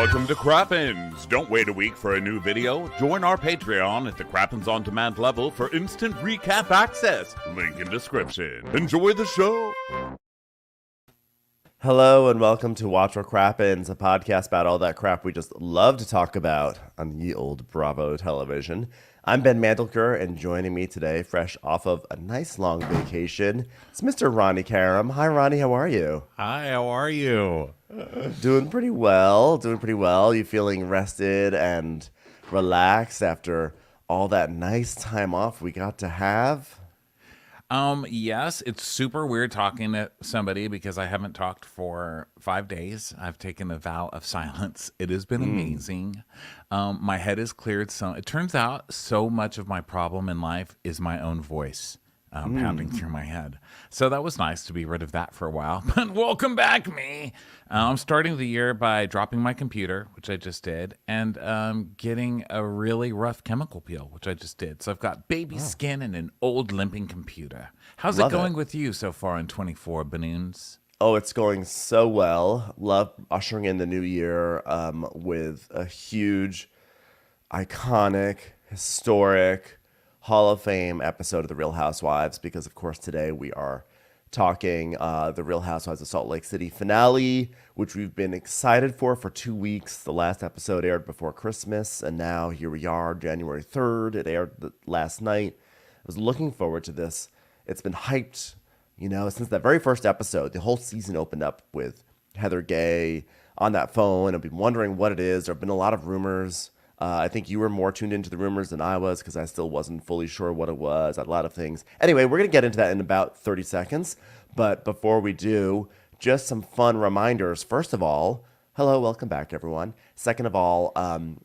Welcome to Crappens. Don't wait a week for a new video. Join our Patreon at the Crappens On Demand level for instant recap access. Link in description. Enjoy the show. Hello and welcome to Watch What Crappens, a podcast about all that crap we just love to talk about on ye old Bravo television. I'm Ben Mandelker, and joining me today, fresh off of a nice long vacation, it's Mr. Ronnie Karam. Hi, Ronnie. How are you? Hi, how are you? Doing pretty well. You feeling rested and relaxed after all that nice time off we got to have? Yes, it's super weird talking to somebody because I haven't talked for 5 days. I've taken a vow of silence. It has been amazing. My head is cleared. So it turns out so much of my problem in life is my own voice pounding through my head. So that was nice to be rid of that for a while. But welcome back, me. I'm starting the year by dropping my computer, which I just did, and getting a really rough chemical peel, which I just did. So I've got baby skin and an old limping computer. How's it going with you so far in 24, Banoons? Oh, it's going so well. Love ushering in the new year with a huge, iconic, historic, Hall of Fame episode of The Real Housewives, because, of course, today we are talking The Real Housewives of Salt Lake City finale, which we've been excited for 2 weeks. The last episode aired before Christmas, and now here we are, January 3rd. It aired last night. I was looking forward to this. It's been hyped, since that very first episode. The whole season opened up with Heather Gay on that phone. I've been wondering what it is. There have been a lot of rumors. I think you were more tuned into the rumors than I was because I still wasn't fully sure what it was. A lot of things. Anyway, we're going to get into that in about 30 seconds. But before we do, just some fun reminders. First of all, hello, welcome back, everyone. Second of all,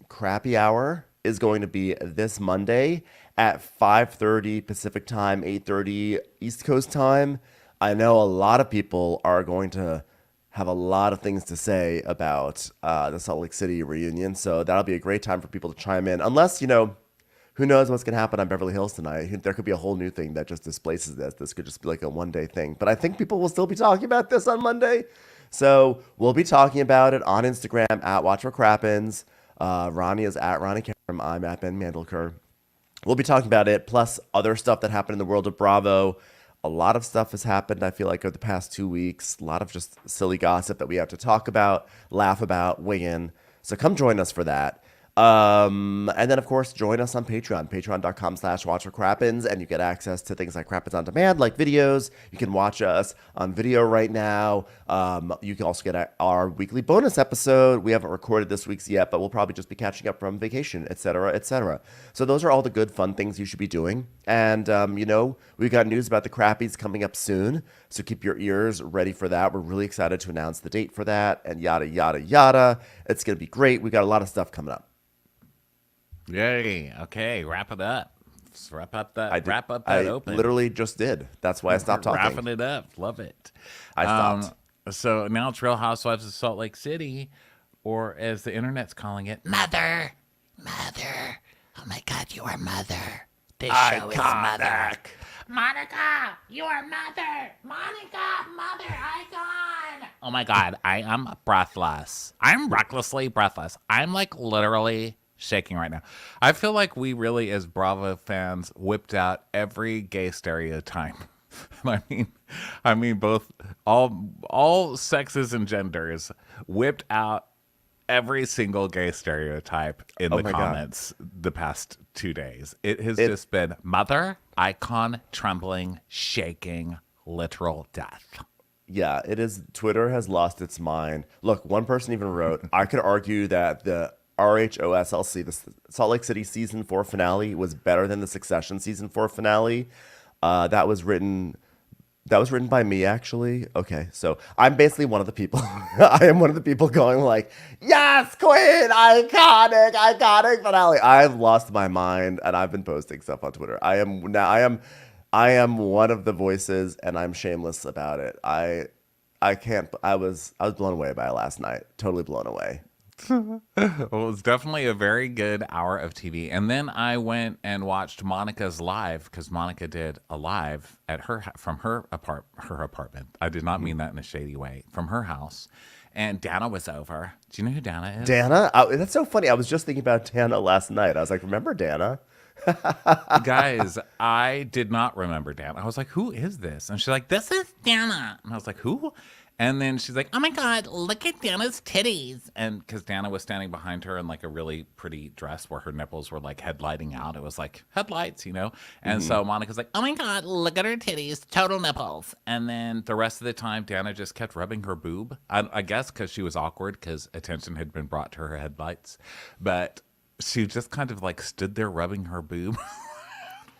Crappy Hour is going to be this Monday at 5:30 Pacific time, 8:30 East Coast time. I know a lot of people are going to have a lot of things to say about the Salt Lake City reunion. So that'll be a great time for people to chime in. Unless, who knows what's going to happen on Beverly Hills tonight. There could be a whole new thing that just displaces this. This could just be like a one-day thing. But I think people will still be talking about this on Monday. So we'll be talking about it on Instagram at Watch What Crappens. Ronnie is at Ronnie Karam. I'm at Ben Mandelker. We'll be talking about it, plus other stuff that happened in the world of Bravo. A lot of stuff has happened, I feel like, over the past 2 weeks. A lot of just silly gossip that we have to talk about, laugh about, weigh in. So come join us for that. And then, of course, join us on Patreon, patreon.com/watchforcrappens, and you get access to things like Crappens On Demand, like videos. You can watch us on video right now. You can also get our weekly bonus episode. We haven't recorded this week's yet, but we'll probably just be catching up from vacation, etc., etc. So those are all the good, fun things you should be doing. And, we've got news about the Crappies coming up soon, so keep your ears ready for that. We're really excited to announce the date for that, and yada, yada, yada. It's going to be great. We got a lot of stuff coming up. Yay. Okay, wrap it up. Let's wrap up that open. I literally just did. That's why I stopped talking. Wrapping it up. Love it. I stopped. So now it's Real Housewives of Salt Lake City, or as the internet's calling it, Mother. Mother. Oh my God, you are Mother. This show is Mother. Monica, you are Mother. Monica, Mother icon. Oh my God, I am breathless. I'm recklessly breathless. I'm like literally shaking right now. I feel like we really, as Bravo fans, whipped out every gay stereotype. I mean, both all sexes and genders whipped out every single gay stereotype in the comments the past 2 days. It has just been Mother, icon, trembling, shaking, literal death. Yeah, it is. Twitter has lost its mind. Look, one person even wrote, I could argue that the RHOSLC, the Salt Lake City season 4 finale, was better than the Succession season 4 finale. That was written by me, actually. Okay, so I'm basically one of the people. I am one of the people going like, yes, queen, iconic finale. I've lost my mind, and I've been posting stuff on Twitter. I am one of the voices, and I'm shameless about it. I can't. I was blown away by it last night. Totally blown away. Well, it was definitely a very good hour of TV. And then I went and watched Monica's live because Monica did a live at her apartment. I did not mean that in a shady way. From her house. And Dana was over. Do you know who Dana is? Dana? That's so funny. I was just thinking about Dana last night. I was like, remember Dana? Guys, I did not remember Dana. I was like, who is this? And she's like, this is Dana. And I was like, who? And then she's like, oh my God, look at Dana's titties. And because Dana was standing behind her in like a really pretty dress where her nipples were like headlighting out. It was like headlights, you know? And so Monica's like, oh my God, look at her titties, total nipples. And then the rest of the time, Dana just kept rubbing her boob. I guess because she was awkward because attention had been brought to her headlights. But she just kind of like stood there rubbing her boob.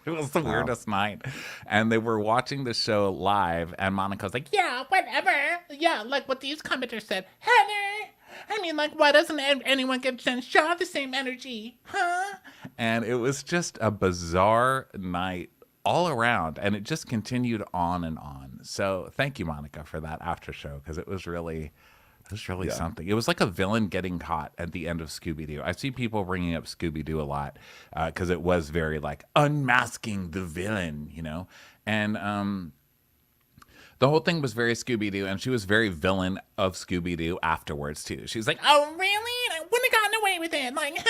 It was the weirdest night. And they were watching the show live, and Monica was like, yeah, whatever. Yeah, like what these commenters said. Heather, I mean, like, why doesn't anyone give Jen Shaw the same energy? Huh? And it was just a bizarre night all around, and it just continued on and on. So thank you, Monica, for that after show, because it was really something. It was like a villain getting caught at the end of Scooby-Doo. I see people bringing up Scooby-Doo a lot because it was very like unmasking the villain, you know? And the whole thing was very Scooby-Doo, and she was very villain of Scooby-Doo afterwards, too. She was like, oh, really? I wouldn't have gotten away with it. Like,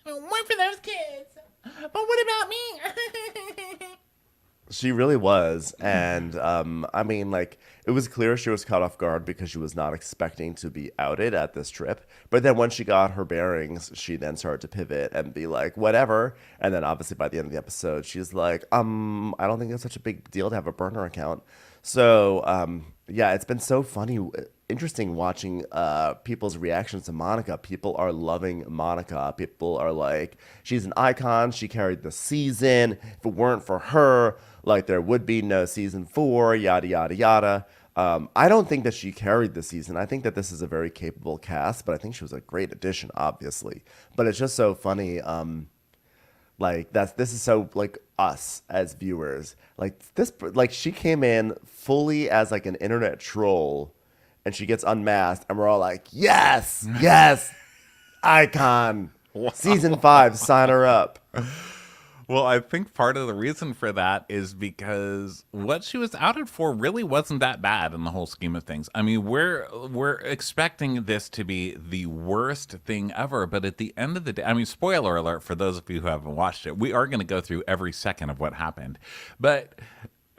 one for those kids. But what about me? She really was. And I mean, like, it was clear she was caught off guard because she was not expecting to be outed at this trip. But then once she got her bearings, she then started to pivot and be like, whatever. And then obviously by the end of the episode, she's like, I don't think it's such a big deal to have a burner account. So, yeah, it's been so funny, interesting watching people's reactions to Monica. People are loving Monica. People are like, she's an icon. She carried the season. If it weren't for her, like, there would be no season 4, yada, yada, yada. I don't think that she carried the season. I think that this is a very capable cast, but I think she was a great addition, obviously. But it's just so funny. Like this is so like us as viewers. Like she came in fully as like an internet troll, and she gets unmasked, and we're all like, yes, yes, icon. Wow. Season 5, sign her up. Well, I think part of the reason for that is because what she was outed for really wasn't that bad in the whole scheme of things. I mean, we're expecting this to be the worst thing ever, but at the end of the day, I mean, spoiler alert for those of you who haven't watched it, we are going to go through every second of what happened. But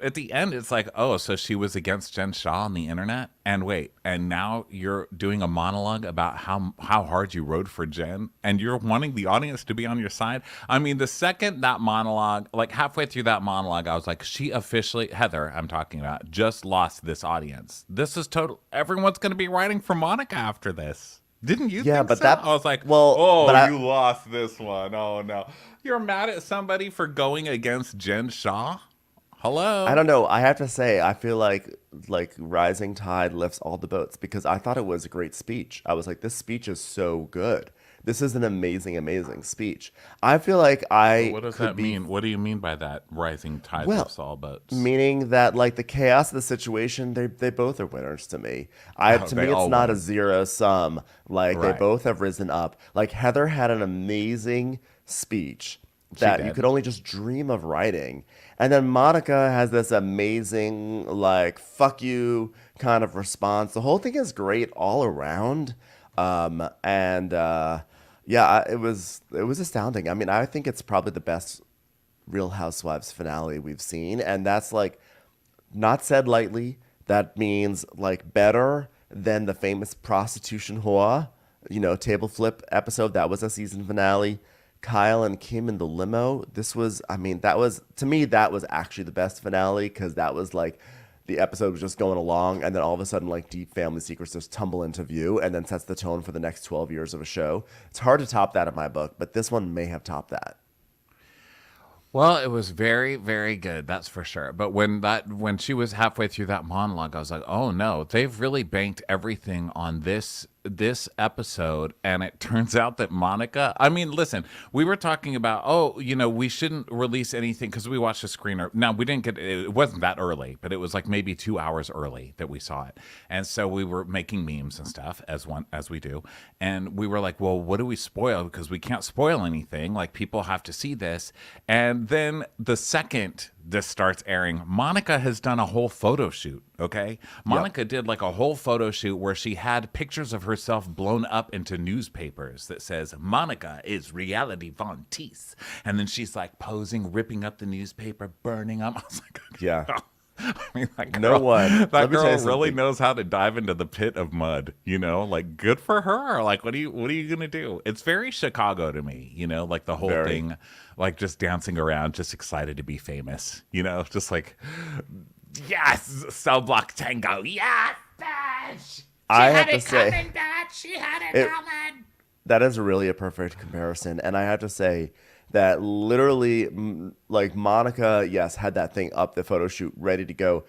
at the end, it's like, oh, so she was against Jen Shaw on the internet? And wait, and now you're doing a monologue about how hard you rode for Jen? And you're wanting the audience to be on your side? I mean, the second that monologue, like halfway through that monologue, I was like, she officially, Heather, I'm talking about, just lost this audience. This is total, everyone's going to be writing for Monica after this. Didn't you think but so? that I was like, well, oh, you lost this one. Oh, no. You're mad at somebody for going against Jen Shaw? Hello. I don't know. I have to say, I feel like rising tide lifts all the boats, because I thought it was a great speech. I was like, this speech is so good. This is an amazing, amazing speech. I feel like what does that mean? What do you mean by that? Rising tide lifts all boats. Meaning that like the chaos of the situation, they both are winners to me. To me, it's not a zero sum. Like They both have risen up. Like Heather had an amazing speech that you could only just dream of writing. And then Monica has this amazing, like, fuck you kind of response. The whole thing is great all around. Yeah, it was astounding. I mean, I think it's probably the best Real Housewives finale we've seen. And that's, like, not said lightly. That means, like, better than the famous prostitution whore, table flip episode. That was a season finale. Kyle and Kim in the limo. To me, that was actually the best finale, because that was like the episode was just going along, and then all of a sudden, like, deep family secrets just tumble into view and then sets the tone for the next 12 years of a show. It's hard to top that in my book, but this one may have topped that. Well, it was very, very good, that's for sure. But when she was halfway through that monologue, I was like, oh no, they've really banked everything on this this episode, and it turns out that Monica, I mean, listen, we were talking about, oh, we shouldn't release anything because we watched the screener. Now, we didn't get it wasn't that early, but it was like maybe 2 hours early that we saw it. And so we were making memes and stuff as we do. And we were like, well, what do we spoil? Because we can't spoil anything. Like, people have to see this. And then the second this starts airing, Monica has done a whole photo shoot. Okay. Monica did like a whole photo shoot where she had pictures of herself blown up into newspapers that says Monica is reality Von Teese. And then she's like posing, ripping up the newspaper, burning them. I was like, yeah. I mean, that girl, No one. that girl really knows how to dive into the pit of mud, like good for her. Like, what are you going to do? It's very Chicago to me, like the whole thing, like just dancing around, just excited to be famous, just like, yes, cell block tango. Yes, bitch. I have to say, coming, bitch. She had it coming. That is really a perfect comparison. And I have to say, that literally, like Monica, yes, had that thing up, the photo shoot ready to go.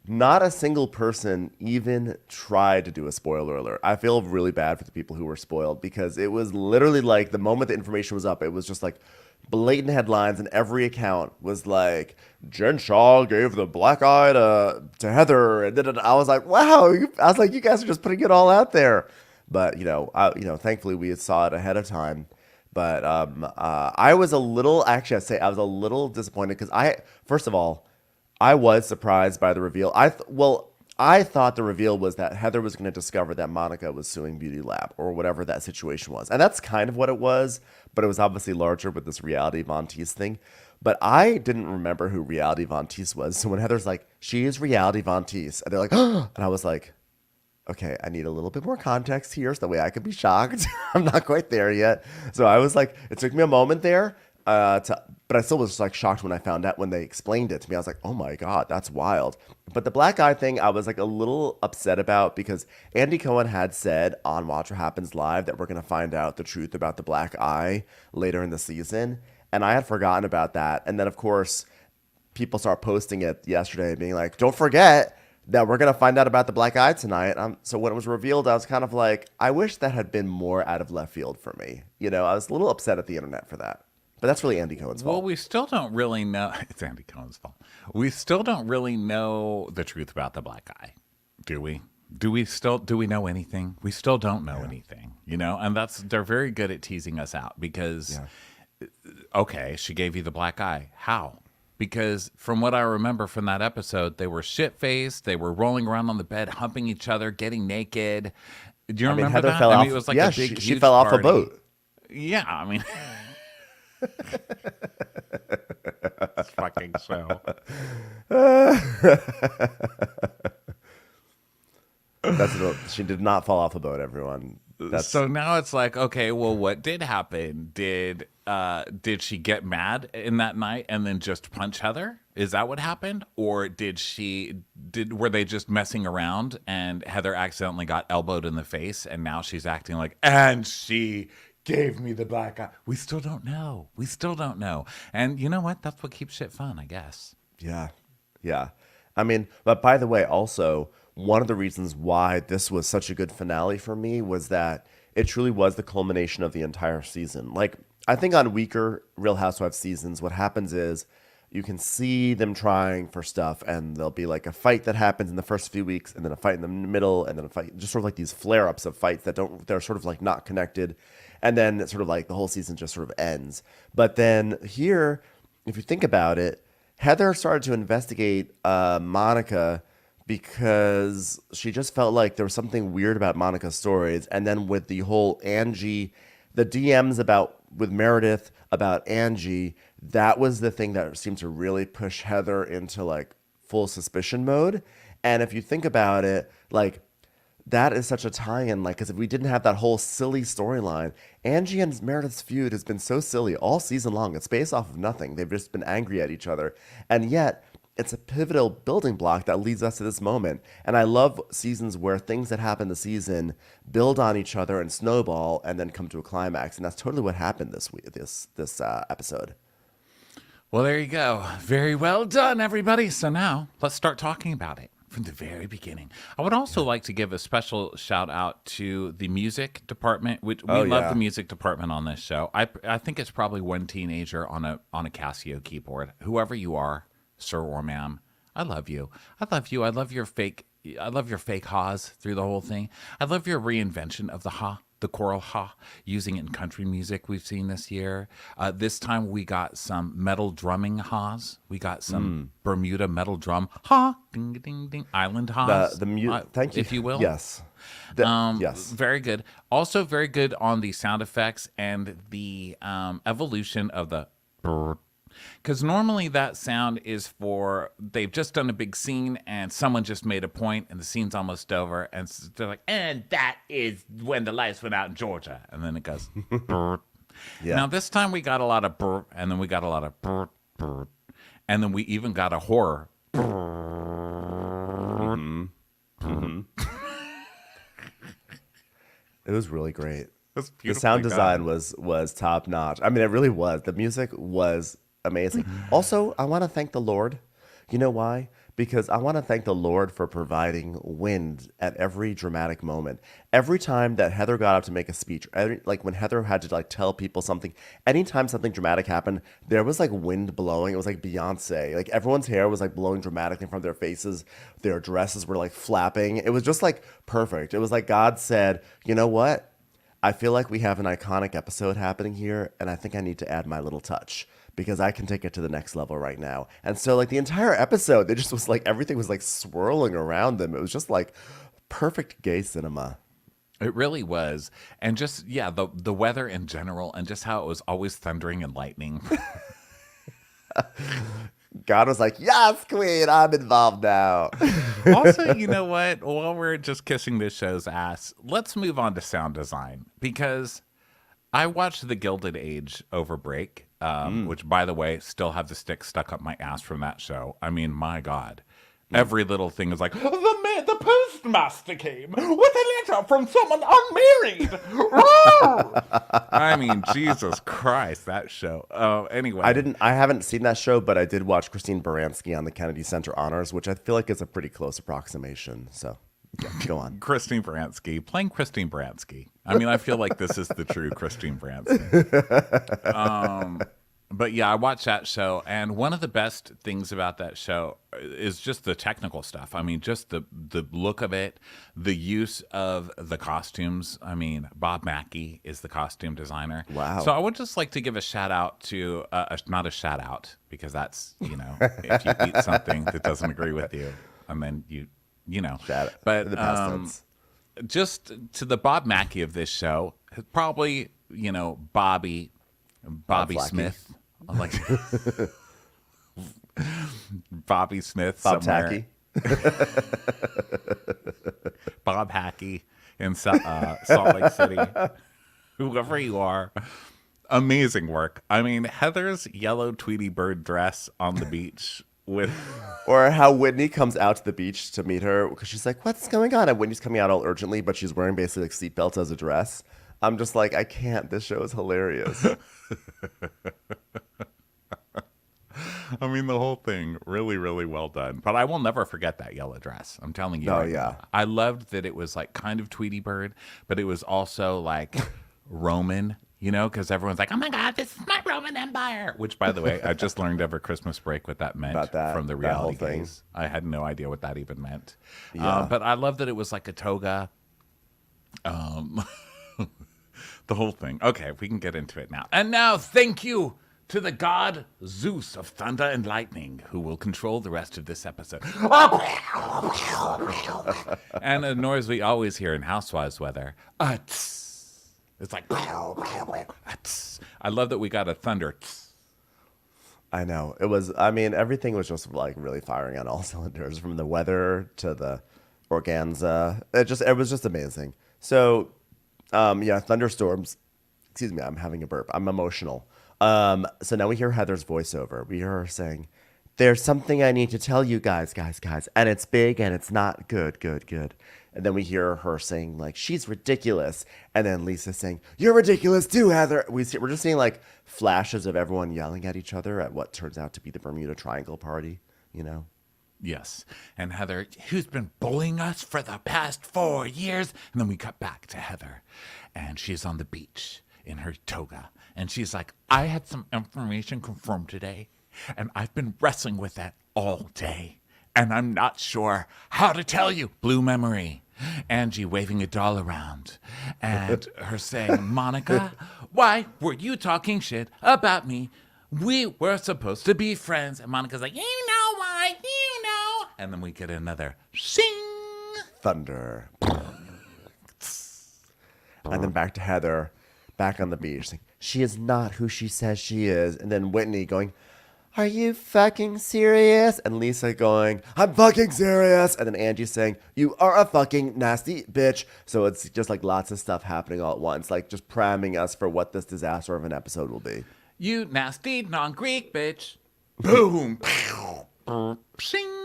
Not a single person even tried to do a spoiler alert. I feel really bad for the people who were spoiled because it was literally like the moment the information was up, it was just like blatant headlines, and every account was like, Jen Shaw gave the black eye to Heather. And then I was like, wow. I was like, you guys are just putting it all out there. But, thankfully we saw it ahead of time. But I was a little, actually, I'd say I was a little disappointed because first of all, I was surprised by the reveal. I thought the reveal was that Heather was going to discover that Monica was suing Beauty Lab or whatever that situation was. And that's kind of what it was, but it was obviously larger with this Reality Von Teese thing. But I didn't remember who Reality Von Teese was. So when Heather's like, she is Reality Von Teese, and they're like, oh, and I was like, okay, I need a little bit more context here so that way I could be shocked. I'm not quite there yet. So I was like, it took me a moment there, but I still was like shocked when I found out, when they explained it to me. I was like, oh my God, that's wild. But the black eye thing, I was like a little upset about because Andy Cohen had said on Watch What Happens Live that we're going to find out the truth about the black eye later in the season. And I had forgotten about that. And then, of course, people start posting it yesterday being like, don't forget that we're going to find out about the black eye tonight. So when it was revealed, I was kind of like, I wish that had been more out of left field for me. I was a little upset at the internet for that. But that's really Andy Cohen's fault. Well, we still don't really know. It's Andy Cohen's fault. We still don't really know the truth about the black eye, do we? Do we know anything? We still don't know anything, and they're very good at teasing us out because, okay, she gave you the black eye. How? Because from what I remember from that episode, they were shit-faced. They were rolling around on the bed, humping each other, getting naked. Do you remember Heather that? fell off. It was like yeah, a big, she fell off a boat. Yeah, I mean, this fucking show. She did not fall off a boat, everyone. So now it's like, okay, well, what did happen? Did she get mad in that night and then just punch Heather? Is that what happened? Or were they just messing around and Heather accidentally got elbowed in the face and now she's acting like, and she gave me the black eye? We still don't know. And you know what? That's what keeps shit fun, I guess. Yeah. I mean, but by the way, also, one of the reasons why this was such a good finale for me was that it truly was the culmination of the entire season. Like, I think on weaker Real Housewives seasons, what happens is you can see them trying for stuff, and there'll be like a fight that happens in the first few weeks, and then a fight in the middle, and then a fight, just sort of like these flare-ups of fights they're sort of like not connected, and then it's sort of like the whole season just sort of ends. But then here, if you think about it, Heather started to investigate Monica because she just felt like there was something weird about Monica's stories. And then with the whole Angie, the DMs with Meredith about Angie, that was the thing that seemed to really push Heather into like full suspicion mode. And if you think about it, like, that is such a tie-in, like, because if we didn't have that whole silly storyline, Angie and Meredith's feud has been so silly all season long. It's based off of nothing. They've just been angry at each other. And yet, it's a pivotal building block that leads us to this moment. And I love seasons where things that happen this season build on each other and snowball and then come to a climax. And that's totally what happened this episode. Well, there you go. Very well done, everybody. So now let's start talking about it. from the very beginning. I would also like to give a special shout out to the music department, which we love the music department on this show. I think it's probably one teenager on a Casio keyboard. Whoever you are, sir or ma'am, I love you. I love you. I love your fake ha's through the whole thing. I love your reinvention of the ha. The choral ha, using it in country music we've seen this year. This time we got some metal drumming ha's. We got some Bermuda metal drum ha, ding ding ding, island ha's. Thank you, if you will. Yes. Yes. Very good. Also very good on the sound effects and the evolution of the brr. Because normally that sound is for, they've just done a big scene and someone just made a point and the scene's almost over. And they're like, and that is when the lights went out in Georgia. And then it goes, brr. Yeah. Now this time we got a lot of brr, and then we got a lot of brr, brr. And then we even got a horror. Brr, mm-hmm. It was really great. The done. sound design was top notch. I mean, it really was. The music was amazing. Also, I want to thank the Lord. You know why? Because I want to thank the Lord for providing wind at every dramatic moment. Every time that Heather got up to make a speech, like when Heather had to like tell people something, anytime something dramatic happened, there was like wind blowing. It was like Beyonce. Like everyone's hair was like blowing dramatically in front of their faces. Their dresses were like flapping. It was just like perfect. It was like God said, you know what? I feel like we have an iconic episode happening here, and I think I need to add my little touch, because I can take it to the next level right now. And so like the entire episode, it just was like everything was like swirling around them. It was just like perfect gay cinema. It really was. And just, yeah, the weather in general and just how it was always thundering and lightning. God was like, yes, queen, I'm involved now. Also, you know what? While we're just kissing this show's ass, let's move on to sound design, because I watched The Gilded Age over break, which, by the way, still have the stick stuck up my ass from that show. I mean, my God. Every little thing is like, the postmaster came with a letter from someone unmarried. I mean, Jesus Christ, that show. Anyway. I haven't seen that show, but I did watch Christine Baranski on the Kennedy Center Honors, which I feel like is a pretty close approximation. So yeah, go on. Christine Baranski, playing Christine Baranski. I mean, I feel like this is the true Christine Baranski. But yeah, I watched that show, and one of the best things about that show is just the technical stuff. I mean, just the look of it, the use of the costumes. I mean, Bob Mackey is the costume designer. Wow. So I would just like to give a shout out to, not a shout out, because that's, you know, if you eat something that doesn't agree with you, and then you know. Shout out. But the past tense. Just to the Bob Mackey of this show, probably, you know, Bobby Smith. I'm like Bobby Smith Bob somewhere. Tacky. Bob Hackey in Salt Lake City. Whoever you are. Amazing work. I mean, Heather's yellow Tweety bird dress on the beach with... Or how Whitney comes out to the beach to meet her, because she's like, what's going on? And Whitney's coming out all urgently, but she's wearing basically like seatbelts as a dress. I'm just like, I can't. This show is hilarious. I mean, the whole thing, really, really well done. But I will never forget that yellow dress. I'm telling you. Oh, yeah. I loved that it was like kind of Tweety Bird, but it was also like Roman, you know, because everyone's like, oh my God, this is my Roman Empire. Which, by the way, I just learned over Christmas break what that meant from the reality gaze. I had no idea what that even meant. Yeah. But I love that it was like a toga. The whole thing. Okay, we can get into it now. And now, thank you to the god Zeus of thunder and lightning, who will control the rest of this episode. And a noise we always hear in Housewives weather. It's like... I love that we got a thunder. I know. It was, I mean, everything was just like really firing on all cylinders, from the weather to the organza. It was just amazing. So... yeah, thunderstorms. Excuse me, I'm having a burp. I'm emotional. So now we hear Heather's voiceover. We hear her saying, there's something I need to tell you guys. And it's big and it's not good. And then we hear her saying, like, she's ridiculous. And then Lisa saying, you're ridiculous too, Heather. We're just seeing, like, flashes of everyone yelling at each other at what turns out to be the Bermuda Triangle party, you know? Yes. And Heather, who's been bullying us for the past 4 years. And then we cut back to Heather, and she's on the beach in her toga. And she's like, I had some information confirmed today, and I've been wrestling with that all day. And I'm not sure how to tell you. Blue memory. Angie waving a doll around. And her saying, Monica, why were you talking shit about me? We were supposed to be friends. And Monica's like, you know why, you know. And then we get another sing. Thunder. And then back to Heather, back on the beach. Like, she is not who she says she is. And then Whitney going, are you fucking serious? And Lisa going, I'm fucking serious. And then Angie saying, you are a fucking nasty bitch. So it's just like lots of stuff happening all at once, like just priming us for what this disaster of an episode will be. You nasty non-Greek bitch. Boom. Shing.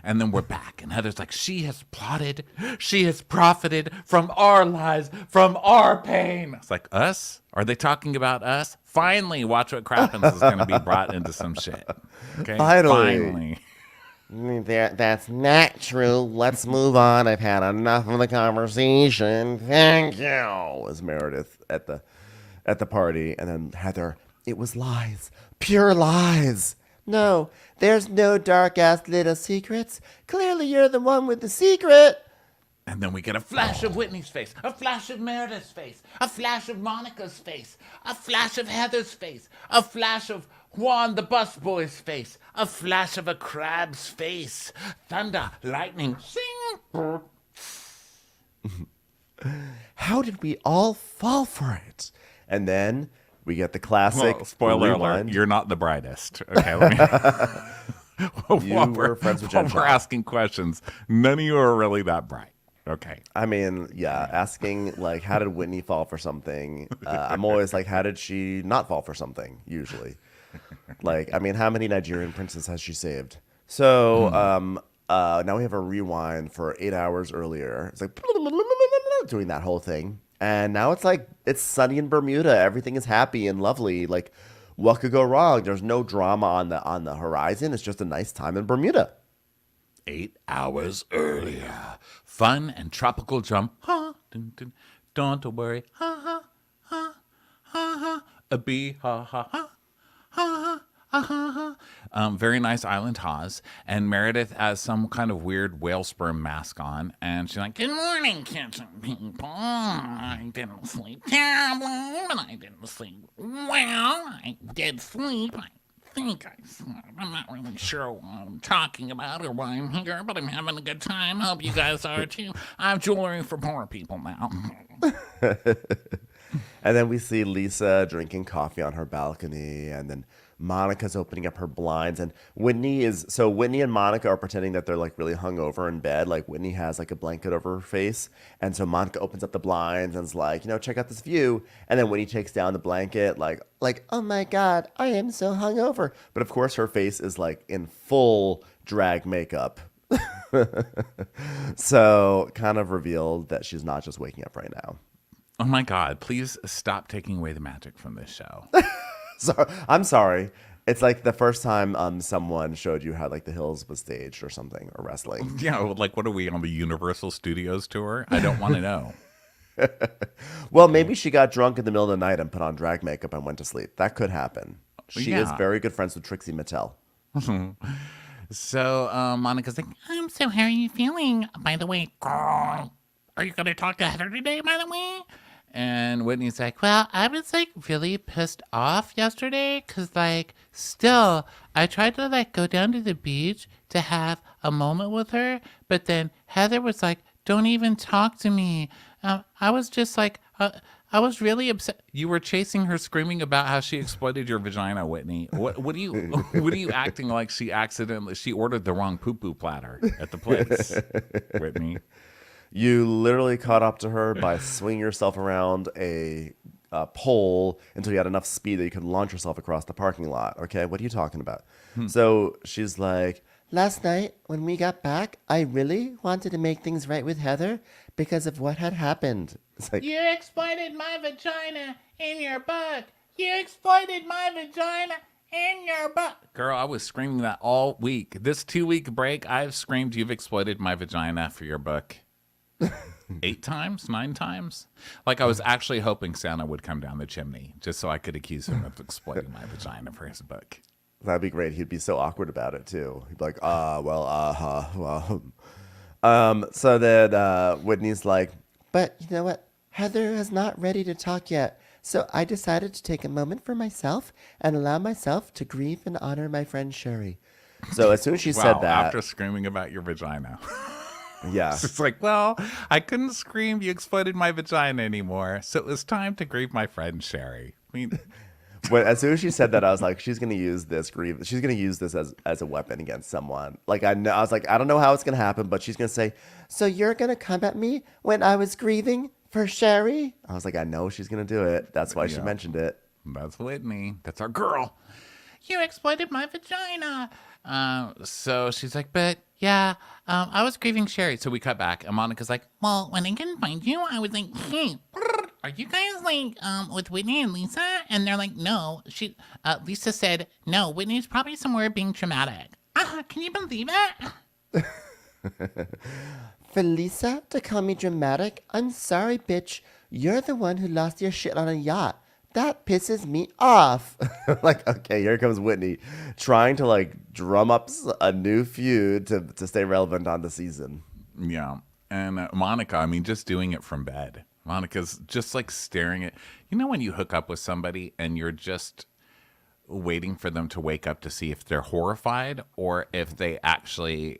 And then we're back. And Heather's like, she has plotted. She has profited from our lives, from our pain. It's like, us? Are they talking about us? Finally, Watch What Crappens is going to be brought into some shit. Okay? Finally. That's not true. Let's move on. I've had enough of the conversation. Thank you. Was Meredith at the party. And then Heather, it was lies. Pure lies. No, there's no dark-ass little secrets. Clearly you're the one with the secret. And then we get a flash of Whitney's face, a flash of Meredith's face, a flash of Monica's face, a flash of Heather's face, a flash of Juan the busboy's face, a flash of a crab's face. Thunder, lightning, sing. How did we all fall for it? And then we get the classic spoiler alert, you're not the brightest. Okay, let me... You were friends with Jen While we're asking questions, none of you are really that bright. Okay. I mean, yeah, asking, like, how did Whitney fall for something? I'm always like, how did she not fall for something, usually? Like, I mean, how many Nigerian princes has she saved? So now we have a rewind for 8 hours earlier. It's like doing that whole thing. And now it's like, it's sunny in Bermuda. Everything is happy and lovely. Like, what could go wrong? There's no drama on the horizon. It's just a nice time in Bermuda. 8 hours earlier. Fun and tropical jump. Ha, dun, dun. Don't worry. Ha, ha, ha, ha, ha. A bee. Ha, ha, ha. Ha, ha, ha, ha. Very nice island Haas. And Meredith has some kind of weird whale sperm mask on. And she's like, good morning, kids and people. I didn't sleep terribly, but I didn't sleep well. I did sleep. I think I slept. I'm not really sure what I'm talking about or why I'm here, but I'm having a good time. Hope you guys are too. I'm jewelry for poor people now. And then we see Lisa drinking coffee on her balcony, and then Monica's opening up her blinds, and Whitney and Monica are pretending that they're like really hungover in bed. Like Whitney has like a blanket over her face, and so Monica opens up the blinds and is like, check out this view. And then Whitney takes down the blanket, like, oh my God, I am so hungover. But of course her face is like in full drag makeup. So kind of revealed that she's not just waking up right now. Oh my God, please stop taking away the magic from this show. I'm sorry. It's like the first time someone showed you how like The Hills was staged or something, or wrestling. Yeah, like what are we on the Universal Studios tour? I don't want to know. Well, maybe she got drunk in the middle of the night and put on drag makeup and went to sleep. That could happen. She is very good friends with Trixie Mattel. So Monica's like, so how are you feeling? By the way, girl, are you going to talk to Heather today, by the way? And Whitney's like, well, I was like really pissed off yesterday because like still I tried to like go down to the beach to have a moment with her. But then Heather was like, don't even talk to me. I was just like, I was really upset. You were chasing her screaming about how she exploited your vagina, Whitney. What are you acting like she ordered the wrong poo-poo platter at the place, Whitney? You literally caught up to her by swinging yourself around a pole until you had enough speed that you could launch yourself across the parking lot. Okay, what are you talking about? So she's like, last night when we got back, I really wanted to make things right with Heather because of what had happened. It's like, you exploited my vagina in your book. You exploited my vagina in your butt. Girl, I was screaming that all week. This 2-week break, I've screamed, "You've exploited my vagina" for your book. 8 times, 9 times. Like, I was actually hoping Santa would come down the chimney just so I could accuse him of exploiting my vagina for his book. That'd be great. He'd be so awkward about it too. He'd be like, so then Whitney's like, but you know what? Heather is not ready to talk yet. So I decided to take a moment for myself and allow myself to grieve and honor my friend Sherry. So as soon as she said that. After screaming about your vagina. Yeah. It's like, well, I couldn't scream "you exploited my vagina" anymore. So it was time to grieve my friend Sherry. I mean, As soon as she said that, I was like, she's gonna use this She's gonna use this as a weapon against someone. Like I was like, I don't know how it's gonna happen, but she's gonna say, "So you're gonna come at me when I was grieving for Sherry?" I was like, I know she's gonna do it. That's why she mentioned it. That's Whitney. That's our girl. "You exploited my vagina." So she's like, but yeah, I was grieving Sherry. So we cut back, and Monica's like, well, when I couldn't find you, I was like, hey, are you guys like with Whitney and Lisa? And they're like, no. Lisa said, no, Whitney's probably somewhere being traumatic. Can you believe it? For Lisa to call me dramatic, I'm sorry, bitch. You're the one who lost your shit on a yacht. That pisses me off. Like, okay, here comes Whitney trying to like drum up a new feud to stay relevant on the season. Yeah. And Monica, I mean, just doing it from bed. Monica's just like staring at, you know, when you hook up with somebody and you're just waiting for them to wake up to see if they're horrified or if they actually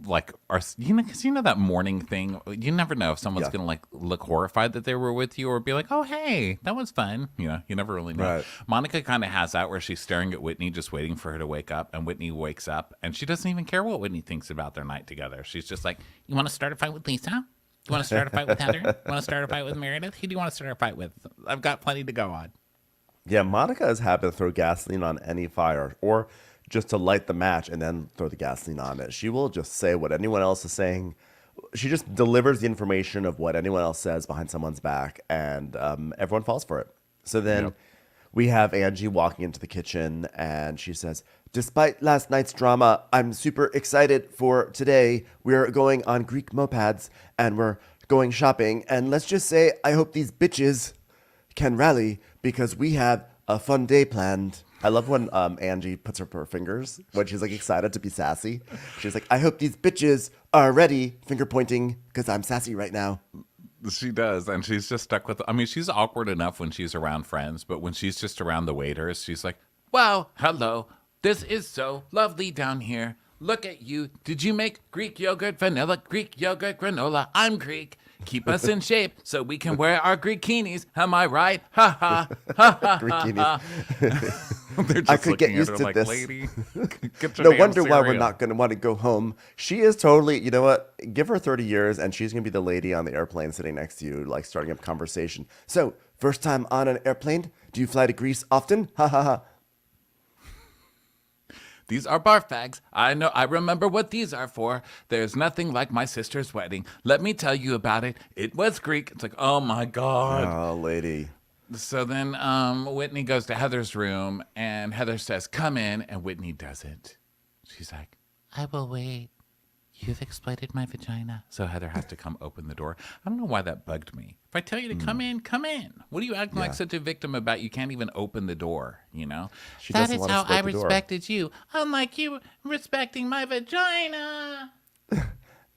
like are, you know, because you know that morning thing, you never know if someone's gonna like look horrified that they were with you or be like, oh hey, that was fun. You know, you never really know. Right. Monica kind of has that where she's staring at Whitney just waiting for her to wake up, and Whitney wakes up and she doesn't even care what Whitney thinks about their night together. She's just like, you want to start a fight with Lisa? You want to start a fight with Heather? You want to start a fight with Meredith? Who do you want to start a fight with? I've got plenty to go on. Yeah, Monica is happy to throw gasoline on any fire or just to light the match and then throw the gasoline on it. She will just say what anyone else is saying. She just delivers the information of what anyone else says behind someone's back, and everyone falls for it. So then we have Angie walking into the kitchen, and she says, despite last night's drama, I'm super excited for today. We're going on Greek mopeds, and we're going shopping. And let's just say I hope these bitches can rally because we have a fun day planned. I love when Angie puts up her fingers when she's like excited to be sassy. She's like, I hope these bitches are ready, finger pointing, because I'm sassy right now. She does, and she's just stuck with, I mean, she's awkward enough when she's around friends, but when she's just around the waiters, she's like, wow, hello, this is so lovely down here. Look at you. Did you make Greek yogurt, vanilla, Greek yogurt, granola? I'm Greek. Keep us in shape so we can wear our Greekinis. Am I right? Ha ha. Ha ha. Greekinis. They're just I could get looking used at her to like, this. lady, get your No damn wonder why we're cereal. not going to want to go home. She is totally, you know what? Give her 30 years and she's going to be the lady on the airplane sitting next to you, like starting up conversation. So, first time on an airplane? Do you fly to Greece often? Ha ha ha. These are barf bags. I know. I remember what these are for. There's nothing like my sister's wedding. Let me tell you about it. It was Greek. It's like, oh my God. Oh, lady. So then Whitney goes to Heather's room and Heather says, come in. And Whitney doesn't. She's like, I will wait. You've exploited my vagina. So Heather has to come open the door. I don't know why that bugged me. If I tell you to come in, come in. What are you acting like such a victim about? You can't even open the door, you know? She That doesn't is want to how split I the door. respected you. Unlike you respecting my vagina.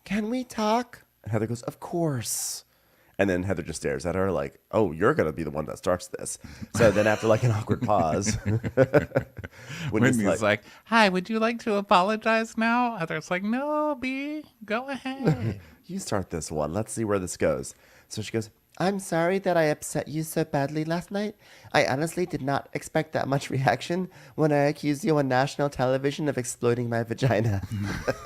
Can we talk? And Heather goes, of course. And then Heather just stares at her like, oh, you're going to be the one that starts this. So then after like an awkward pause, Whitney's like, hi, would you like to apologize now? Heather's like, no, B, go ahead. you start this one. Let's see where this goes. So she goes, I'm sorry that I upset you so badly last night. I honestly did not expect that much reaction when I accused you on national television of exploiting my vagina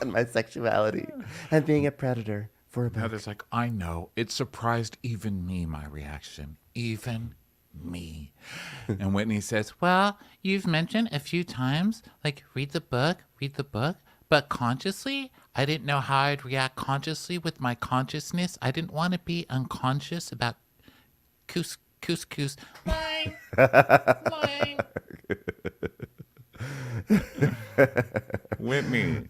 and my sexuality and being a predator for a book. Heather's like, I know. It surprised even me, my reaction. Even me. And Whitney says, well, you've mentioned a few times, like, read the book. But consciously, I didn't know how I'd react consciously with my consciousness. I didn't want to be unconscious about couscous. My Boing. Whitney,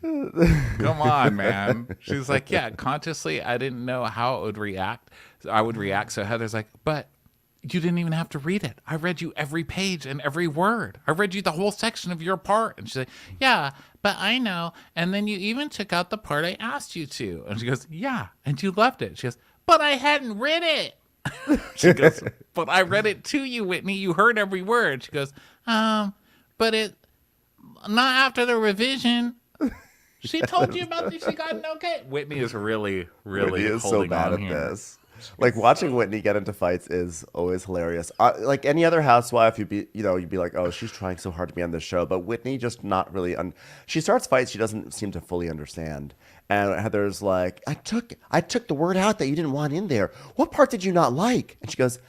come on, man. She's like, yeah, consciously, I didn't know how it would react. I would react. So Heather's like, but you didn't even have to read it. I read you every page and every word. I read you the whole section of your part. And she's like, yeah, but I know. And then you even took out the part I asked you to. And she goes, yeah, and you left it. She goes, but I hadn't read it. She goes, but I read it to you, Whitney. You heard every word. She goes, but it, not after the revision. She told you about this. She got an okay. Whitney is really Whitney is so holding bad on at here. this. Like watching Whitney get into fights is always hilarious. Like any other housewife, you'd be like, oh, she's trying so hard to be on this show. But Whitney just not really. She starts fights she doesn't seem to fully understand. And Heather's like, I took the word out that you didn't want in there. What part did you not like? And she goes,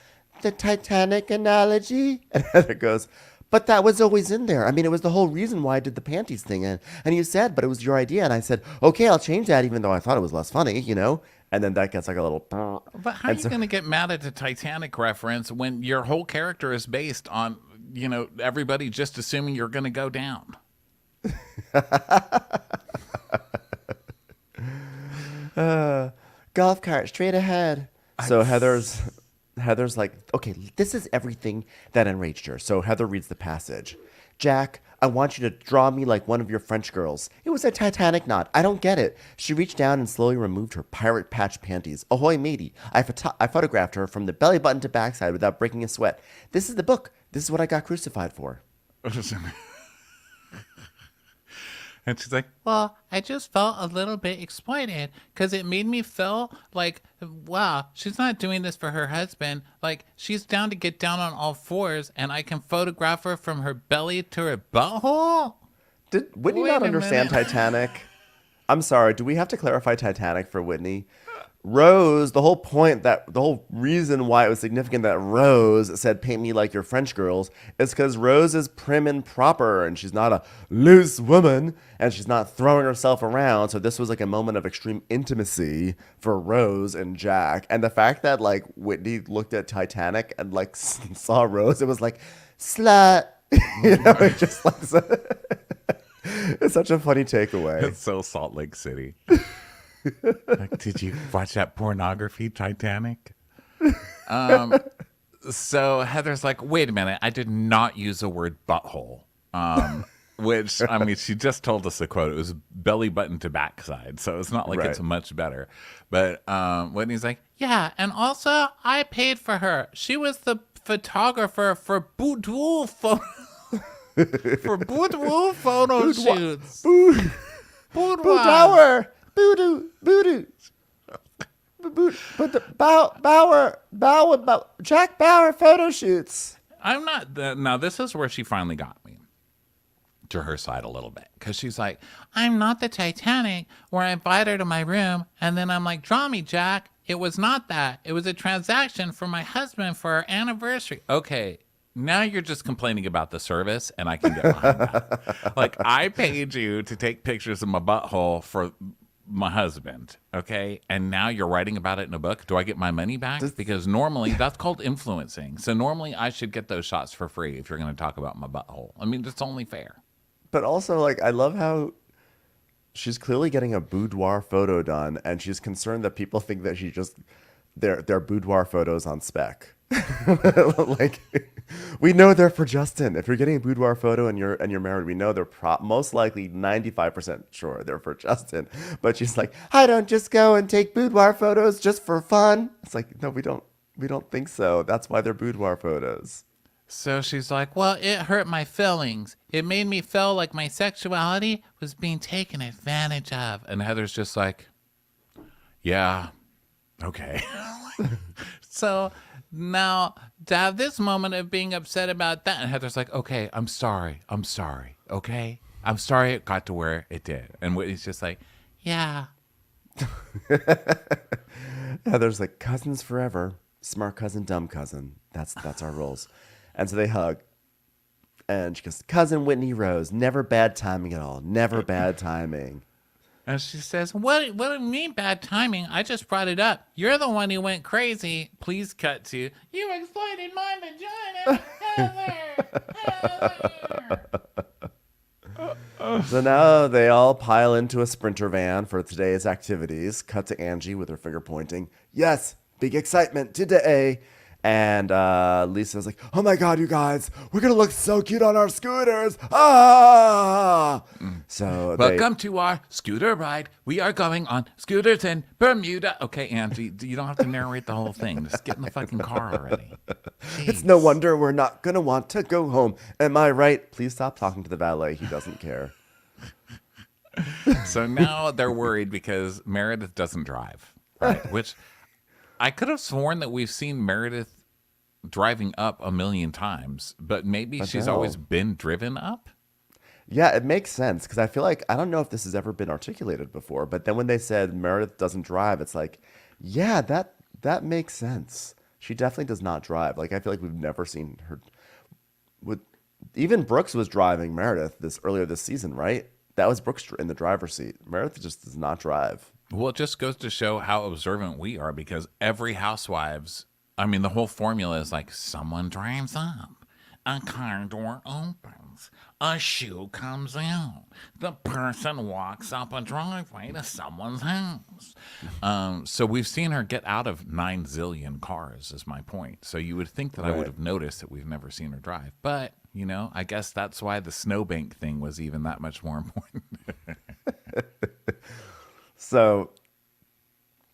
the Titanic analogy. And Heather goes, but that was always in there. I mean, it was the whole reason why I did the panties thing. And you said, but it was your idea. And I said, okay, I'll change that, even though I thought it was less funny, you know? And then that gets like a little... But how are you going to get mad at the Titanic reference when your whole character is based on, you know, everybody just assuming you're going to go down? Golf cart, straight ahead. So Heather's like, okay, this is everything that enraged her. So Heather reads the passage. Jack, I want you to draw me like one of your French girls. It was a Titanic knot. I don't get it. She reached down and slowly removed her pirate patch panties. Ahoy, matey. I photographed her from the belly button to backside without breaking a sweat. This is the book. This is what I got crucified for. And she's like, well, I just felt a little bit exploited because it made me feel like, wow, she's not doing this for her husband. Like, she's down to get down on all fours and I can photograph her from her belly to her butthole? Did Whitney not understand Titanic? I'm sorry. Do we have to clarify Titanic for Whitney? Rose, the whole reason why it was significant that Rose said, paint me like your French girls, is because Rose is prim and proper and she's not a loose woman and she's not throwing herself around. So this was like a moment of extreme intimacy for Rose and Jack. And the fact that like Whitney looked at Titanic and like saw Rose, it was like, slut. You know, it just like, it's such a funny takeaway. It's so Salt Lake City. Like, did you watch that pornography, Titanic? So Heather's like, wait a minute, I did not use the word butthole. Which, I mean, she just told us the quote. It was belly button to backside. So it's not like Right. It's much better. But Whitney's like, yeah, and also I paid for her. She was the photographer for boudoir photo shoots. Boudoir. Voodoo. But the Bauer, Jack Bauer photo shoots. I'm not. Now, this is where she finally got me to her side a little bit. Because she's like, I'm not the Titanic where I invite her to my room. And then I'm like, draw me, Jack. It was not that. It was a transaction for my husband for our anniversary. Okay. Now you're just complaining about the service, and I can get behind that. Like, I paid you to take pictures of my butthole for my husband, okay? And now you're writing about it in a book. Do I get my money back? Because normally that's called influencing. So normally I should get those shots for free if you're going to talk about my butthole. I mean, it's only fair. But also, like, I love how she's clearly getting a boudoir photo done, and she's concerned that people think that she just they're boudoir photos on spec. Like, we know they're for Justin. If you're getting a boudoir photo and you're married, we know they're most likely 95% sure they're for Justin. But she's like, I don't just go and take boudoir photos just for fun. It's like, no, we don't think so. That's why they're boudoir photos. So she's like, well, it hurt my feelings. It made me feel like my sexuality was being taken advantage of. And Heather's just like, yeah, okay. So now to have this moment of being upset about that, and Heather's like, okay, I'm sorry, okay? I'm sorry it got to where it did. And Whitney's just like, yeah. Heather's like, cousins forever. Smart cousin, dumb cousin. That's our roles. And so they hug. And she goes, cousin Whitney Rose, never bad timing at all. Never bad timing. And she says, what do you mean bad timing? I just brought it up. You're the one who went crazy. Please cut to, you exploited my vagina, Heather. So now they all pile into a Sprinter van for today's activities. Cut to Angie with her finger pointing. Yes, big excitement today. And Lisa's like, oh my God, you guys, we're going to look so cute on our scooters. Ah! So Welcome to our scooter ride. We are going on scooters in Bermuda. Okay, Angie, you don't have to narrate the whole thing. Just get in the fucking car already. It's no wonder we're not going to want to go home. Am I right? Please stop talking to the valet. He doesn't care. So now they're worried because Meredith doesn't drive, right? Which I could have sworn that we've seen Meredith driving up a million times, but maybe she's always been driven up. Yeah, it makes sense because I feel like, I don't know if this has ever been articulated before, but then when they said Meredith doesn't drive, it's like, yeah, that makes sense. She definitely does not drive. Like, I feel like we've never seen her. Even Brooks was driving Meredith earlier this season, right? That was Brooks in the driver's seat. Meredith just does not drive. Well, it just goes to show how observant we are because every Housewives, I mean, the whole formula is like someone drives up, a car door opens, a shoe comes out, the person walks up a driveway to someone's house. So we've seen her get out of 9 zillion cars, is my point. So you would think that I would have noticed that we've never seen her drive. But, you know, I guess that's why the snowbank thing was even that much more important. So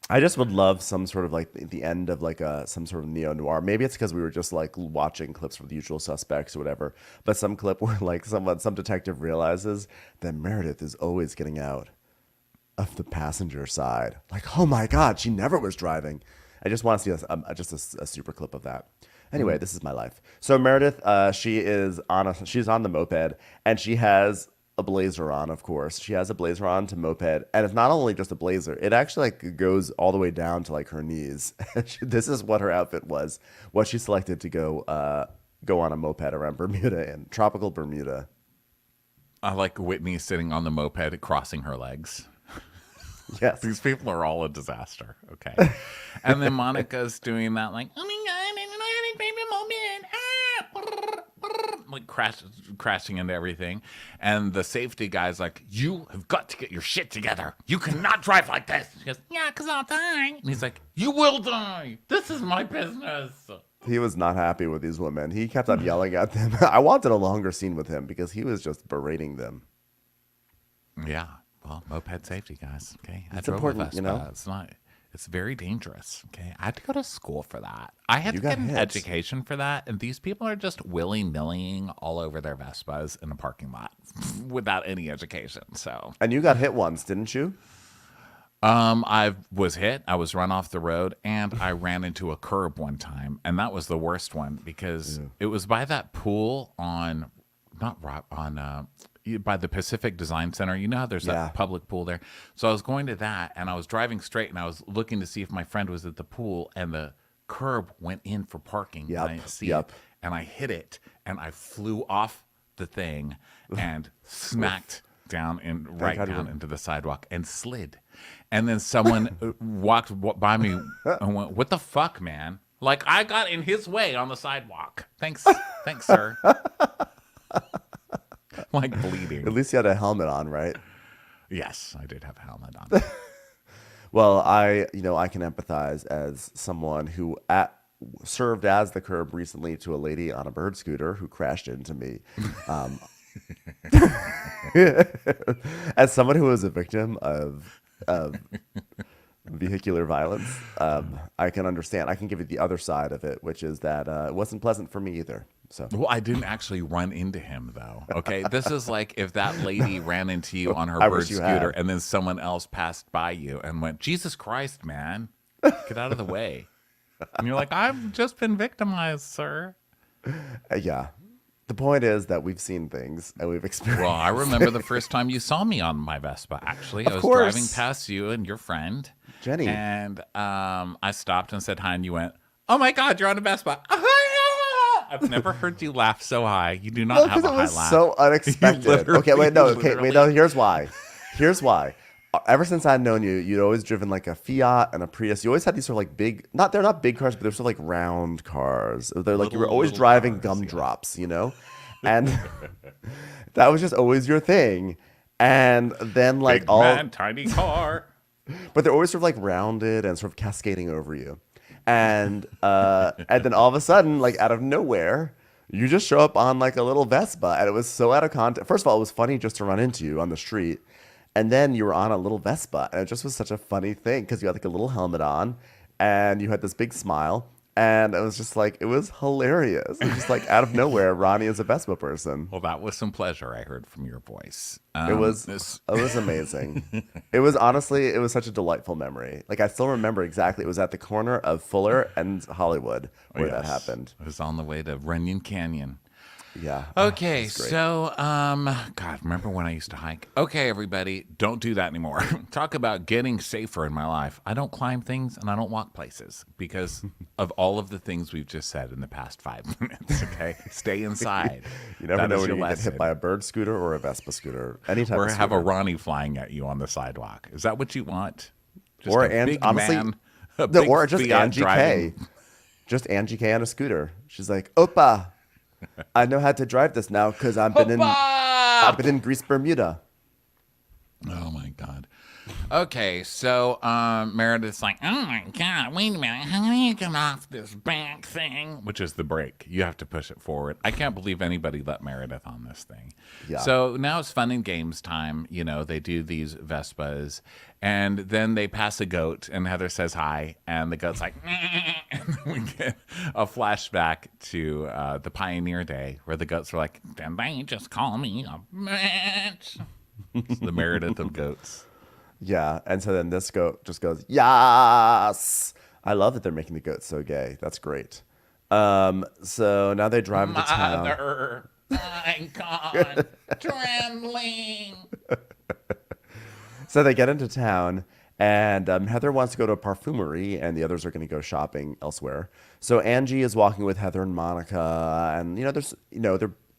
I just would love some sort of like the end of like some sort of neo-noir. Maybe it's because we were just like watching clips from The Usual Suspects or whatever. But some clip where like some detective realizes that Meredith is always getting out of the passenger side. Like, oh my God, she never was driving. I just want to see a super clip of that. Anyway, this is my life. So Meredith, she's on the moped and she has a blazer on, of course. She has a blazer on to moped, and it's not only just a blazer, it actually like goes all the way down to like her knees. This is what her outfit was, what she selected to go on a moped around Bermuda, in tropical Bermuda. I like Whitney sitting on the moped crossing her legs. Yes. These people are all a disaster. Okay. And then Monica's doing that like, oh my God, I don't know how to baby moped. Like crashing into everything. And the safety guy's like, you have got to get your shit together. You cannot drive like this. She goes, yeah, because I'll die. And he's like, you will die. This is my business. He was not happy with these women. He kept on yelling at them. I wanted a longer scene with him because he was just berating them. Yeah. Well, moped safety, guys. Okay. It's important, you know? It's very dangerous. Okay. I had to go to school for that. I had to get an education for that. And these people are just willy-nillying all over their Vespas in a parking lot without any education. So. And you got hit once, didn't you? I was hit. I was run off the road, and I ran into a curb one time, and that was the worst one because it was by that pool by the Pacific Design Center. You know how there's that public pool there? So I was going to that, and I was driving straight, and I was looking to see if my friend was at the pool, and the curb went in for parking. Yep. And I didn't see it, and I hit it, and I flew off the thing and smacked down into the sidewalk and slid. And then someone walked by me and went, what the fuck, man? Like, I got in his way on the sidewalk. Thanks, sir. Like bleeding. At least you had a helmet on, right? Yes, I did have a helmet on. Well, I can empathize as someone who served as the curb recently to a lady on a bird scooter who crashed into me. As someone who was a victim of vehicular violence, I can understand. I can give you the other side of it, which is that it wasn't pleasant for me either. So. Well, I didn't actually run into him, though. Okay, this is like if that lady ran into you on her bird scooter and then someone else passed by you and went, Jesus Christ, man, get out of the way. And you're like, I've just been victimized, sir. Yeah. The point is that we've seen things and we've experienced. Well, I remember the first time you saw me on my Vespa, actually. I was driving past you and your friend. Jenny. And I stopped and said hi, and you went, oh my God, you're on a Vespa. I've never heard you laugh so high. You do not have a high laugh. So unexpected. Okay, wait, no. Here's why. ever since I'd known you, you'd always driven like a Fiat and a Prius. You always had these sort of like big, they're not big cars, but they're sort of like round cars. They're like, you were always driving gumdrops, you know? And that was just always your thing. And then like Big man, tiny car. but they're always sort of like rounded and sort of cascading over you. And then all of a sudden, like out of nowhere, you just show up on like a little Vespa. And it was so out of context. First of all, it was funny just to run into you on the street. And then you were on a little Vespa, and it just was such a funny thing because you had like a little helmet on, and you had this big smile, and it was just like, it was hilarious. It was just like out of nowhere, Ronnie is a Vespa person. Well, that was some pleasure I heard from your voice. It was amazing. It was honestly, it was such a delightful memory. Like I still remember exactly. It was at the corner of Fuller and Hollywood where that happened. It was on the way to Runyon Canyon. Yeah. Okay, so, God, remember when I used to hike? Okay, everybody, don't do that anymore. Talk about getting safer in my life. I don't climb things and I don't walk places because of all of the things we've just said in the past 5 minutes, okay? Stay inside. You never know when you get hit by a bird scooter or a Vespa scooter. Any type or of have scooter. a Ronnie flying at you on the sidewalk. Is that what you want? Just or a big honestly, man, a big or just Fiat Angie driving. K. Just Angie K on a scooter. She's like, Opa, I know how to drive this now because I've been in Greece, Bermuda. Oh my God. Okay, so Meredith's like, oh my God, wait a minute, how do you get off this back thing? Which is the brake. You have to push it forward. I can't believe anybody let Meredith on this thing. Yeah. So now it's fun and games time. You know, they do these Vespas, and then they pass a goat, and Heather says hi, and the goat's like, and then we get a flashback to the Pioneer Day, where the goats were like, did they just call me a bitch? It's the Meredith of goats. Yeah, and so then this goat just goes, yes! I love that they're making the goat so gay. That's great. So now they drive into town. Mother, my God, trembling. So they get into town, and Heather wants to go to a perfumery, and the others are going to go shopping elsewhere. So Angie is walking with Heather and Monica, and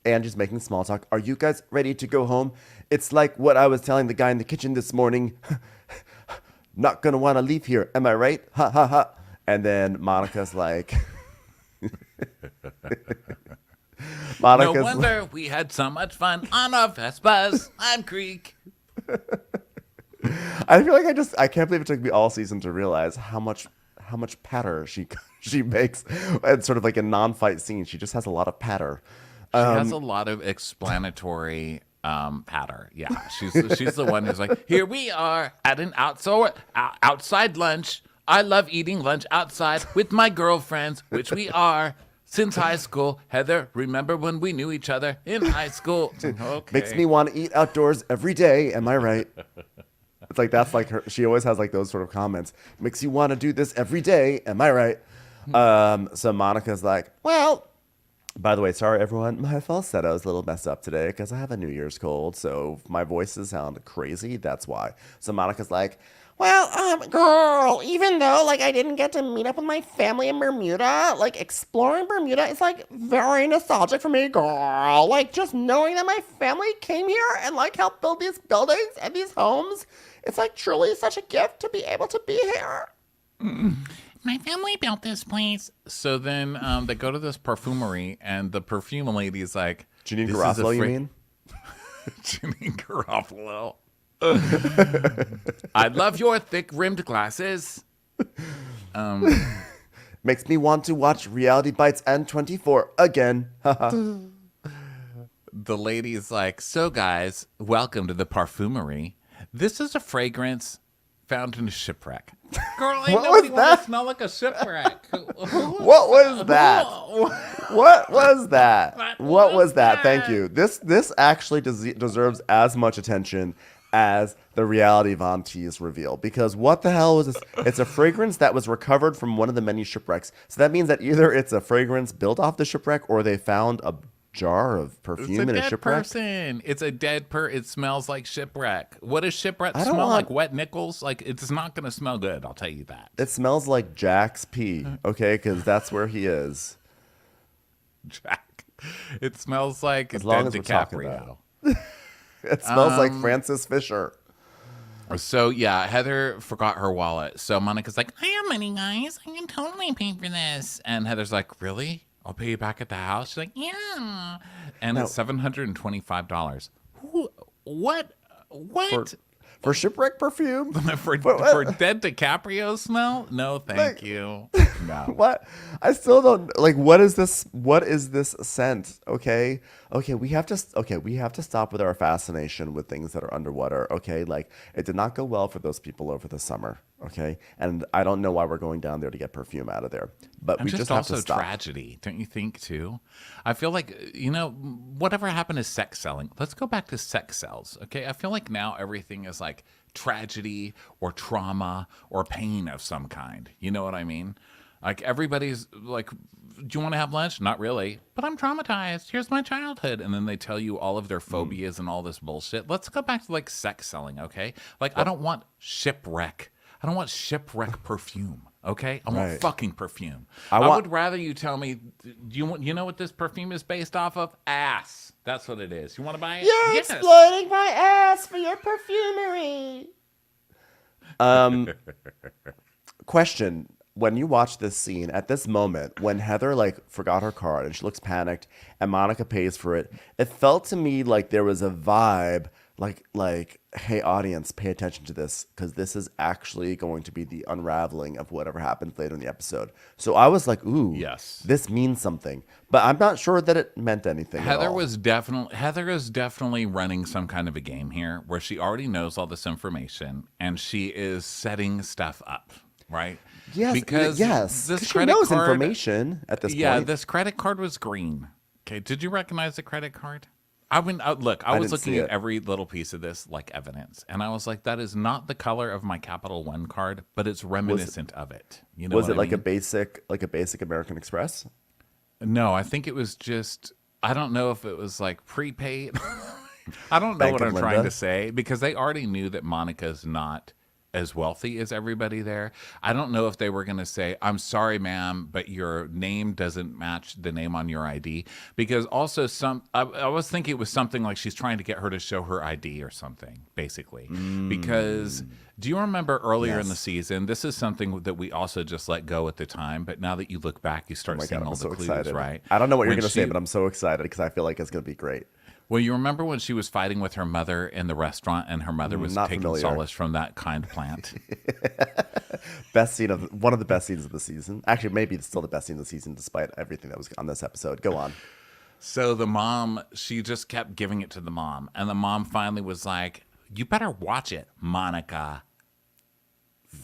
Angie's making small talk. Are you guys ready to go home? It's like what I was telling the guy in the kitchen this morning. Not gonna want to leave here. Am I right? Ha ha ha. And then Monica's like, No wonder we had so much fun on our Vespas on Creek. I feel like I can't believe it took me all season to realize how much patter she makes. And sort of like a non-fight scene. She just has a lot of patter. She has a lot of explanatory patter. Yeah, she's the one who's like, here we are at an outside lunch. I love eating lunch outside with my girlfriends, which we are since high school. Heather, remember when we knew each other in high school? Okay. Makes me want to eat outdoors every day. Am I right? It's like that's like her. She always has like those sort of comments. Makes you want to do this every day. Am I right? So Monica's like, well. By the way, sorry everyone, my falsetto is a little messed up today because I have a New Year's cold, so if my voices sound crazy, that's why. So Monica's like, well, girl, even though like I didn't get to meet up with my family in Bermuda, like exploring Bermuda is like very nostalgic for me, girl. Like just knowing that my family came here and like helped build these buildings and these homes, it's like truly such a gift to be able to be here. My family built this place. So then they go to this perfumery, and the perfume lady is like, Janine Garofalo, you mean? Janine Garofalo. I love your thick-rimmed glasses. Makes me want to watch Reality Bites and 24 again. The lady's like, so guys, welcome to the perfumery. This is a fragrance found in a shipwreck. Girl, ain't nobody want to smell like a shipwreck. What was that? What was that? What was that? Thank you. This actually deserves as much attention as the reality Von Teese reveal, because what the hell is this? It's a fragrance that was recovered from one of the many shipwrecks. So that means that either it's a fragrance built off the shipwreck or they found a jar of perfume in a shipwreck. Person. It's a dead It smells like shipwreck. What does shipwreck smell like? Wet nickels? Like, it's not going to smell good, I'll tell you that. It smells like Jack's pee, okay? Because that's where he is. Jack. It smells like as long as DiCaprio. It smells like Francis Fisher. So yeah, Heather forgot her wallet. So Monica's like, I have money, guys. I can totally pay for this. And Heather's like, really? I'll pay you back at the house. She's like, yeah. And it's $725. What? For shipwreck perfume? for dead DiCaprio smell? No, thank you. No. What? I still don't like. What is this? What is this scent? Okay, we have to stop with our fascination with things that are underwater. Okay, like it did not go well for those people over the summer. Okay, and I don't know why we're going down there to get perfume out of there, but And we just have to also stop. tragedy, don't you think too? I feel like, whatever happened to sex selling. Let's go back to sex sells. Okay, I feel like now everything is like tragedy or trauma or pain of some kind. You know what I mean? Like everybody's like, do you want to have lunch? Not really, but I'm traumatized. Here's my childhood. And then they tell you all of their phobias and all this bullshit. Let's go back to like sex selling, okay? Like I don't want shipwreck. I don't want shipwreck perfume, okay? I want fucking perfume. I would rather you tell me, you know what this perfume is based off of? Ass. That's what it is. You want to buy it? You're exploiting my ass for your perfumery. Question. When you watch this scene, at this moment, when Heather like forgot her card and she looks panicked and Monica pays for it, it felt to me like there was a vibe like, hey audience, pay attention to this because this is actually going to be the unraveling of whatever happens later in the episode. So I was like, ooh, yes, this means something. But I'm not sure that it meant anything. Heather is definitely running some kind of a game here where she already knows all this information and she is setting stuff up, right? Yes, because this she credit knows card, information at this point. Yeah, this credit card was green. Okay, did you recognize the credit card? I was looking at every little piece of this like evidence, and I was like, that is not the color of my Capital One card, but it's reminiscent of it. You know, was it like a basic American Express? No, I think it was just. I don't know if it was like prepaid. I don't know what I'm trying to say because they already knew that Monica's not as wealthy as everybody there. I don't know if they were going to say, I'm sorry, ma'am, but your name doesn't match the name on your ID. Because also I was thinking it was something like she's trying to get her to show her ID or something, basically. Because do you remember earlier in the season, this is something that we also just let go at the time, but now that you look back, you start seeing all the clues, excited. Right? I don't know what you're going to say, but I'm so excited because I feel like it's going to be great. Well, you remember when she was fighting with her mother in the restaurant and her mother was taking solace from that kind plant? One of the best scenes of the season. Actually, maybe it's still the best scene of the season despite everything that was on this episode. Go on. So the mom, she just kept giving it to the mom. And the mom finally was like, you better watch it, Monica.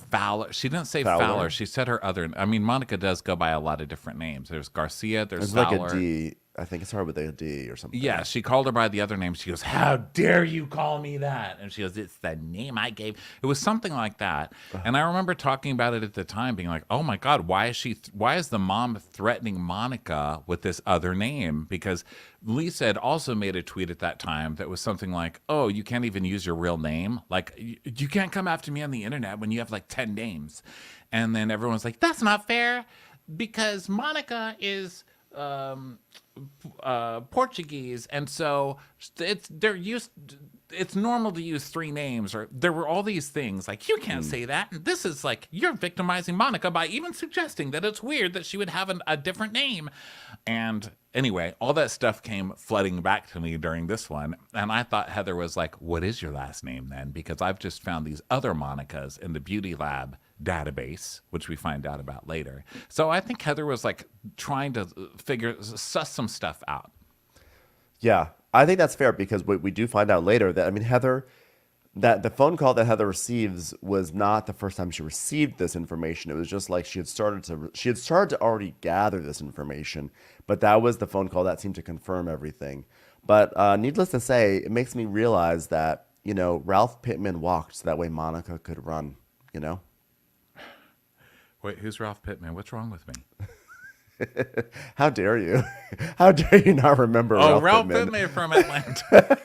Fowler. She didn't say Fowler. She said her other. I mean, Monica does go by a lot of different names. There's Garcia. There's Fowler. Like a D. I think it's hard with a D or something. Yeah, she called her by the other name. She goes, how dare you call me that? And she goes, it's the name I gave. It was something like that. And I remember talking about it at the time, being like, oh my God, why is the mom threatening Monica with this other name? Because Lisa had also made a tweet at that time that was something like, oh, you can't even use your real name. Like, you can't come after me on the internet when you have like 10 names. And then everyone's like, that's not fair because Monica is Portuguese, and so it's normal to use 3 names, or there were all these things like you can't say that, and this is like you're victimizing Monica by even suggesting that it's weird that she would have a different name. And anyway, all that stuff came flooding back to me during this one, and I thought Heather was like, what is your last name then? Because I've just found these other Monicas in the beauty lab database, which we find out about later. So I think Heather was like trying to suss some stuff out. Yeah, I think that's fair because we do find out later that, I mean, Heather, that the phone call that Heather receives was not the first time she received this information. It was just like she had started to already gather this information, but that was the phone call that seemed to confirm everything. But needless to say, it makes me realize that, Ralph Pittman walked so that way Monica could run, Wait, who's Ralph Pittman? What's wrong with me? How dare you? How dare you not remember Ralph Pittman from Atlanta.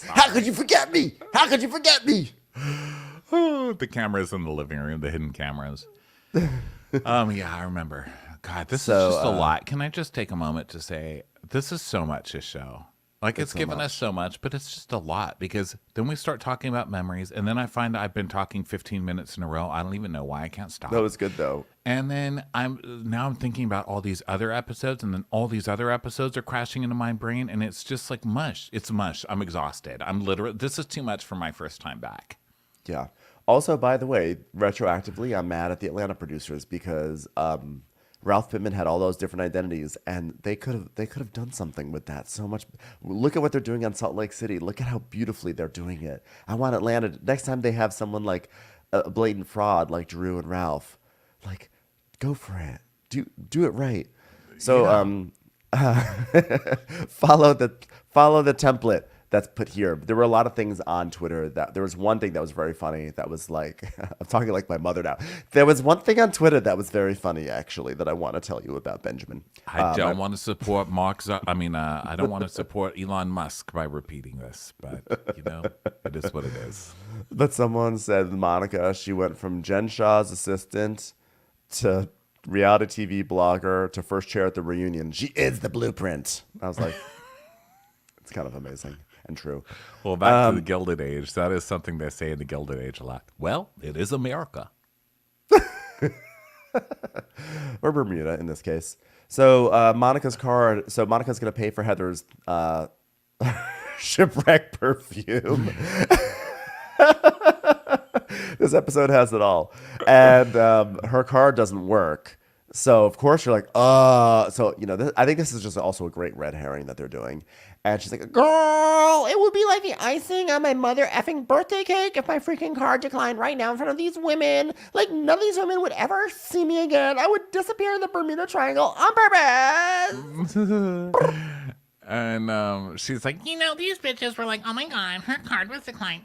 How could you forget me? How could you forget me? Oh, the cameras in the living room, the hidden cameras. Yeah, I remember. God, this is just a lot. Can I just take a moment to say this is so much a show? Like it's given us so much, but it's just a lot because then we start talking about memories, and then I find I've been talking 15 minutes in a row. I don't even know why I can't stop. That was good though. And then I'm thinking about all these other episodes, and then all these other episodes are crashing into my brain, and it's just like mush. It's mush. I'm exhausted. This is too much for my first time back. Yeah. Also, by the way, retroactively, I'm mad at the Atlanta producers because Ralph Pittman had all those different identities, and they could have done something with that so much. Look at what they're doing on Salt Lake City. Look at how beautifully they're doing it. I want Atlanta. Next time they have someone like a blatant fraud like Drew and Ralph, like go for it. Do it right. So follow the template that's put here. There were a lot of things on Twitter there was one thing that was very funny. That was like, I'm talking like my mother now. There was one thing on Twitter that was very funny, actually, that I want to tell you about, Benjamin. I don't want to support I don't want to support Elon Musk by repeating this, but it is what it is. But someone said Monica, she went from Jen Shah's assistant to reality TV blogger to first chair at the reunion. She is the blueprint. I was like, it's kind of amazing. And true. Well, back to the Gilded Age. That is something they say in the Gilded Age a lot. Well, it is America. Or Bermuda in this case. So Monica's going to pay for Heather's shipwreck perfume. This episode has it all. And her card doesn't work. So, of course, you're like, I think this is just also a great red herring that they're doing. And she's like, girl, it would be like the icing on my mother effing birthday cake if my freaking card declined right now in front of these women. Like, none of these women would ever see me again. I would disappear in the Bermuda Triangle on purpose. And she's like, these bitches were like, oh my God, her card was declined.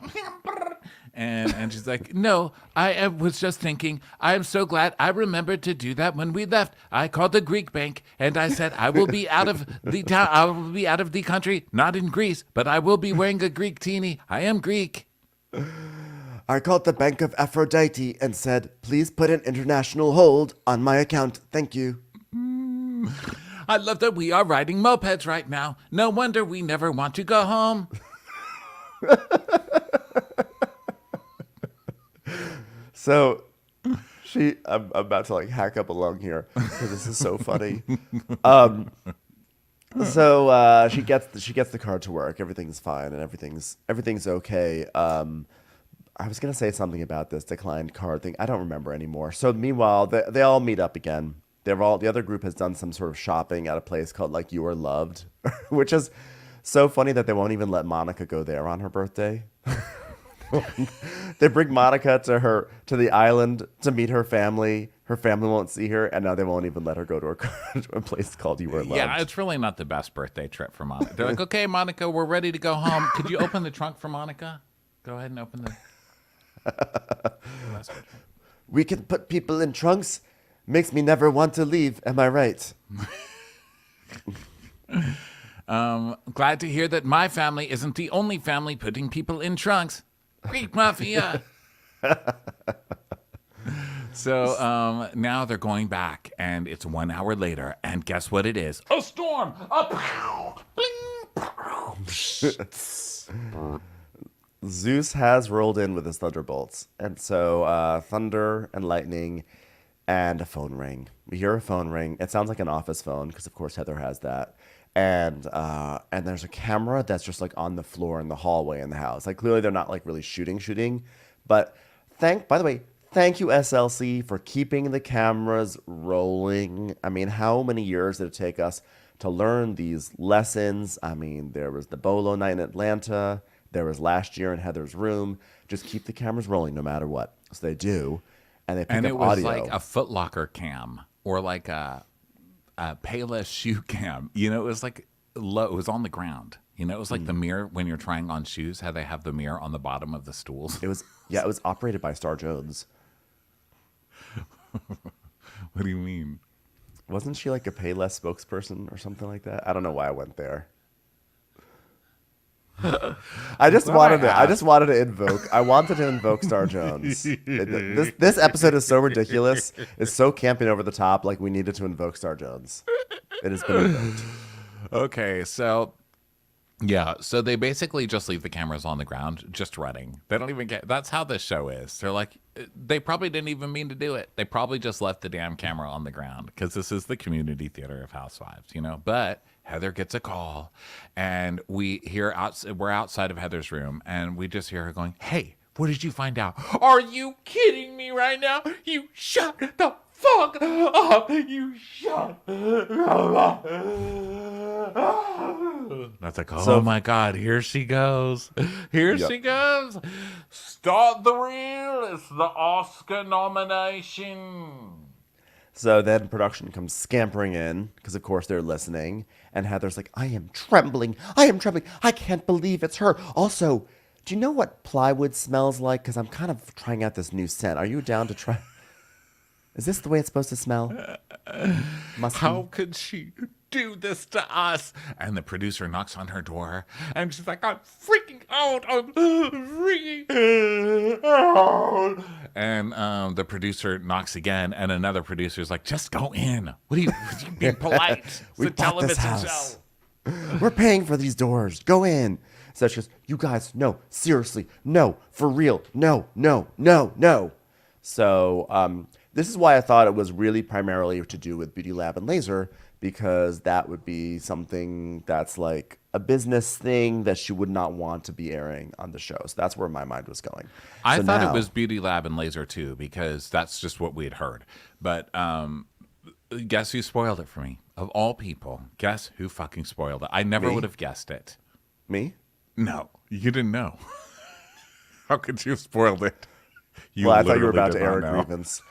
And she's like, no, I was just thinking, I am so glad I remembered to do that when we left. I called the Greek bank and I said, I will be out of the town. I will be out of the country, not in Greece, but I will be wearing a Greek teenie. I am Greek. I called the Bank of Aphrodite and said, please put an international hold on my account. Thank you. I love that we are riding mopeds right now. No wonder we never want to go home. So I'm about to like hack up a lung here because this is so funny. So she gets the card to work. Everything's fine and everything's okay. I was gonna say something about this declined card thing. I don't remember anymore. So meanwhile, they all meet up again. The other group has done some sort of shopping at a place called like You Are Loved, which is so funny that they won't even let Monica go there on her birthday. They bring Monica to the island to meet her family. Her family won't see her, and now they won't even let her go to a place called You Are Loved. Yeah, it's really not the best birthday trip for Monica. They're like, okay, Monica, we're ready to go home. Could you open the trunk for Monica? Go ahead and open the... We can put people in trunks. Makes me never want to leave. Am I right? Glad to hear that my family isn't the only family putting people in trunks. Greek mafia. So now they're going back, and it's 1 hour later, and guess what it is? A storm! A pow! Bling! Zeus has rolled in with his thunderbolts, and so thunder and lightning and a phone ring. We hear a phone ring. It sounds like an office phone because, of course, Heather has that. And there's a camera that's just like on the floor in the hallway in the house. Like clearly they're not like really shooting. But by the way, thank you SLC for keeping the cameras rolling. I mean, how many years did it take us to learn these lessons? I mean, there was the Bolo night in Atlanta. There was last year in Heather's room. Just keep the cameras rolling no matter what. So they do. And they pick up audio. And it was like a Foot Locker cam or like a Payless shoe cam. It was like low. It was on the ground. It was like the mirror when you're trying on shoes, how they have the mirror on the bottom of the stools. It was operated by Star Jones. What do you mean? Wasn't she like a Payless spokesperson or something like that? I don't know why I went there. I wanted to invoke Star Jones. This episode is so ridiculous. It's so camping over the top. Like we needed to invoke Star Jones. It has been invoked. Okay, so Yeah, so they basically just leave the cameras on the ground, just running. They don't even get. That's how this show is. They're like, they probably didn't even mean to do it. They probably just left the damn camera on the ground because this is the community theater of Housewives, you know. But Heather gets a call, and we're outside of Heather's room, and we just hear her going, "Hey, what did you find out? Are you kidding me right now? You shut the fuck up! You shut up!" That's like, oh my God, here she goes. Here she goes. Start the reel. It's the Oscar nomination. So then production comes scampering in because, of course, they're listening. And Heather's like, I am trembling. I can't believe it's her. Also, do you know what plywood smells like? Because I'm kind of trying out this new scent. Are you down to try? Is this the way it's supposed to smell? How could she do this to us? And the producer knocks on her door, and she's like, I'm freaking out. I'm freaking out. And the producer knocks again, and another producer's like, just go in. What are you being polite? It's a television show. We're paying for these doors. Go in. So she goes, you guys, no, seriously, no, for real, no. So this is why I thought it was really primarily to do with Beauty Lab and Laser, because that would be something that's like a business thing that she would not want to be airing on the show. So that's where my mind was going. I thought it was Beauty Lab and Laser too, because that's just what we had heard. But guess who spoiled it for me? Of all people, guess who fucking spoiled it? I never would have guessed it. Me? No, you didn't know. How could you have spoiled it? Well, I thought you were about to air a grievance.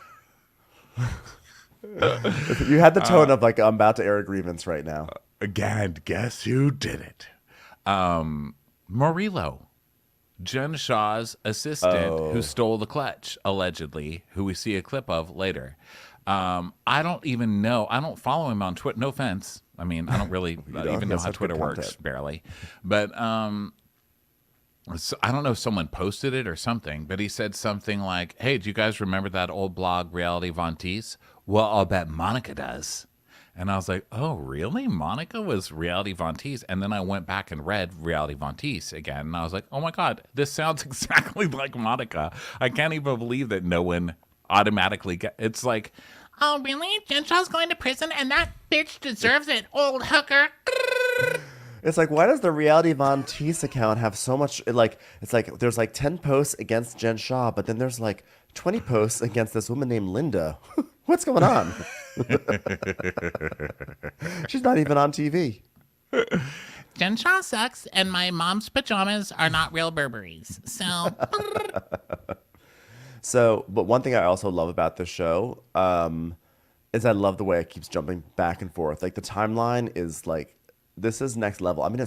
You had the tone of like, I'm about to air a grievance right now. Again, guess who did it? Murillo, Jen Shaw's assistant, who stole the clutch, allegedly, who we see a clip of later. I don't even know. I don't follow him on Twitter. No offense. I mean, I don't really even know how Twitter works, barely. But so I don't know if someone posted it or something, but he said something like, hey, do you guys remember that old blog, Reality Von Teese? Well, I'll bet Monica does. And I was like, oh, really? Monica was Reality Von Teese? And then I went back and read Reality Von Teese again, and I was like, oh, my God, this sounds exactly like Monica. I can't even believe that no one automatically it's like, oh, really? Jen Shaw's going to prison, and that bitch deserves it, old hooker. It's like, why does the Reality Von Teese account have so much, it's like there's like 10 posts against Jen Shaw, but then there's like 20 posts against this woman named Linda. What's going on? She's not even on TV. Jen Shaw sucks, and my mom's pajamas are not real Burberrys. So, but one thing I also love about this show is I love the way it keeps jumping back and forth. Like the timeline is like, this is next level. I mean, the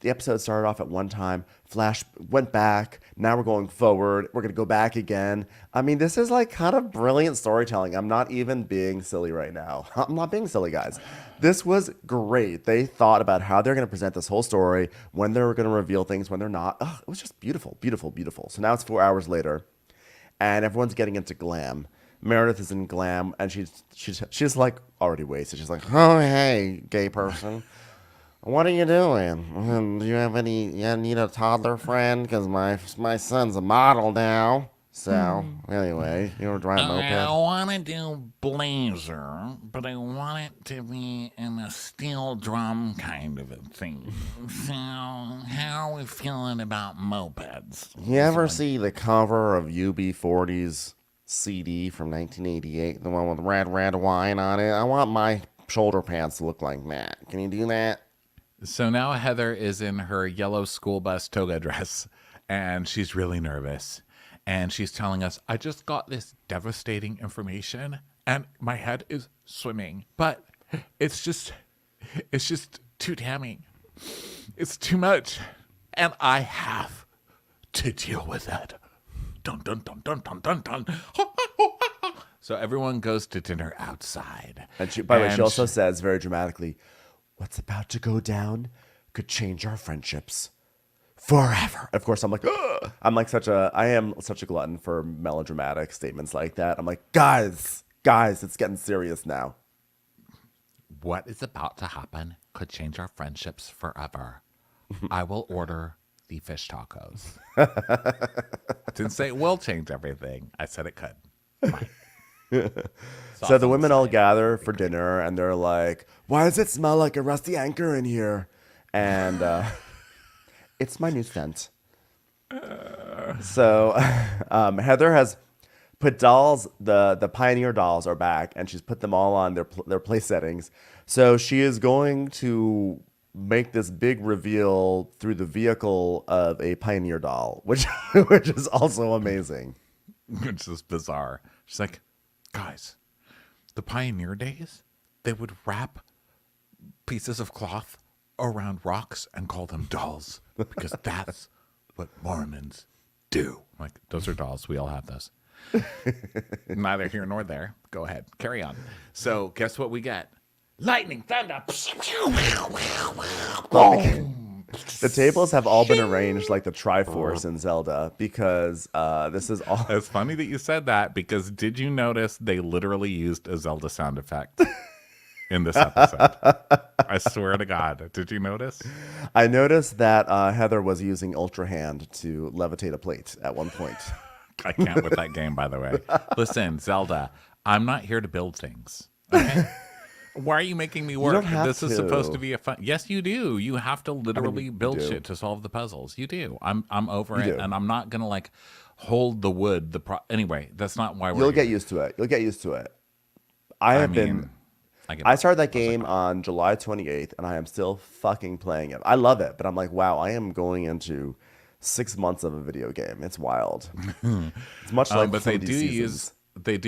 episode started off at one time, flash went back, now we're going forward, we're going to go back again. I mean, this is like kind of brilliant storytelling. I'm not even being silly right now. I'm not being silly, guys. This was great. They thought about how they're going to present this whole story, when they're going to reveal things, when they're not. Ugh, it was just beautiful, beautiful, beautiful. So now it's 4 hours later, and everyone's getting into glam. Meredith is in glam, and she's like already wasted. She's like, oh, hey, gay person. What are you doing? Do you have you need a toddler friend? Because my son's a model now. So, anyway, you want to drive a moped? I want to do blazer, but I want it to be in a steel drum kind of a thing. So, how are we feeling about mopeds? You ever see the cover of UB40's CD from 1988? The one with red wine on it? I want my shoulder pads to look like that. Can you do that? So now Heather is in her yellow school bus toga dress, and she's really nervous. And she's telling us, I just got this devastating information, and my head is swimming. But it's just too damning. It's too much. And I have to deal with it. Dun, dun, dun, dun, dun, dun, dun. So everyone goes to dinner outside. And by the way, she also says very dramatically, what's about to go down could change our friendships forever. Of course, I'm like, ugh! I am such a glutton for melodramatic statements like that. I'm like, guys, it's getting serious now. What is about to happen could change our friendships forever. I will order the fish tacos. Didn't say it will change everything. I said it could. Fine. So the women all gather for dinner, and they're like, "Why does it smell like a rusty anchor in here?" And it's my new scent. So Heather has put dolls. The Pioneer dolls are back, and she's put them all on their place settings. So she is going to make this big reveal through the vehicle of a Pioneer doll, which is also amazing. Which is bizarre. She's like, guys, the Pioneer days, they would wrap pieces of cloth around rocks and call them dolls because that's what Mormons do. I'm like, those are dolls. We all have those. Neither here nor there. Go ahead. Carry on. So guess what we get? Lightning, thunder. The tables have all been arranged like the Triforce in Zelda because this is all. It's funny that you said that because did you notice they literally used a Zelda sound effect in this episode? I swear to God. Did you notice? I noticed that Heather was using Ultra Hand to levitate a plate at one point. I can't with that game, by the way. Listen, Zelda, I'm not here to build things. Okay? Why are you making me work? This is supposed to be a fun. Yes, you do. You have to literally build shit to solve the puzzles. You do. I'm over it, and I'm not gonna like hold the wood. Anyway, that's not why we're. You'll get used to it. You'll get used to it. I started that game on July 28th, and I am still fucking playing it. I love it, but I'm like, wow, I am going into 6 months of a video game. It's wild. It's much like but they do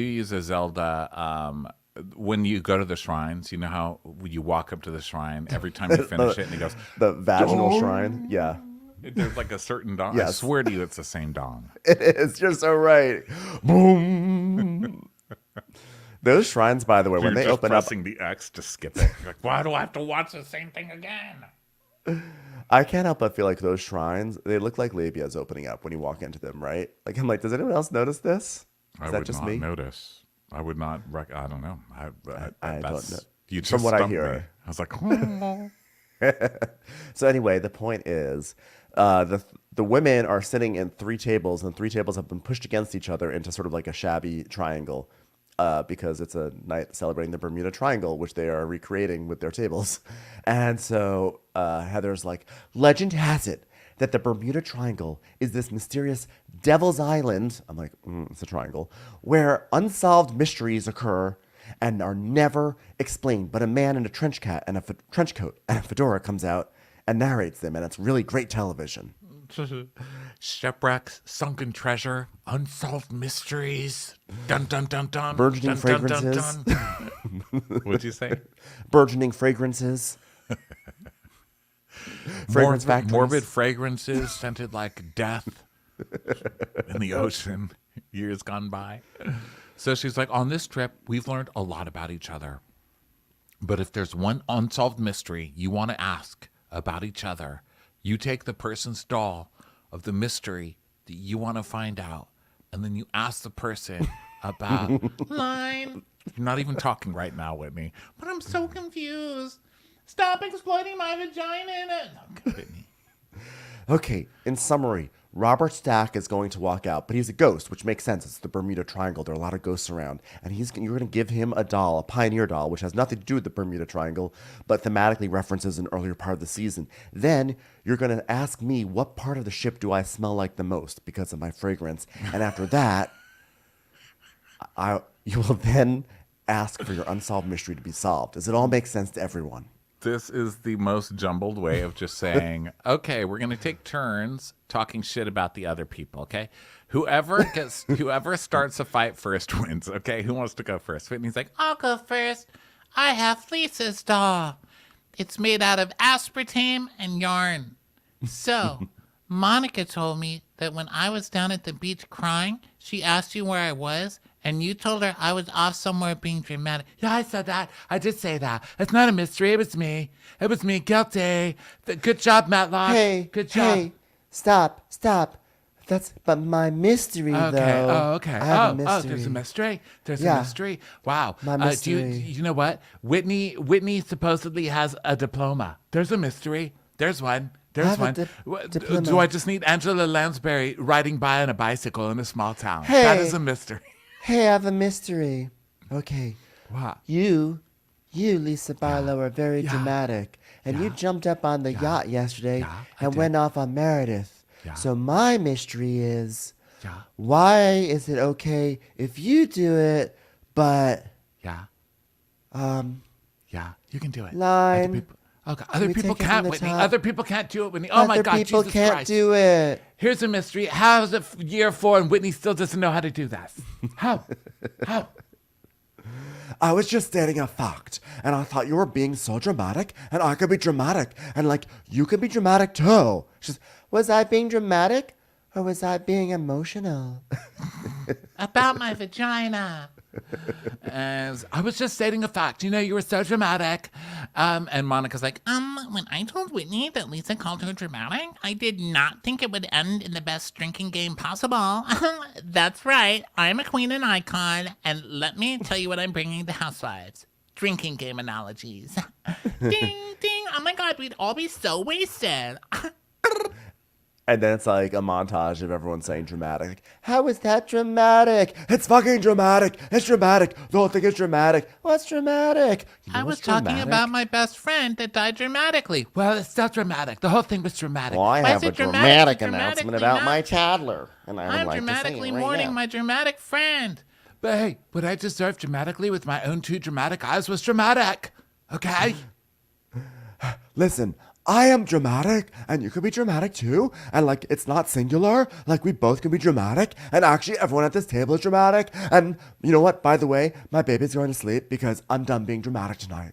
use a Zelda. When you go to the shrines, you know how you walk up to the shrine every time you finish it, and he goes the vaginal shrine. Yeah, there's like a certain dong. Yes. I swear to you, it's the same dong. It is. You're so right. Boom. Those shrines, by the way, when they open up, pressing the X to skip it. You're like, why do I have to watch the same thing again? I can't help but feel like those shrines, they look like labias opening up when you walk into them, right? Like, I'm like, does anyone else notice this? Is that just me? Notice. I would not. I don't know. I don't know. You just From what I hear, me. I was like, oh. So anyway, the point is, the women are sitting in 3 tables, and 3 tables have been pushed against each other into sort of like a shabby triangle, because it's a night celebrating the Bermuda Triangle, which they are recreating with their tables. And so Heather's like, legend has it that the Bermuda Triangle is this mysterious Devil's Island, I'm like, it's a triangle, where unsolved mysteries occur and are never explained. But a man in a trench coat and a fedora comes out and narrates them, and it's really great television. Shipwrecks, sunken treasure, unsolved mysteries, dun dun dun dun, burgeoning dun, fragrances. Dun, dun, dun. What'd you say? Burgeoning fragrances. Morbid fragrances scented like death in the ocean, years gone by. So she's like, on this trip, we've learned a lot about each other. But if there's one unsolved mystery you want to ask about each other, you take the person's doll of the mystery that you want to find out, and then you ask the person about line. You're not even talking right now, Whitney. But I'm so confused. Stop exploiting my vagina. Okay, Whitney. Okay, in summary, Robert Stack is going to walk out, but he's a ghost, which makes sense. It's the Bermuda Triangle. There are a lot of ghosts around. And you're going to give him a doll, a Pioneer doll, which has nothing to do with the Bermuda Triangle, but thematically references an earlier part of the season. Then you're going to ask me, what part of the ship do I smell like the most because of my fragrance? And after that, you will then ask for your unsolved mystery to be solved. Does it all make sense to everyone? This is the most jumbled way of just saying, okay, we're going to take turns talking shit about the other people, okay? Whoever starts a fight first wins, okay? Who wants to go first? Whitney's like, I'll go first. I have Lisa's doll. It's made out of aspartame and yarn. So, Monica told me that when I was down at the beach crying, she asked you where I was, and you told her I was off somewhere being dramatic. Yeah, I said that. I did say that. It's not a mystery. It was me. It was me. Guilty. Good job, Matlock. Hey, good job. Hey, stop. That's but my mystery, though. Oh, okay. I have a mystery. There's a mystery. There's a mystery. Wow. My mystery. You know what? Whitney supposedly has a diploma. There's a mystery. There's one. There's have one. diploma. Do I just need Angela Lansbury riding by on a bicycle in a small town? Hey. That is a mystery. Hey, I have a mystery. Okay. What? You, Lisa Barlow, are very dramatic. And you jumped up on the yacht yesterday and went off on Meredith. Yeah. So my mystery is, Yeah. why is it okay if you do it, but Yeah. um, Yeah. You can do it. Line. Other we people take it can't, from the Whitney. top? Other people can't do it, Whitney. Oh my other God, people Jesus can't Christ. do it. Here's a mystery. How's it year 4 and Whitney still doesn't know how to do that? How? How? I was just stating a fact, and I thought you were being so dramatic, and I could be dramatic, and like you could be dramatic too. She's, was I being dramatic, or was I being emotional? About my vagina. As I was just stating a fact. You know, you were so dramatic. And Monica's like, when I told Whitney that Lisa called her dramatic, I did not think it would end in the best drinking game possible. That's right. I'm a queen and icon. And let me tell you what I'm bringing to Housewives. Drinking game analogies. Ding, ding. Oh my God, we'd all be so wasted. And then it's like a montage of everyone saying dramatic. Like, how is that dramatic? It's fucking dramatic. It's dramatic. The whole thing is dramatic. What's dramatic? You know I was what's talking dramatic? about my best friend that died dramatically. Well, it's not dramatic. The whole thing was dramatic. Well, I Why have is a it dramatic dramatically announcement about my not? toddler. And I would I'm like dramatically to say it right mourning now. my dramatic friend. But hey, what I deserved dramatically with my own 2 dramatic eyes was dramatic. Okay? Listen, I am dramatic, and you could be dramatic too. And like, it's not singular. Like, we both can be dramatic. And actually, everyone at this table is dramatic. And you know what? By the way, my baby's going to sleep because I'm done being dramatic tonight.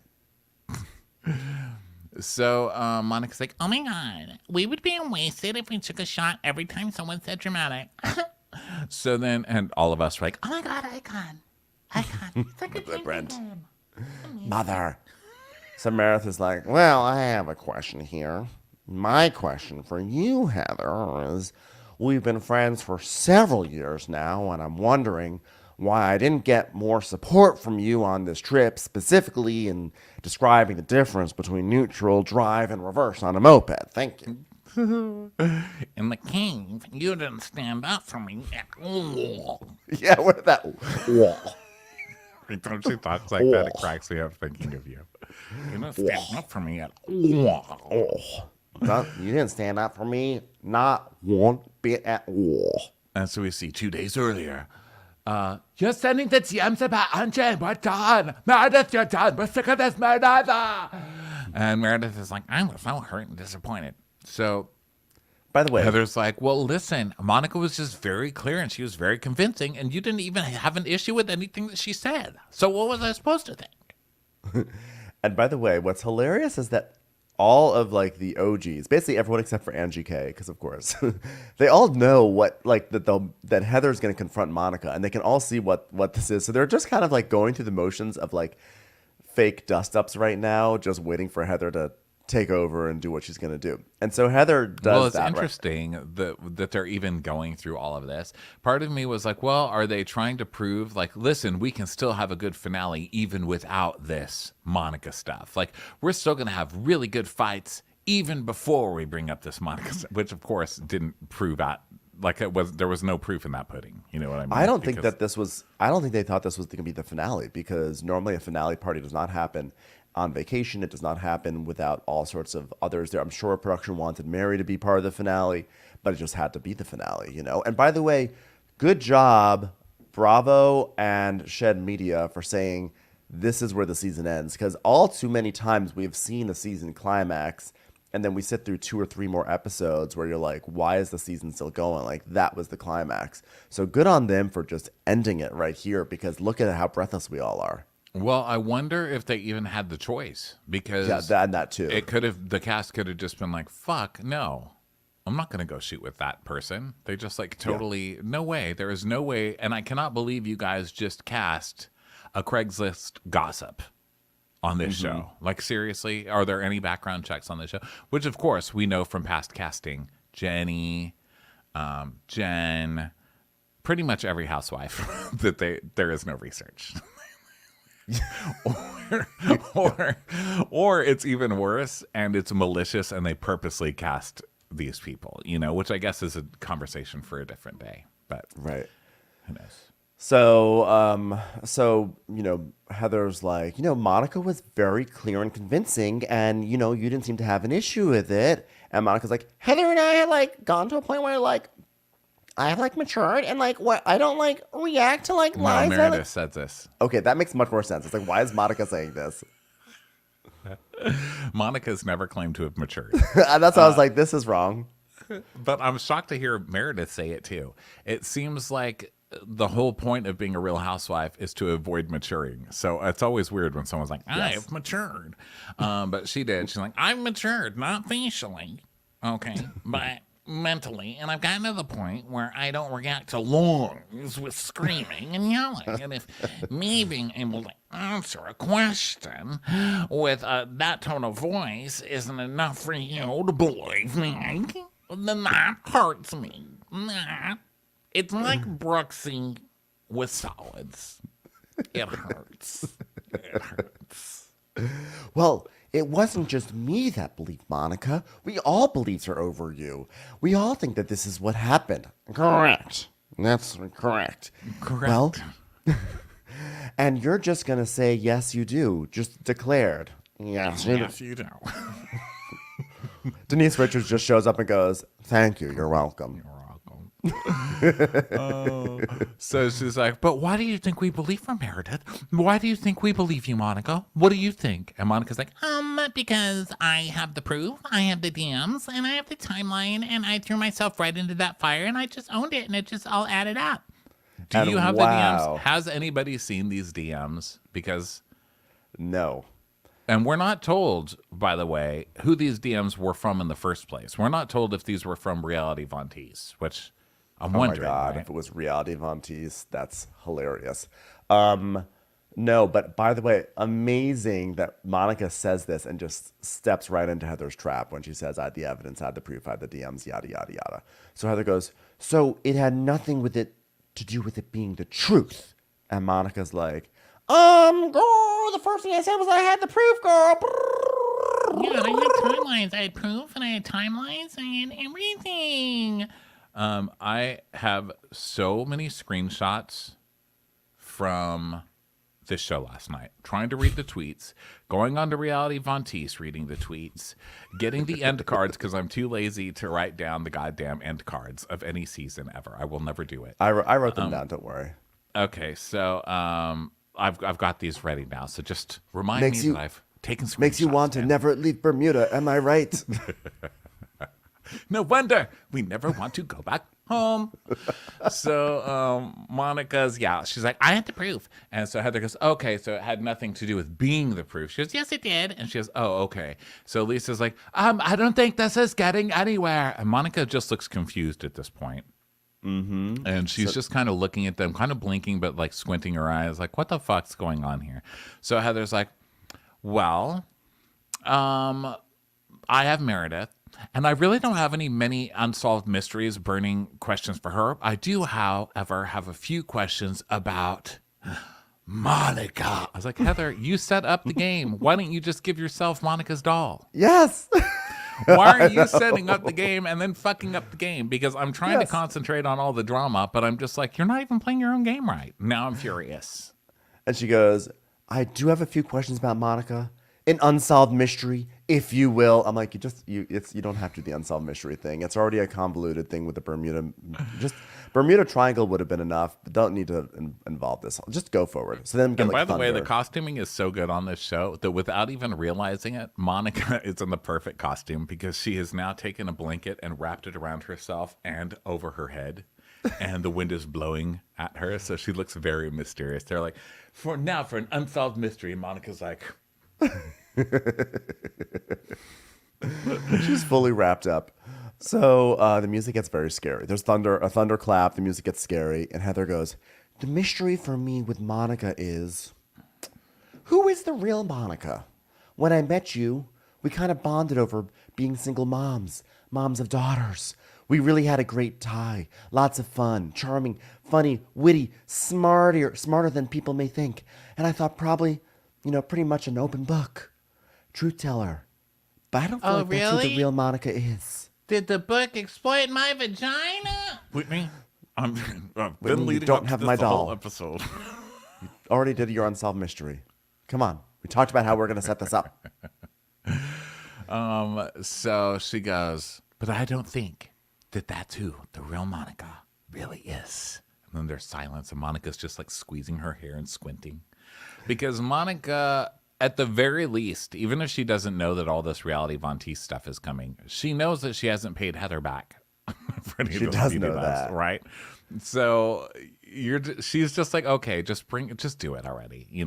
So Monica's like, oh my God, we would be wasted if we took a shot every time someone said dramatic. So then, and all of us were like, oh my God, icon. It's like a drinking Brent. game. Mother. So Meredith is like, well, I have a question here. My question for you, Heather, is we've been friends for several years now, and I'm wondering why I didn't get more support from you on this trip, specifically in describing the difference between neutral, drive, and reverse on a moped. Thank you. In the cave, you didn't stand up for me at all. Yeah, what is that? Wall. Don't she talks like that? It cracks me up thinking of you. You didn't stand up for me at all. You didn't stand up for me, not one bit at all. And so we see 2 days earlier. You're sending the DMs about Anja. We're done. Meredith, you're done. We're sick of this, Meredith. And Meredith is like, I was so hurt and disappointed. So, By the way, Heather's like, well, listen, Monica was just very clear and she was very convincing, and you didn't even have an issue with anything that she said. So what was I supposed to think? and by the way, what's hilarious is that all of like the OGs, basically everyone except for Angie K, because of course, they all know what like that Heather's going to confront Monica, and they can all see what this is. So they're just kind of like going through the motions of like fake dust ups right now, just waiting for Heather to take over and do what she's going to do. And so Heather does that. Well, it's interesting that they're even going through all of this. Part of me was like, well, are they trying to prove, like, listen, we can still have a good finale even without this Monica stuff. Like, we're still going to have really good fights even before we bring up this Monica stuff, which, of course, didn't prove out. Like, there was no proof in that pudding. You know what I mean? I don't think they thought this was going to be the finale, because normally a finale party does not happen on vacation. It does not happen without all sorts of others there. I'm sure production wanted Mary to be part of the finale, but it just had to be the finale, you know? And by the way, good job, Bravo and Shed Media, for saying this is where the season ends, because all too many times we've seen a season climax and then we sit through 2 or 3 more episodes where you're like, why is the season still going? Like, that was the climax. So good on them for just ending it right here, because look at how breathless we all are. Well, I wonder if they even had the choice, because that too. The cast could have just been like, fuck, no, I'm not going to go shoot with that person. They just like totally, no way. There is no way. And I cannot believe you guys just cast a Craigslist gossip on this show. Like, seriously, are there any background checks on this show? Which, of course, we know from past casting. Jenny, Jen, pretty much every housewife that there is no research. or it's even worse, and it's malicious, and they purposely cast these people, which I guess is a conversation for a different day. But Right. who knows? So Heather's like, Monica was very clear and convincing, and you didn't seem to have an issue with it. And Monica's like, Heather and I had like gone to a point where like I have like matured and like what I don't like react to like lies. No, Meredith said this. Okay, that makes much more sense. It's like, why is Monica saying this? Monica's never claimed to have matured. And that's why I was like, this is wrong. But I'm shocked to hear Meredith say it too. It seems like the whole point of being a real housewife is to avoid maturing. So it's always weird when someone's like, I've matured. But she did. She's like, I've matured, not facially. Okay. But mentally. And I've gotten to the point where I don't react to longs with screaming and yelling. And if me being able to answer a question with that tone of voice isn't enough for you to believe me, then that hurts me. It's like Brooksy with solids. It hurts. It hurts. Well, it wasn't just me that believed Monica. We all believed her over you. We all think that this is what happened. Correct. That's correct. Correct. Well, and you're just going to say, yes, you do. Just declared. Yes, you do. Yes, you do. Denise Richards just shows up and goes, thank you. You're welcome. So she's like, but why do you think we believe her, Meredith? Why do you think we believe you, Monica? What do you think? And Monica's like, because I have the proof, I have the DMs, and I have the timeline, and I threw myself right into that fire, and I just owned it, and it just all added up. Do you have the DMs? Has anybody seen these DMs? Because no. And we're not told, by the way, who these DMs were from in the first place. We're not told if these were from Reality Von Teese, which I'm wondering. Oh my God, right? if it was Reality Von Teese, that's hilarious. No, but by the way, amazing that Monica says this and just steps right into Heather's trap when she says, I had the evidence, I had the proof, I had the DMs, yada, yada, yada. So Heather goes, so it had nothing with it to do with it being the truth. And Monica's like, girl, the first thing I said was I had the proof, girl. Yeah, I had timelines. I had proof, and I had timelines, and I had everything. I have so many screenshots from this show last night, trying to read the tweets, going on to Reality Von Teese, reading the tweets, getting the end cards because I'm too lazy to write down the goddamn end cards of any season ever. I will never do it. I wrote them down, don't worry. Okay, so I've got these ready now. So just remind me that I've taken screenshots. Makes you want to never leave Bermuda, am I right? No wonder we never want to go back home. So Monica's, she's like, I had the proof. And so Heather goes, okay, so it had nothing to do with being the proof. She goes, yes, it did. And she goes, oh, okay. So Lisa's like, I don't think this is getting anywhere. And Monica just looks confused at this point. Mm-hmm. And she's just kind of looking at them, kind of blinking, but like squinting her eyes, like, what the fuck's going on here? So Heather's like, well, I have Meredith. And I really don't have many unsolved mysteries, burning questions for her. I do, however, have a few questions about Monica. I was like, Heather, you set up the game. Why don't you just give yourself Monica's doll? Yes. Why are you setting up the game and then fucking up the game? Because I'm trying to concentrate on all the drama, but I'm just like, you're not even playing your own game right. Now I'm furious. And she goes, I do have a few questions about Monica. An unsolved mystery, if you will. I'm like, you don't have to do the unsolved mystery thing. It's already a convoluted thing with the Bermuda Triangle would have been enough. But don't need to involve this. Just go forward. So then, and by the way, the costuming is so good on this show that without even realizing it, Monica is in the perfect costume because she has now taken a blanket and wrapped it around herself and over her head. And the wind is blowing at her, so she looks very mysterious. They're like, for an unsolved mystery, Monica's like, she's fully wrapped up. So the music gets very scary. There's a thunderclap. The music gets scary, and Heather goes, "The mystery for me with Monica is, who is the real Monica? When I met you, we kind of bonded over being single moms of daughters. We really had a great time. Lots of fun, charming, funny, witty, smarter than people may think. And I thought probably, pretty much an open book. Truth teller. But I don't feel like that's who the real Monica is. Did the book exploit my vagina? Whitney, I've been leading don't up have to my this the whole doll. episode. Already did your Unsolved Mystery. Come on. We talked about how we're going to set this up. So she goes, but I don't think that that's who the real Monica really is. And then there's silence, and Monica's just like squeezing her hair and squinting. Because Monica, at the very least, even if she doesn't know that all this reality Von Teese stuff is coming, she knows that she hasn't paid Heather back. She does know that. Right? So she's just like, okay, just do it already,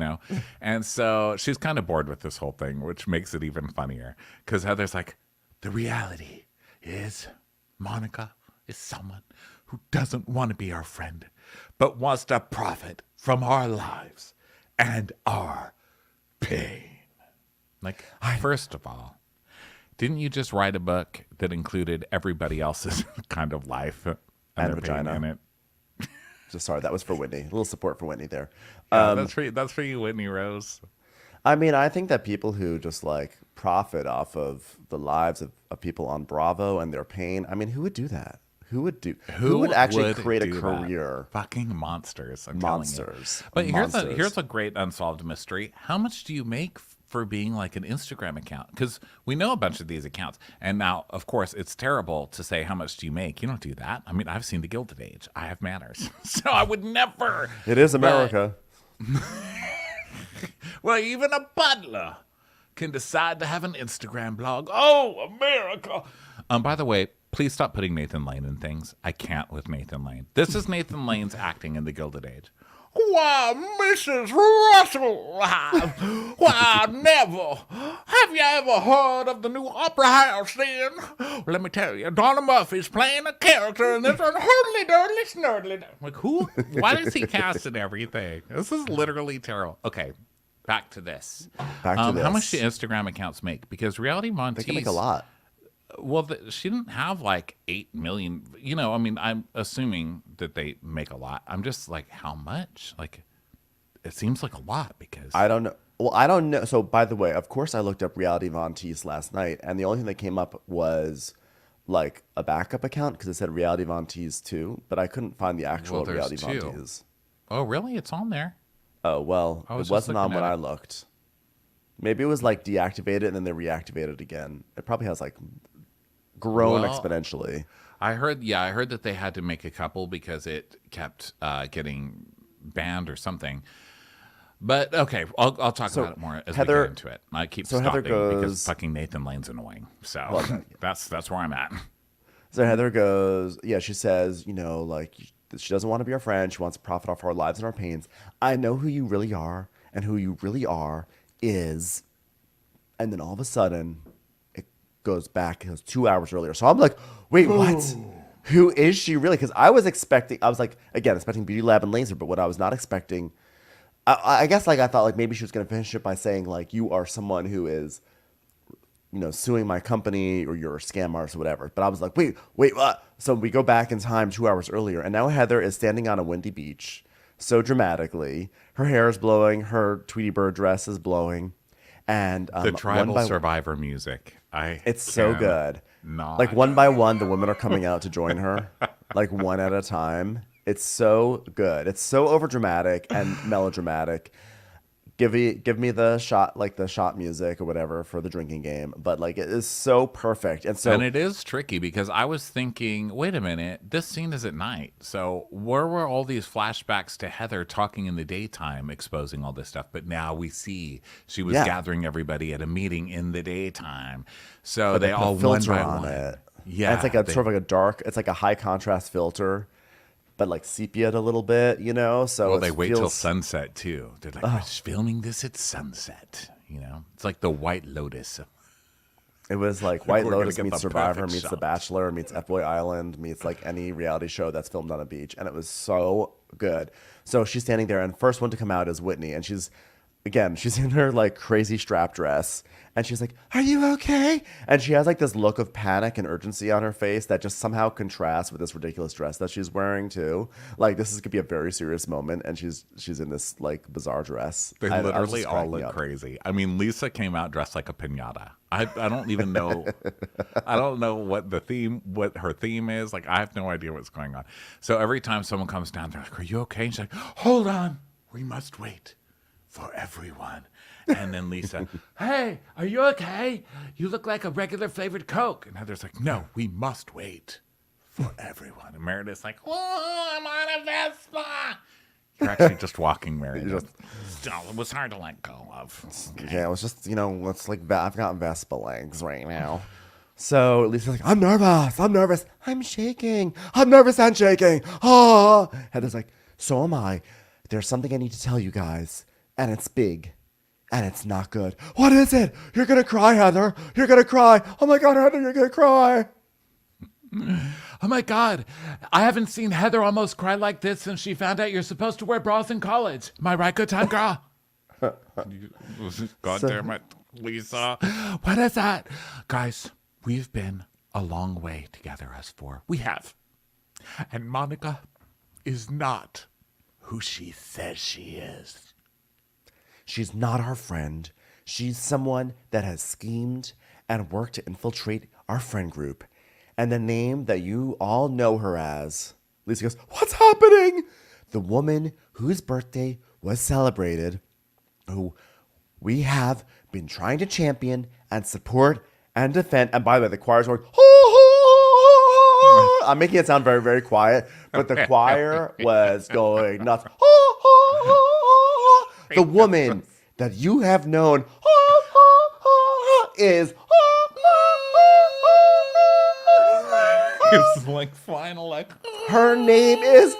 And so she's kind of bored with this whole thing, which makes it even funnier. Because Heather's like, the reality is Monica is someone who doesn't want to be our friend, but wants to profit from our lives and our pain. Like, first of all, didn't you just write a book that included everybody else's kind of life and vagina in it? Just sorry, that was for Whitney. A little support for Whitney there. That's for you, Whitney Rose. I mean, I think that people who just like profit off of the lives of people on Bravo and their pain. I mean, who would do that? Who would actually create a career? That? Fucking monsters. I'm monsters. Telling you. But here's a great unsolved mystery. How much do you make for being like an Instagram account? Because we know a bunch of these accounts. And now, of course, it's terrible to say how much do you make. You don't do that. I mean, I've seen The Gilded Age. I have manners. So I would never. It is America. Well, even a butler can decide to have an Instagram blog. Oh, America. By the way, please stop putting Nathan Lane in things. I can't with Nathan Lane. This is Nathan Lane's acting in The Gilded Age. Why, Mrs. Russell, why, never. Have you ever heard of the new Opera House then? Well, let me tell you, Donna Murphy's playing a character in this one, hurdly-durdly snurdly. Like, who? Why does he cast in everything? This is literally terrible. Okay, back to this. How much do Instagram accounts make? Because Reality Von Teese... They can make a lot. Well, she didn't have like 8 million. I mean, I'm assuming that they make a lot. I'm just like, how much? Like, it seems like a lot because I don't know. Well, I don't know. So, by the way, of course, I looked up Reality Von Teese last night, and the only thing that came up was like a backup account because it said Reality Von Teese 2, but I couldn't find the actual Reality Von Teese. Oh, really? It's on there. Oh, well, it wasn't on when I looked. Maybe it was like deactivated and then they reactivated it again. It probably has like grown exponentially. I heard that they had to make a couple because it kept getting banned or something. But okay, I'll talk about it more as we get into it. I keep stopping because fucking Nathan Lane's annoying. So that's where I'm at. So Heather goes, she says, like she doesn't want to be our friend. She wants to profit off our lives and our pains. I know who you really are, and who you really are is, and then all of a sudden goes back. It was 2 hours earlier. So I'm like, wait, what? Who is she really? Because I was expecting Beauty Lab and Laser, but what I was not expecting, I guess like I thought like maybe she was going to finish it by saying like, you are someone who is, suing my company or you're a scam artist or whatever. But I was like, wait, what? So we go back in time 2 hours earlier, and now Heather is standing on a windy beach so dramatically. Her hair is blowing. Her Tweety Bird dress is blowing. And the tribal survivor music. It's so good. Like one by one, the women are coming out to join her, like one at a time. It's so good. It's so overdramatic and melodramatic. Give me the shot music or whatever for the drinking game. But like it is so perfect. And it is tricky because I was thinking, wait a minute, this scene is at night. So where were all these flashbacks to Heather talking in the daytime, exposing all this stuff? But now we see she was gathering everybody at a meeting in the daytime. So but they all one by one. Yeah. And it's like sort of like a dark, it's like a high contrast filter, but like sepia a little bit, So they wait till sunset too. They're like, we're filming this at sunset. It's like the White Lotus. It was like White Lotus meets Survivor meets The Bachelor meets F-Boy Island meets like any reality show that's filmed on a beach, and it was so good. So she's standing there, and first one to come out is Whitney, and she's again, she's in her like crazy strap dress and she's like, "Are you okay?" And she has like this look of panic and urgency on her face that just somehow contrasts with this ridiculous dress that she's wearing too. Like this could be a very serious moment and she's in this like bizarre dress. They I was literally just all cracking look up. crazy. I mean, Lisa came out dressed like a piñata. I don't even know. I don't know what her theme is. Like, I have no idea what's going on. So every time someone comes down, they're like, "Are you okay?" And she's like, "Hold on. We must wait for everyone." And then Lisa, "Hey, are you okay? You look like a regular flavored Coke." And Heather's like, "No, we must wait for everyone." And Meredith's like, "Oh, I'm on a Vespa." You're actually just walking, Meredith. Still, it was hard to let go of. Yeah, it was just, it's like I've got Vespa legs right now. So Lisa's like, I'm nervous, I'm shaking, I'm nervous and shaking. Ah. Heather's like, so am I. There's something I need to tell you guys, and it's big, and it's not good. What is it? You're gonna cry, Heather. You're gonna cry. Oh my God, Heather, you're gonna cry. Oh my God, I haven't seen Heather almost cry like this since she found out you're supposed to wear bras in college. Am I right, good time, girl? God damn it, Lisa. What is that? Guys, we've been a long way together, us four. We have. And Monica is not who she says she is. She's not our friend. She's someone that has schemed and worked to infiltrate our friend group. And the name that you all know her as, Lisa goes, what's happening? The woman whose birthday was celebrated, who we have been trying to champion and support and defend. And by the way, the choir's going, oh, I'm making it sound very, very quiet, but the choir was going nuts. The woman that you have known is It's like final, like, her name is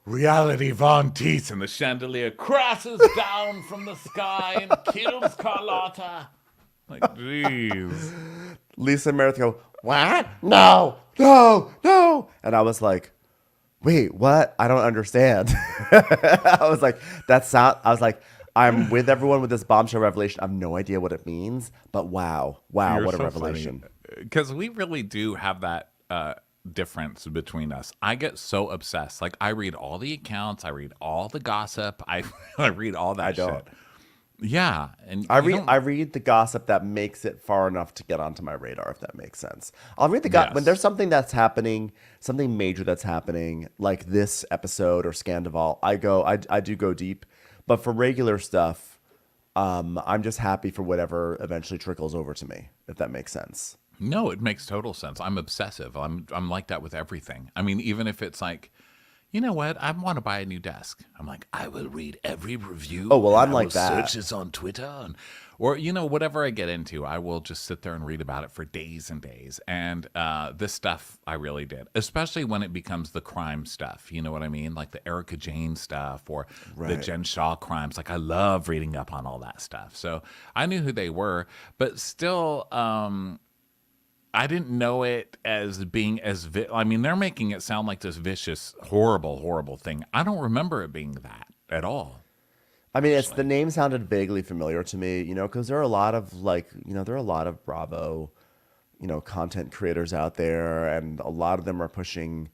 Reality Von Teese, and the chandelier crashes down from the sky and kills Carlotta. Like, jeez. Lisa and Meredith go, what? No. And I was like, wait, what? I don't understand. I was like, I'm with everyone with this bombshell revelation. I have no idea what it means, but wow, You're what a so revelation. Because we really do have that difference between us. I get so obsessed. Like, I read all the accounts. I read all the gossip. I read all that shit. don't. Yeah. And I read the gossip that makes it far enough to get onto my radar, if that makes sense. I'll read the gossip when there's something that's happening, something major that's happening, like this episode or Scandival. I do go deep, but for regular stuff, I'm just happy for whatever eventually trickles over to me, if that makes sense. No, it makes total sense. I'm obsessive. I'm like that with everything. I mean, even if it's like, you know what? I want to buy a new desk. I'm like, I will read every review. Oh, well, I'm I like will that. Search this on Twitter, or whatever I get into, I will just sit there and read about it for days and days. And this stuff, I really did, especially when it becomes the crime stuff. You know what I mean? Like the Erica Jane stuff or the Jen Shaw crimes. Like, I love reading up on all that stuff. So I knew who they were, but still, I didn't know it as being I mean, they're making it sound like this vicious, horrible thing. I don't remember it being that at all. I mean, the name sounded vaguely familiar to me, because there are a lot of Bravo, content creators out there, and a lot of them are pushing,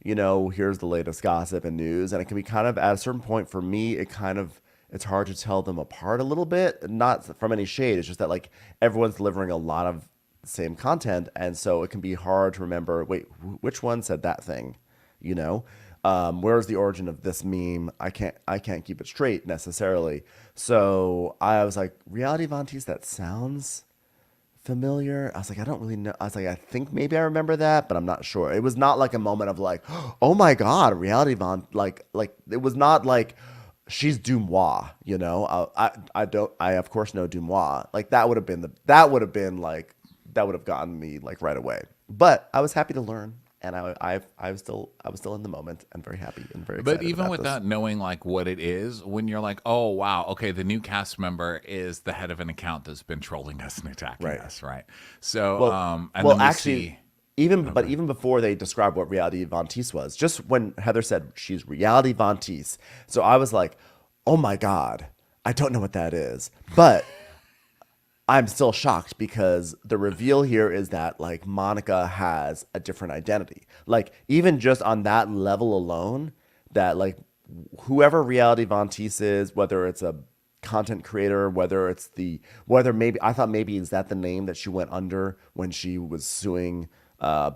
here's the latest gossip and news, and it can be kind of, at a certain point for me, it's hard to tell them apart a little bit, not from any shade. It's just that like everyone's delivering a lot of same content, and so it can be hard to remember, wait, which one said that thing, where's the origin of this meme? I can't keep it straight necessarily. So I was like, Reality Von Teese, that sounds familiar. I was like, I don't really know. I was like, I think maybe I remember that, but I'm not sure. It was not like a moment of like, oh my God, Reality Von, like it was not like she's Dumois, I of course know Dumois. Like that would have gotten me like right away. But I was happy to learn, and I was still in the moment and very happy and very excited. But even without knowing like what it is, when you're like, oh wow, okay, the new cast member is the head of an account that's been trolling us and attacking us, right? So, even before they described what Reality Von Teese was, just when Heather said she's Reality Von Teese, so I was like, oh my God, I don't know what that is. But I'm still shocked because the reveal here is that like Monica has a different identity. Like even just on that level alone, that like whoever Reality Von Teese is, whether it's a content creator, whether maybe I thought maybe is that the name that she went under when she was suing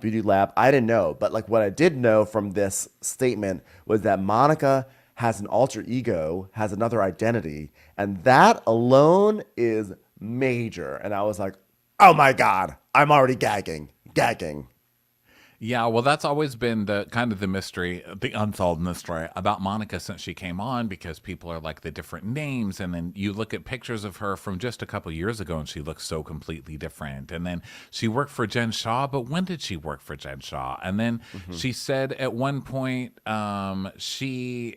Beauty Lab. I didn't know, but like what I did know from this statement was that Monica has an alter ego, has another identity, and that alone is major. And I was like, oh my God, I'm already gagging. Yeah, well, that's always been the kind of the mystery, the unsolved mystery about Monica since she came on, because people are like the different names. And then you look at pictures of her from just a couple years ago and she looks so completely different. And then she worked for Jen Shaw, but when did she work for Jen Shaw? And then she said at one point she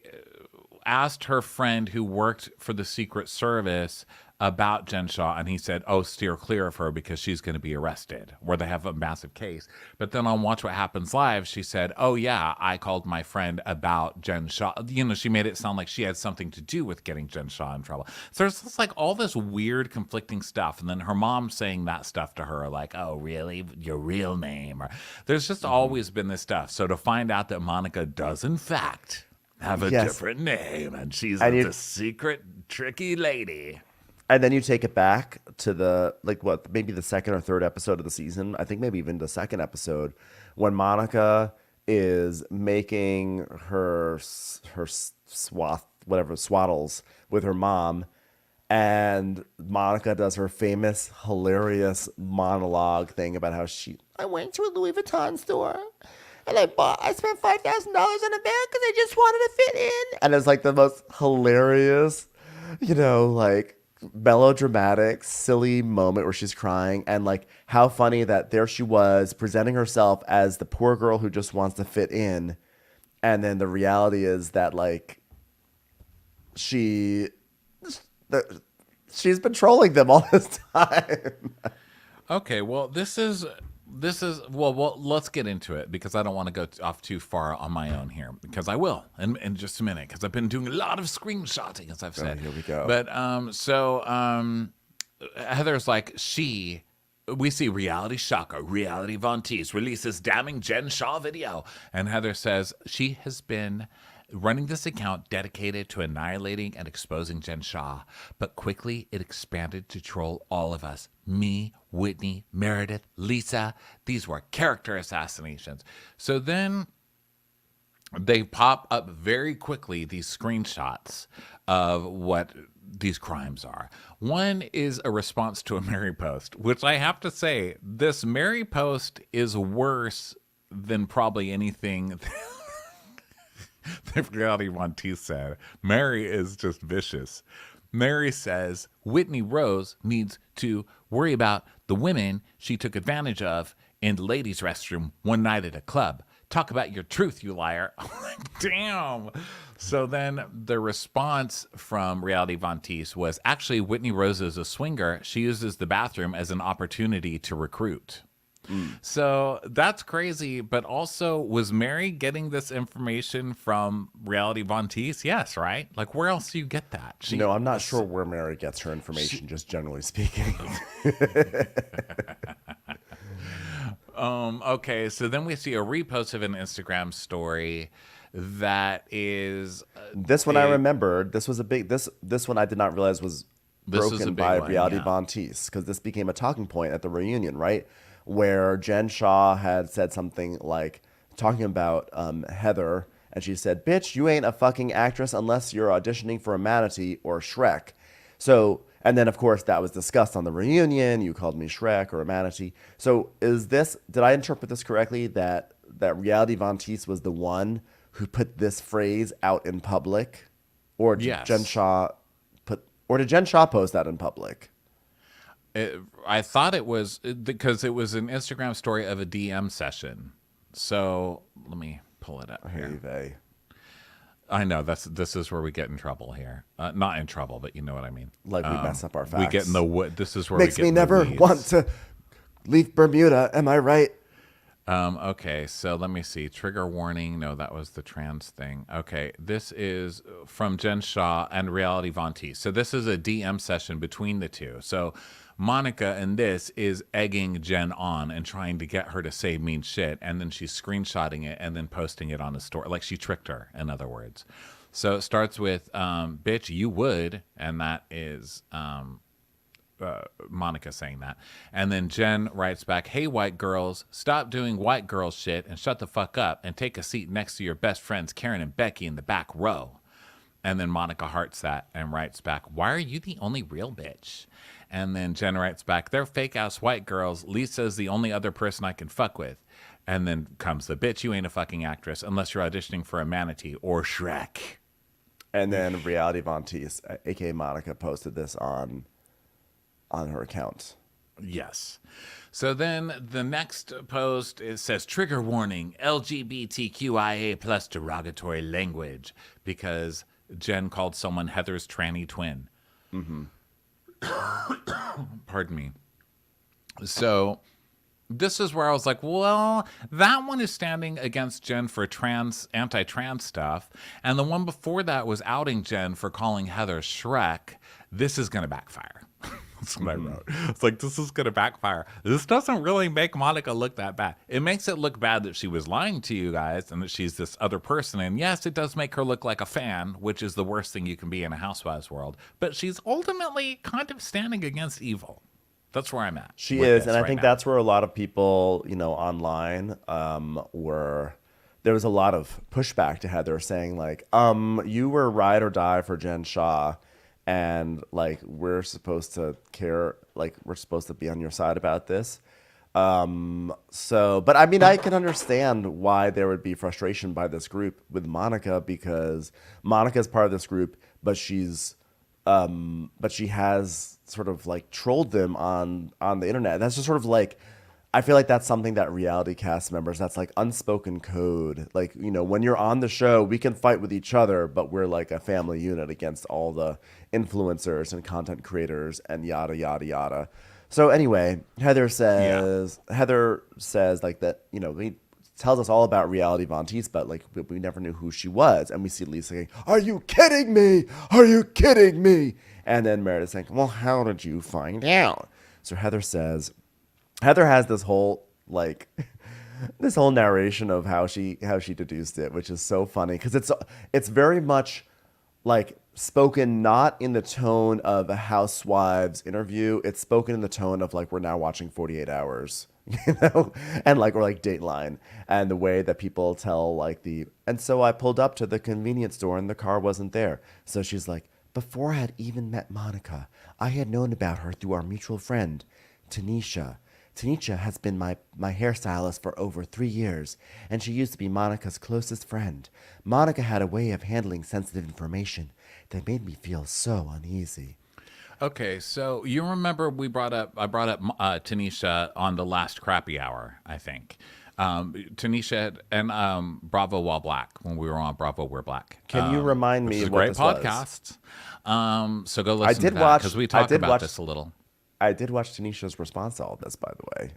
asked her friend who worked for the Secret Service about Jen Shaw, and he said, oh, steer clear of her because she's going to be arrested, where they have a massive case. But then on Watch What Happens Live, she said, oh, yeah, I called my friend about Jen Shaw. You know, she made it sound like she had something to do with getting Jen Shaw in trouble. So there's just like all this weird conflicting stuff. And then her mom saying that stuff to her, like, oh, really? Your real name? Or there's just always been this stuff. So to find out that Monica does, in fact, have a different name, and she's the secret, tricky lady. And then you take it back to the, like, what, maybe the second or third episode of the season. I think maybe even the second episode, when Monica is making her swaddles with her mom. And Monica does her famous, hilarious monologue thing about how I went to a Louis Vuitton store and I spent $5,000 on a bag because I just wanted to fit in. And it's like the most hilarious, like, melodramatic, silly moment where she's crying, and like how funny that there she was presenting herself as the poor girl who just wants to fit in, and then the reality is that like she's been trolling them all this time. Okay, well, this is well, let's get into it, because I don't want to go off too far on my own here, because I will in just a minute, because I've been doing a lot of screenshotting, as I've said. Here we go. But Heather's like, we see reality shocker, Reality Von Teese releases damning Jen Shaw video. And Heather says she has been running this account dedicated to annihilating and exposing Jen Shaw. But quickly it expanded to troll all of us. Me, Whitney, Meredith, Lisa. These were character assassinations. So then they pop up very quickly, these screenshots of what these crimes are. One is a response to a Mary post, which I have to say, this Mary post is worse than probably anything that Reality Von Teese said. Mary is just vicious. Mary says Whitney Rose needs to worry about the women she took advantage of in the ladies' restroom one night at a club. Talk about your truth, you liar. Damn. So then the response from Reality Von Teese was, actually, Whitney Rose is a swinger. She uses the bathroom as an opportunity to recruit. So that's crazy. But also, was Mary getting this information from Reality Von Teese? Yes, right? Like, where else do you get that? I'm not sure where Mary gets her information, just generally speaking. Okay, so then we see a repost of an Instagram story that is this one I remembered. This was a big this one I did not realize was broken by Reality Von Teese, because this became a talking point at the reunion, right? Where Jen Shaw had said something like talking about Heather, and she said, "Bitch, you ain't a fucking actress unless you're auditioning for a Manatee or Shrek." So, and then of course that was discussed on the reunion. You called me Shrek or a Manatee. So did I interpret this correctly, that Reality Von Teese was the one who put this phrase out in public? Or did Jen Shaw post that in public? I thought it was because it was an Instagram story of a DM session. So let me pull it up here. I know this is where we get in trouble here. Not in trouble, but you know what I mean. Like we mess up our facts. We get in the wood. This is where makes we get me never want to leave Bermuda. Am I right? Okay, so let me see. Trigger warning. No, that was the trans thing. Okay, this is from Jen Shaw and Reality Von T. So this is a DM session between the two. So Monica in this is egging Jen on and trying to get her to say mean shit, and then she's screenshotting it and then posting it on a story. Like she tricked her, in other words. So it starts with, bitch, you would, and that is Monica saying that. And then Jen writes back, hey, white girls, stop doing white girl shit and shut the fuck up and take a seat next to your best friends, Karen and Becky, in the back row. And then Monica hearts that and writes back, why are you the only real bitch? And then Jen writes back, they're fake ass white girls. Lisa's the only other person I can fuck with. And then comes the bitch, you ain't a fucking actress unless you're auditioning for a manatee or Shrek. And then Reality Von Teese, aka Monica, posted this on her account. Yes. So then the next post, it says, trigger warning, LGBTQIA plus derogatory language, because Jen called someone Heather's tranny twin. Mm-hmm. Pardon me. So this is where I was like, well, that one is standing against Jen for anti-trans stuff. And the one before that was outing Jen for calling Heather Shrek. This is going to backfire. That's what I wrote. It's like, this is going to backfire. This doesn't really make Monica look that bad. It makes it look bad that she was lying to you guys and that she's this other person. And yes, it does make her look like a fan, which is the worst thing you can be in a Housewives world. But she's ultimately kind of standing against evil. That's where I'm at. She is. And I think that's where a lot of people, online there was a lot of pushback to Heather saying like, you were ride or die for Jen Shaw. And like, we're supposed to care, like we're supposed to be on your side about this. But I mean, I can understand why there would be frustration by this group with Monica, because Monica's part of this group, but she has sort of like trolled them on the internet. That's just sort of like, I feel like that's something that reality cast members, that's like unspoken code. Like, when you're on the show, we can fight with each other, but we're like a family unit against all the influencers and content creators and yada, yada, yada. So anyway, Heather says like that, he tells us all about Reality Von Teese, but like we never knew who she was. And we see Lisa saying, are you kidding me? Are you kidding me? And then Meredith saying, well, how did you find out? So Heather has this whole this whole narration of how she deduced it, which is so funny because it's very much like spoken not in the tone of a Housewives interview. It's spoken in the tone of like, we're now watching 48 Hours, and like, or like Dateline, and the way that people tell and so I pulled up to the convenience store and the car wasn't there. So she's like, before I had even met Monica, I had known about her through our mutual friend, Tanisha. Tanisha has been my hairstylist for over 3 years, and she used to be Monica's closest friend. Monica had a way of handling sensitive information that made me feel so uneasy. Okay, so you remember I brought up Tanisha on the last Crappy Hour, I think. Tanisha and Bravo While Black, when we were on Bravo We're Black. Can you remind me of what great this podcast? Was? So go listen to that because we talked about this a little. I did watch Tanisha's response to all of this, by the way.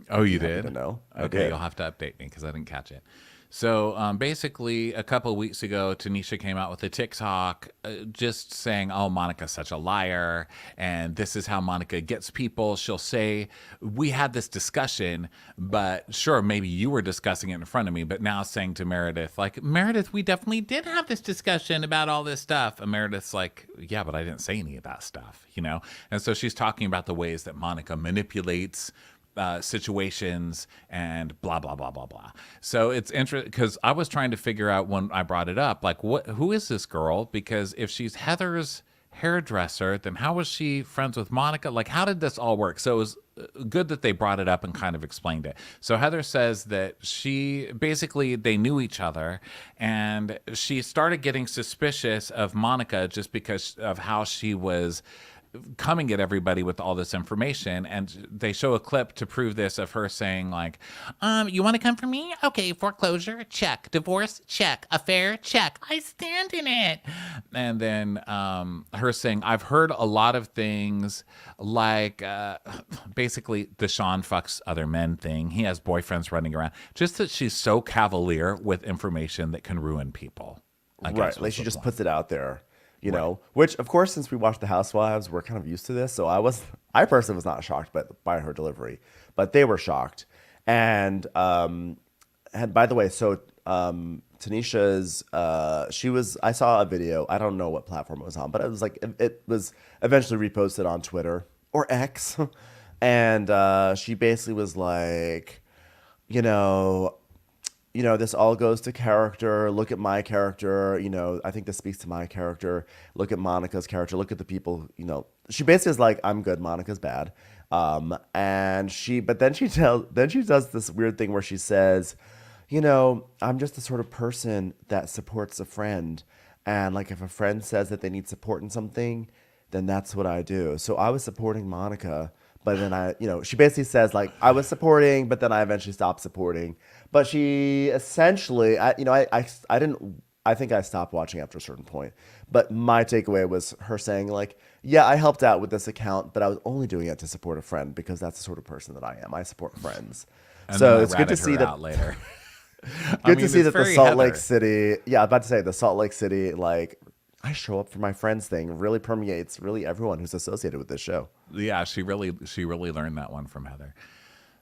Oh, you did? To know. Okay, you'll have to update me because I didn't catch it. So basically, a couple of weeks ago, Tanisha came out with a TikTok just saying, oh, Monica's such a liar, and this is how Monica gets people. She'll say, we had this discussion, but sure, maybe you were discussing it in front of me, but now saying to Meredith, like, Meredith, we definitely did have this discussion about all this stuff. And Meredith's like, yeah, but I didn't say any of that stuff, And so she's talking about the ways that Monica manipulates situations and blah, blah, blah, blah, blah. So it's interesting because I was trying to figure out when I brought it up, like, who is this girl? Because if she's Heather's hairdresser, then how was she friends with Monica? Like, how did this all work? So it was good that they brought it up and kind of explained it. So Heather says that they knew each other, and she started getting suspicious of Monica just because of how she was coming at everybody with all this information. And they show a clip to prove this of her saying like, you want to come for me? Okay, foreclosure, check. Divorce, check. Affair, check. I stand in it. And then her saying, I've heard a lot of things like basically the Sean fucks other men thing. He has boyfriends running around. Just that she's so cavalier with information that can ruin people. Right, like she just puts it out there, you know. Which, of course, since we watched The Housewives, we're kind of used to this. So I personally was not shocked by her delivery, but they were shocked. And by the way, so Tanisha's, I saw a video. I don't know what platform it was on, but it was like it was eventually reposted on Twitter or X, and she basically was like, you know, this all goes to character. Look at my character. You know, I think this speaks to my character. Look at Monica's character. Look at the people, you know. She basically is like, I'm good, Monica's bad. But then she does this weird thing where she says, you know, I'm just the sort of person that supports a friend. And like if a friend says that they need support in something, then that's what I do. So I was supporting Monica. But then she basically says like I was supporting, but then I eventually stopped supporting. But she essentially, I think I stopped watching after a certain point. But my takeaway was her saying like, yeah, I helped out with this account, but I was only doing it to support a friend because that's the sort of person that I am. I support friends. And so it's good to see that later. Good to see that the Salt Lake Heather. City, about to say the Salt Lake City, like I show up for my friends thing really permeates really everyone who's associated with this show. Yeah, she really learned that one from Heather.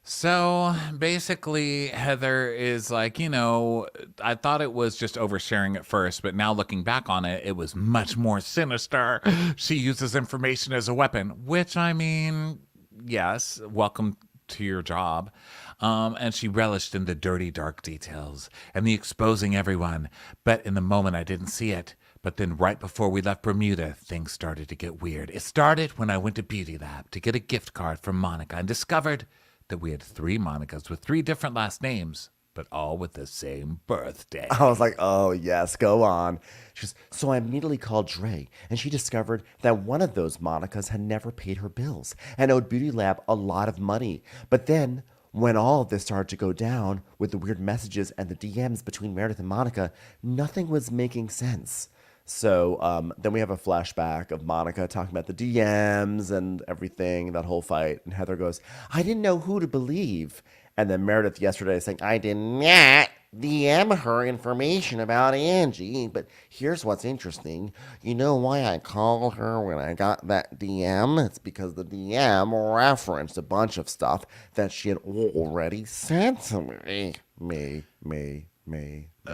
So basically, Heather is like, you know, I thought it was just oversharing at first, but now looking back on it, it was much more sinister. She uses information as a weapon, which I mean, yes, welcome to your job. And she relished in the dirty, dark details and the exposing everyone. But in the moment, I didn't see it. But then right before we left Bermuda, things started to get weird. It started when I went to Beauty Lab to get a gift card from Monica and discovered that we had 3 Monicas with 3 different last names, but all with the same birthday. I was like, oh, yes, go on. She goes, so I immediately called Dre, and she discovered that one of those Monicas had never paid her bills and owed Beauty Lab a lot of money. But then when all of this started to go down with the weird messages and the DMs between Meredith and Monica, nothing was making sense. So then we have a flashback of Monica talking about the DMs and everything, that whole fight. And Heather goes, I didn't know who to believe. And then Meredith yesterday saying, I did not DM her information about Angie. But here's what's interesting. You know why I called her when I got that DM? It's because the DM referenced a bunch of stuff that she had already said to me. Me.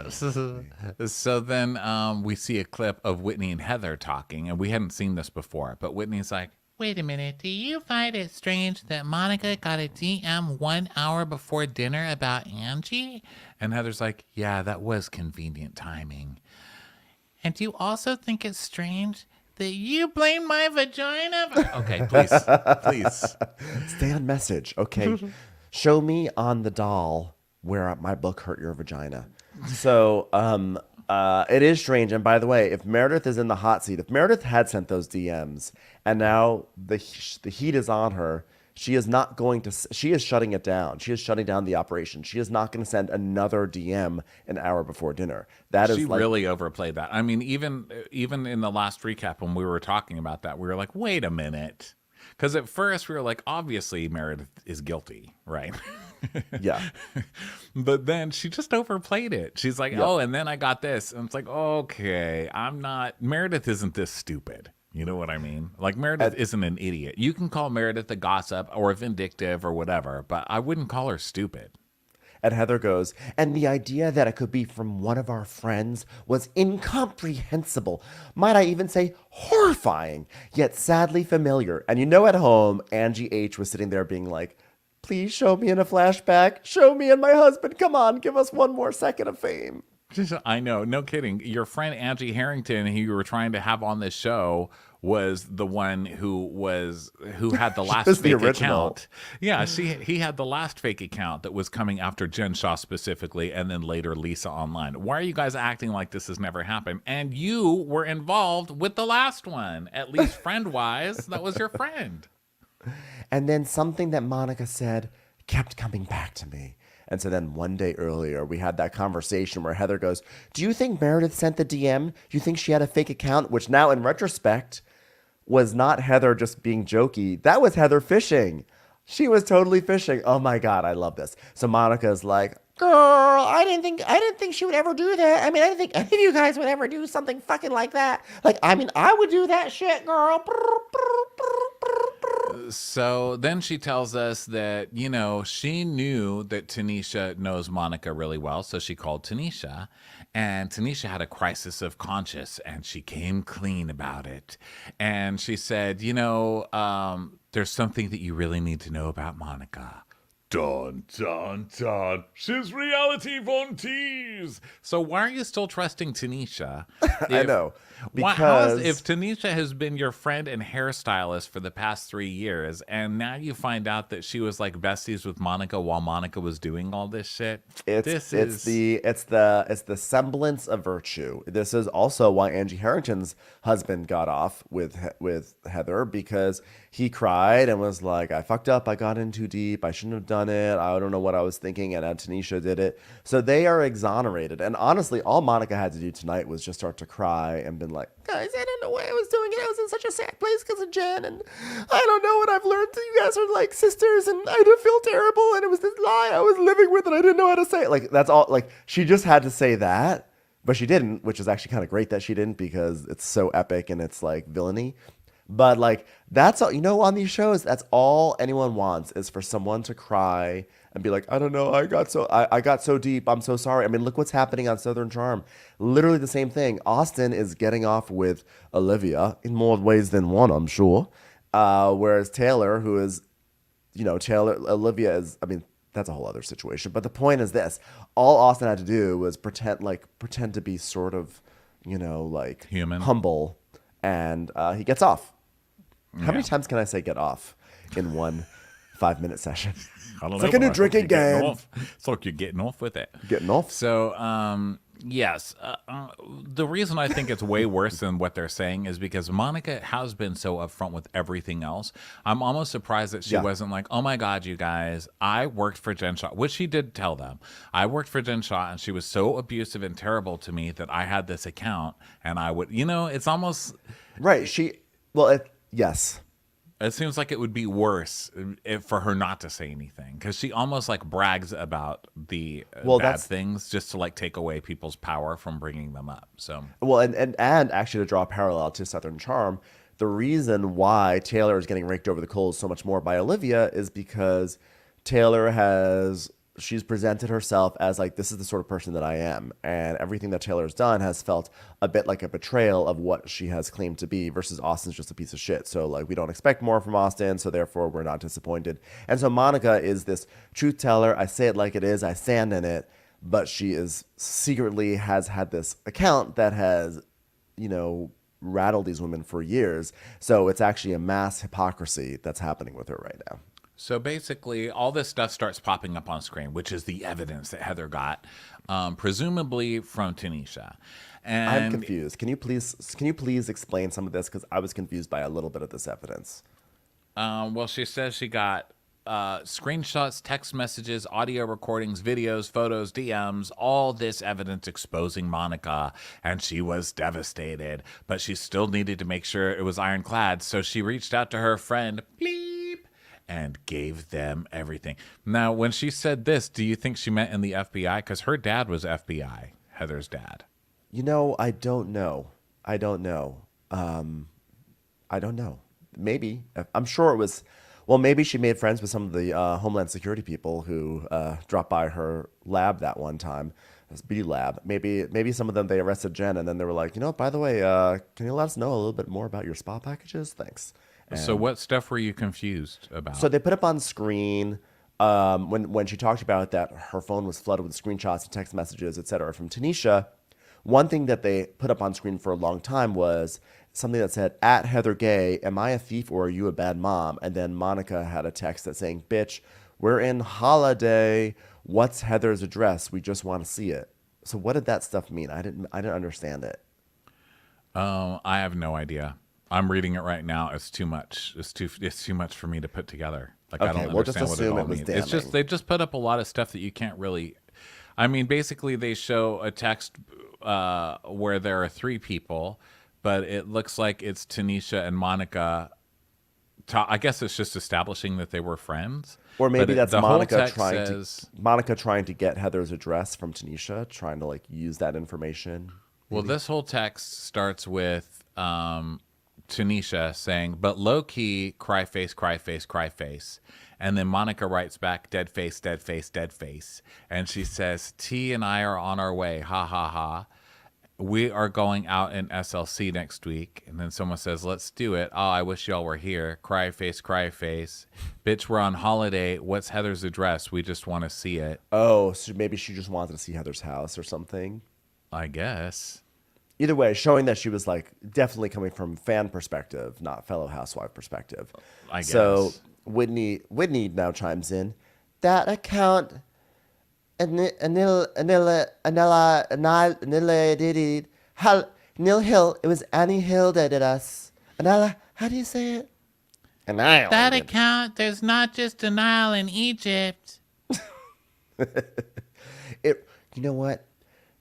So then we see a clip of Whitney and Heather talking, and we hadn't seen this before, but Whitney's like, wait a minute, do you find it strange that Monica got a DM 1 hour before dinner about Angie? And Heather's like, yeah, that was convenient timing. And do you also think it's strange that you blame my vagina? Okay, please. Stay on message, okay? Show me on the doll where my book hurt your vagina. So it is strange. And by the way, if Meredith is in the hot seat, if Meredith had sent those DMs and now the heat is on her, she is shutting it down. She is shutting down the operation. She is not going to send another DM an hour before dinner. She really overplayed that. I mean, even in the last recap when we were talking about that, we were like, wait a minute. Because at first we were like, obviously Meredith is guilty, right? Yeah. But then she just overplayed it. She's like, oh, and then I got this. And it's like, okay, Meredith isn't this stupid. You know what I mean? Like Meredith isn't an idiot. You can call Meredith a gossip or a vindictive or whatever, but I wouldn't call her stupid. And Heather goes, and the idea that it could be from one of our friends was incomprehensible. Might I even say horrifying, yet sadly familiar. And at home, Angie H was sitting there being like, please show me in a flashback. Show me and my husband. Come on, give us one more second of fame. I know, no kidding. Your friend Angie Harrington, who you were trying to have on this show, was the one who had the last was the fake original. account. Yeah, he had the last fake account that was coming after Jen Shaw specifically, and then later Lisa Online. Why are you guys acting like this has never happened? And you were involved with the last one, at least friend-wise. That was your friend. And then something that Monica said kept coming back to me. And so then one day earlier, we had that conversation where Heather goes, do you think Meredith sent the DM? Do you think she had a fake account? Which now, in retrospect, was not Heather just being jokey. That was Heather fishing. She was totally fishing. Oh my God, I love this. So Monica's like, girl, I didn't think she would ever do that. I mean, I didn't think any of you guys would ever do something fucking like that. Like, I mean, I would do that shit, girl. So then she tells us that, you know, she knew that Tanisha knows Monica really well. So she called Tanisha, and Tanisha had a crisis of conscience, and she came clean about it. And she said, you know, there's something that you really need to know about Monica. Dun, dun, dun. She's reality Von Tease. So why are you still trusting Tanisha? I know. Because if Tanisha has been your friend and hairstylist for the past 3 years, and now you find out that she was like besties with Monica while Monica was doing all this shit, it's the semblance of virtue. This is also why Angie Harrington's husband got off with Heather, because he cried and was like, I fucked up, I got in too deep, I shouldn't have done it, I don't know what I was thinking, and Tanisha did it. So they are exonerated. And honestly, all Monica had to do tonight was just start to cry and been like, guys, I don't know why I was doing it. I was in such a sad place because of Jen, and I don't know what I've learned. You guys are like sisters, and I do feel terrible, and it was this lie I was living with, and I didn't know how to say it. Like, that's all. Like, she just had to say that, but she didn't, which is actually kind of great that she didn't, because it's so epic and it's like villainy. But like, that's all, you know, on these shows, that's all anyone wants, is for someone to cry and be like, I don't know, I got so deep, I'm so sorry. I mean, look what's happening on Southern Charm. Literally the same thing. Austin is getting off with Olivia in more ways than one, I'm sure. Whereas Taylor, who is, you know, Olivia is, I mean, that's a whole other situation. But the point is this: all Austin had to do was pretend to be sort of, you know, like human, humble, and he gets off. How many times can I say get off in one 5-minute session? It's like a new drinking game. It's like you're getting off with it. Getting off. So, yes. The reason I think it's way worse than what they're saying is because Monica has been so upfront with everything else. I'm almost surprised that she wasn't like, oh my God, you guys, I worked for Jen Shaw, which she did tell them. I worked for Jen Shaw, and she was so abusive and terrible to me that I had this account, and I would, you know, it's almost. Right. Yes. It seems like it would be worse for her not to say anything, because she almost like brags about the bad things just to like take away people's power from bringing them up. So and actually, to draw a parallel to Southern Charm, the reason why Taylor is getting raked over the coals so much more by Olivia is because she's presented herself as like, this is the sort of person that I am, and everything that Taylor's done has felt a bit like a betrayal of what she has claimed to be, versus Austin's just a piece of shit. So like, we don't expect more from Austin, so therefore we're not disappointed. And so Monica is this truth teller. I say it like it is, I stand in it, but she is secretly has had this account that has, you know, rattled these women for years. So it's actually a mass hypocrisy that's happening with her right now. So basically, all this stuff starts popping up on screen, which is the evidence that Heather got, presumably from Tanisha. And I'm confused. Can you please explain some of this? Because I was confused by a little bit of this evidence. Well, she says she got screenshots, text messages, audio recordings, videos, photos, DMs, all this evidence exposing Monica, and she was devastated. But she still needed to make sure it was ironclad, so she reached out to her friend, and gave them everything. Now, when she said this, do you think she meant in the FBI? Because her dad was FBI, Heather's dad. You know, I don't know. Maybe. I'm sure it was. Well, maybe she made friends with some of the Homeland Security people who dropped by her lab that one time. This beauty lab. Maybe some of them, they arrested Jen, and then they were like, you know, by the way, can you let us know a little bit more about your spa packages? Thanks. So what stuff were you confused about? So they put up on screen when she talked about that her phone was flooded with screenshots and text messages, et cetera, from Tanisha. One thing that they put up on screen for a long time was something that said, at Heather Gay, am I a thief or are you a bad mom? And then Monica had a text that saying, bitch, we're in holiday. What's Heather's address? We just want to see it. So what did that stuff mean? I didn't understand it. I have no idea. I'm reading it right now. It's too much. It's too much for me to put together. Like, Okay, I don't we'll just understand what it assume all it was means. It's just damning. they just put up a lot of stuff that you can't really. I mean, basically, they show a text where there are 3 people, but it looks like it's Tanisha and Monica. I guess it's just establishing that they were friends. Or maybe But that's the whole Monica text trying to get Heather's address from Tanisha, trying to like use that information. Well, this whole text starts with Tanisha saying, but low key, cry face, cry face, cry face. And then Monica writes back, dead face, dead face, dead face. And she says, T and I are on our way. Ha, ha, ha. We are going out in SLC next week. And then someone says, let's do it. Oh, I wish y'all were here. Cry face, cry face. Bitch, we're on holiday. What's Heather's address? We just want to see it. Oh, so maybe she just wanted to see Heather's house or something. I guess. Either way, showing that she was like definitely coming from fan perspective, not fellow housewife perspective. I guess. So Whitney now chimes in. That account, Anila did Nil Hill. It was Annie Hill that did us. Anila, how do you say it? That account, there's not just a Nile in Egypt. You know what?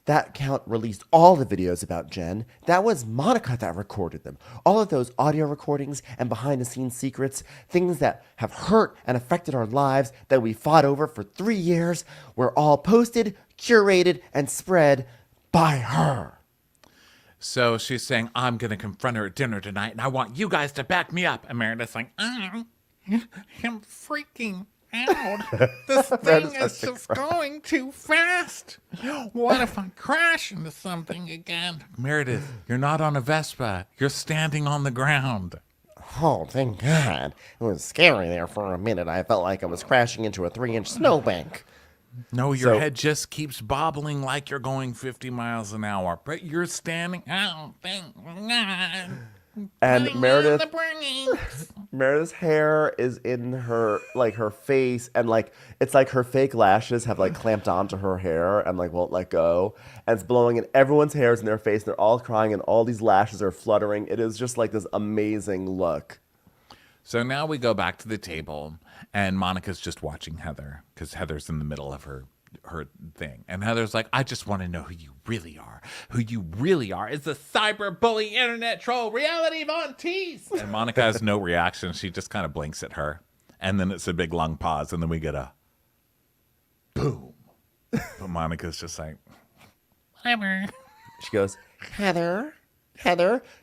That account released all the videos about Jen. That was Monica that recorded them. All of those audio recordings and behind-the-scenes secrets, things that have hurt and affected our lives that we fought over for 3 years, were all posted, curated, and spread by her. So she's saying, I'm going to confront her at dinner tonight, and I want you guys to back me up. And Meredith's like, I'm freaking out. This thing is just going too fast. What if I crash into something again? Meredith, you're not on a Vespa. You're standing on the ground. Oh, thank God. It was scary there for a minute. I felt like I was crashing into a 3-inch snowbank. No, your So- head just keeps bobbling like you're going 50 miles an hour, but you're standing. Oh, thank God. And Meredith, The brakes. Meredith's hair is in her, like, her face, and, like, it's like her fake lashes have, like, clamped onto her hair and, like, won't let go. And it's blowing, and everyone's hair is in their face, and they're all crying, and all these lashes are fluttering. It is just, like, this amazing look. So now we go back to the table, and Monica's just watching Heather, because Heather's in the middle of her thing. And Heather's like, I just want to know who you really are. Who you really are is the cyber bully, internet troll, reality Von Teese. And Monica has no reaction. She just kind of blinks at her. And then it's a big long pause, and then we get a boom. But Monica's just like, whatever. She goes, Heather,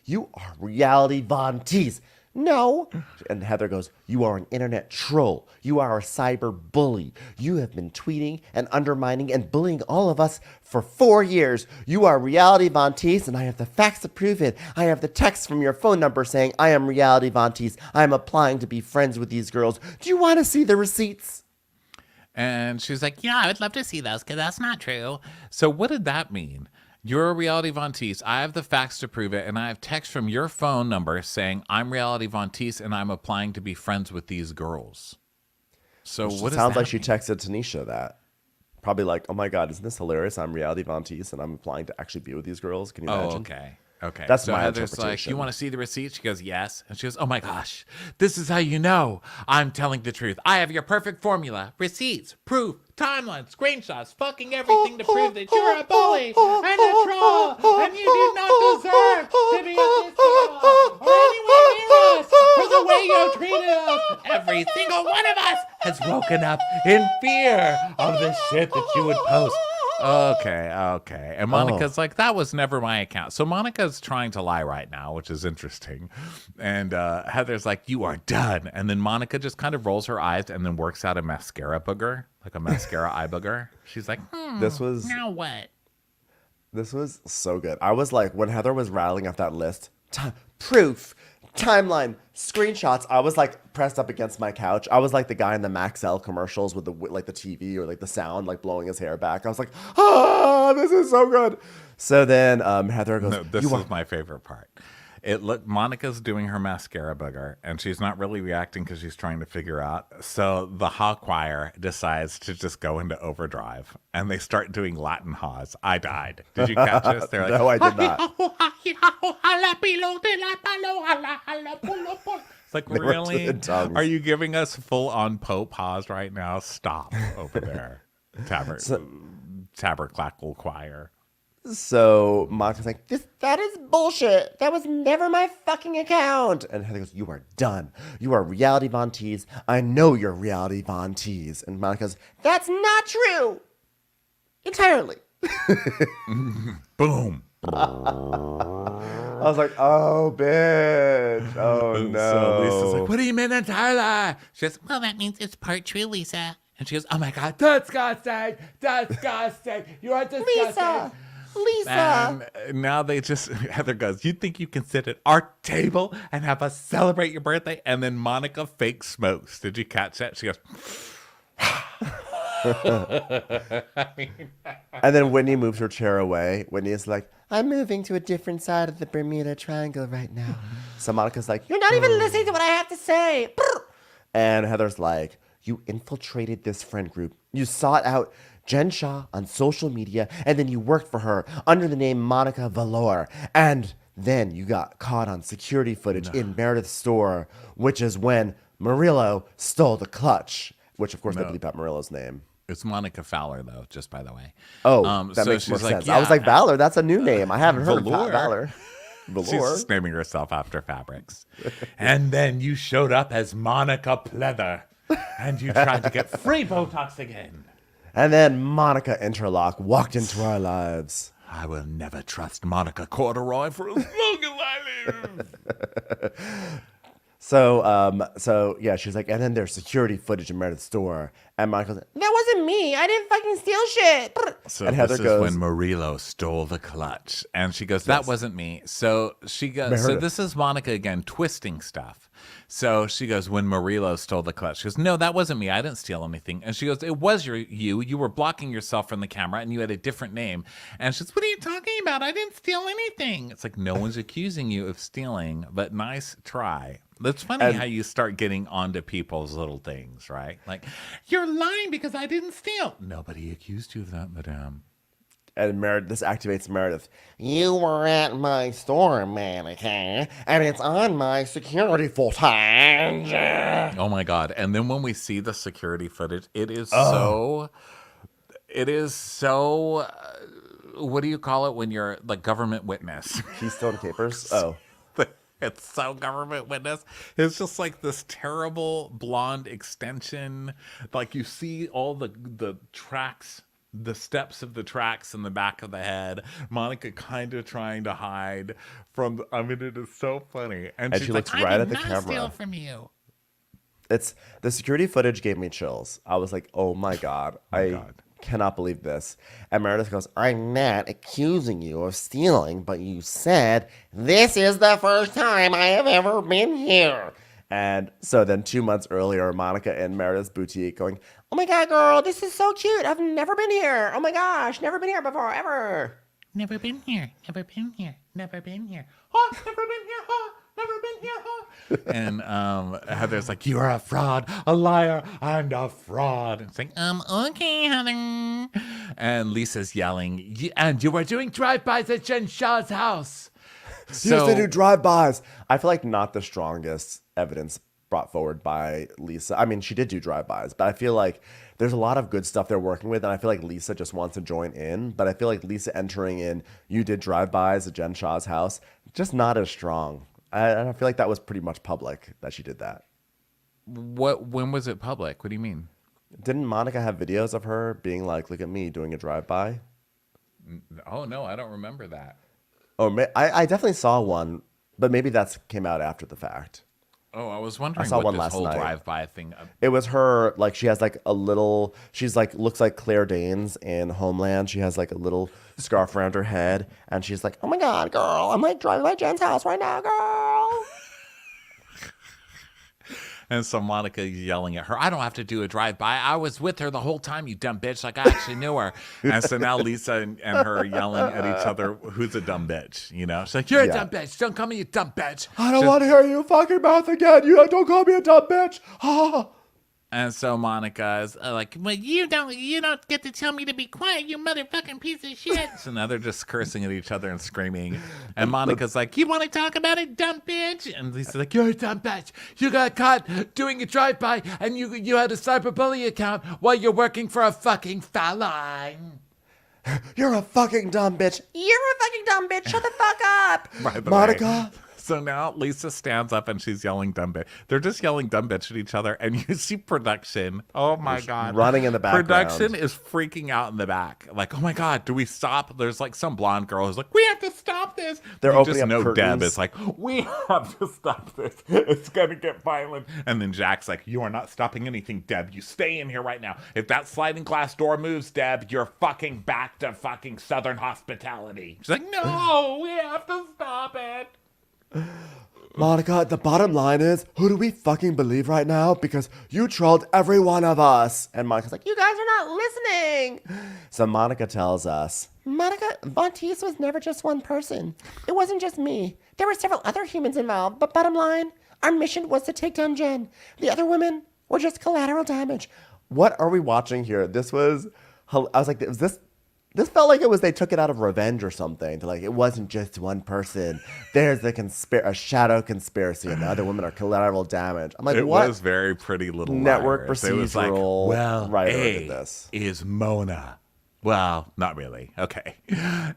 you are reality Von Teese. No. And Heather goes, you are an internet troll. You are a cyber bully. You have been tweeting and undermining and bullying all of us for 4 years. You are reality Von Teese, and I have the facts to prove it. I have the text from your phone number saying, I am reality Von Teese. I am applying to be friends with these girls. Do you want to see the receipts? And she's like, yeah, I would love to see those, because that's not true. So what did that mean? You're a reality Von Teese. I have the facts to prove it, and I have text from your phone number saying I'm reality Von Teese, and I'm applying to be friends with these girls. So what does Sounds that like she mean? texted Tanisha that. Probably like, oh my God, isn't this hilarious? I'm reality Von Teese, and I'm applying to actually be with these girls. Can you imagine? Oh, okay. Okay. That's so my Heather's like, interpretation. you want to see the receipt? She goes, yes. And she goes, oh my gosh, this is how you know I'm telling the truth. I have your perfect formula. Receipts, proof, timeline, screenshots, fucking everything to prove that you're a bully and a troll and you do not deserve to be at this table or anywhere near us for the way you treated us. Every single one of us has woken up in fear of the shit that you would post. Okay. And Monica's like, that was never my account. So Monica's trying to lie right now, which is interesting. And Heather's like, you are done. And then Monica just kind of rolls her eyes and then works out a mascara booger, like a mascara eye booger. She's like, This was now what? This was so good. I was like, when Heather was rattling off that list, proof, timeline, screenshots, I was like pressed up against my couch. I was like the guy in the Maxell commercials with the TV or like the sound like blowing his hair back. I was like, this is so good. So then Heather goes, No, this is my favorite part. Monica's doing her mascara booger, and she's not really reacting because she's trying to figure out. So the ha choir decides to just go into overdrive, and they start doing Latin haws. I died. Did you catch this? They're like, No, I did not. It's like, They were really? doing tongues. Are you giving us full-on Pope haws right now? Stop over there. Tabernacle choir. So Monica's like, that is bullshit. That was never my fucking account. And Heather goes, you are done. You are Reality Von Tease. I know you're Reality Von Tease. And Monica goes, that's not true. Entirely. Boom. I was like, oh, bitch. Oh, no. So Lisa's like, what do you mean entirely? She goes, Well, that means it's part true, Lisa. and she goes, oh my God, disgusting. You are disgusting. Lisa. And now Heather goes, you think you can sit at our table and have us celebrate your birthday? And then Monica fake smokes. Did you catch that? She goes, And then Whitney moves her chair away. Whitney is like, I'm moving to a different side of the Bermuda Triangle right now. So Monica's like, you're not even listening to what I have to say. And Heather's like, you infiltrated this friend group. You sought out Jen Shah on social media, and then you worked for her under the name Monica Valor. And then you got caught on security footage in Meredith's store, which is when Murillo stole the clutch, which of course they bleep out Murillo's name. it's Monica Fowler, though, just by the way. Oh, that so makes more she's like, sense. I was like, Valor, that's a new name. I haven't heard Valor. of Valor. She's Valor. just naming herself after fabrics. And then you showed up as Monica Pleather, and you tried to get free Botox again. And then Monica Interlock walked into our lives. I will never trust Monica Corduroy for as long as I live. So yeah, she's like, and then there's security footage in Meredith's store. And Monica's like, that wasn't me. I didn't fucking steal shit. So and Heather this goes, is when Murillo stole the clutch. And she goes, that wasn't me. So she goes, so this is Monica again twisting stuff. So she goes, when Murillo stole the clutch, she goes, no, that wasn't me. I didn't steal anything. And she goes, it was you. You were blocking yourself from the camera and you had a different name. And she goes, what are you talking about? I didn't steal anything. It's like, no one's accusing you of stealing, but nice try. It's funny how you start getting onto people's little things, right? Like, you're lying because I didn't steal. Nobody accused you of that, madame. and this activates Meredith. You were at my store, Monica, and it's on my security footage. Oh my God. And then when we see the security footage, it is so, what do you call it when you're like government witness? Keystone Capers? Oh. It's so government witness. It's just like this terrible blonde extension. Like you see all the tracks, the steps of the tracks in the back of the head. Monica kind of trying to hide from. I mean, it is so funny. And she she's looks like, right I at did the not camera. steal from you. It's the security footage gave me chills. I was like, oh my God. I cannot believe this. And Meredith goes, I'm not accusing you of stealing, but you said, this is the first time I have ever been here. And so then 2 months earlier, Monica in Meredith's boutique going, oh my God, girl, this is so cute. I've never been here. Oh my gosh, never been here before, ever. Never been here. Never been here. Never been here. Oh, never been here, huh? Never been here, huh? And Heather's like, you are a fraud, a liar, and a fraud. And it's like, Okay, Heather. and Lisa's yelling, and you were doing drive-bys at Jen Shah's house. She used to do drive-bys. I feel like not the strongest evidence brought forward by Lisa. I mean, she did do drive-bys, but I feel like there's a lot of good stuff they're working with, and I feel like Lisa just wants to join in. But I feel like Lisa entering in, you did drive-bys at Jen Shah's house, just not as strong. I feel like that was pretty much public that she did that. When was it public? What do you mean? Didn't Monica have videos of her being like, look at me doing a drive-by? Oh, no, I don't remember that. Oh, I definitely saw one, but maybe that came out after the fact. Oh, I was wondering I saw what one this last whole night. drive-by thing. It was her, like, she has like a little, she's like, looks like Claire Danes in Homeland. She has like a little scarf around her head, and she's like, oh my God, girl, I'm like driving by Jen's house right now, girl. And so Monica's yelling at her, I don't have to do a drive-by. I was with her the whole time, you dumb bitch. Like, I actually knew her. And so now Lisa and her are yelling at each other, who's a dumb bitch, you know? She's like, you're a dumb bitch. Don't call me a dumb bitch. I don't want to hear you fucking mouth again. You don't call me a dumb bitch. Ah. And so Monica is like, Well, you don't get to tell me to be quiet, you motherfucking piece of shit. so now they're just cursing at each other and screaming. And Monica's like, you want to talk about it, dumb bitch? And Lisa's like, you're a dumb bitch. You got caught doing a drive-by and you had a cyberbully account while you're working for a fucking salon. You're a fucking dumb bitch. You're a fucking dumb bitch. Shut the fuck up. By the Monica. way. So now Lisa stands up and she's yelling dumb bitch. They're just yelling dumb bitch at each other. And you see production. Oh my God. Running in the background. Production is freaking out in the back. Like, oh my God, do we stop? There's like some blonde girl who's like, we have to stop this. They're you opening just up know curtains. Deb is like, we have to stop this. It's going to get violent. And then Jack's like, you are not stopping anything, Deb. You stay in here right now. If that sliding glass door moves, Deb, you're fucking back to fucking Southern hospitality. She's like, no, we have to stop it. Monica, the bottom line is, who do we fucking believe right now? Because you trolled every one of us. And Monica's like, you guys are not listening. So Monica tells us, Monica, Vontice was never just one person. It wasn't just me. There were several other humans involved. But bottom line, our mission was to take down Jen. The other women were just collateral damage. What are we watching here? This was, I was like, this felt like they took it out of Revenge or something. To like, it wasn't just one person. There's a shadow conspiracy, and the other women are collateral damage. I'm like, what? It was very Pretty Little Network Liars. It was like, procedural well, writer A did this. is Mona. Well, not really. Okay,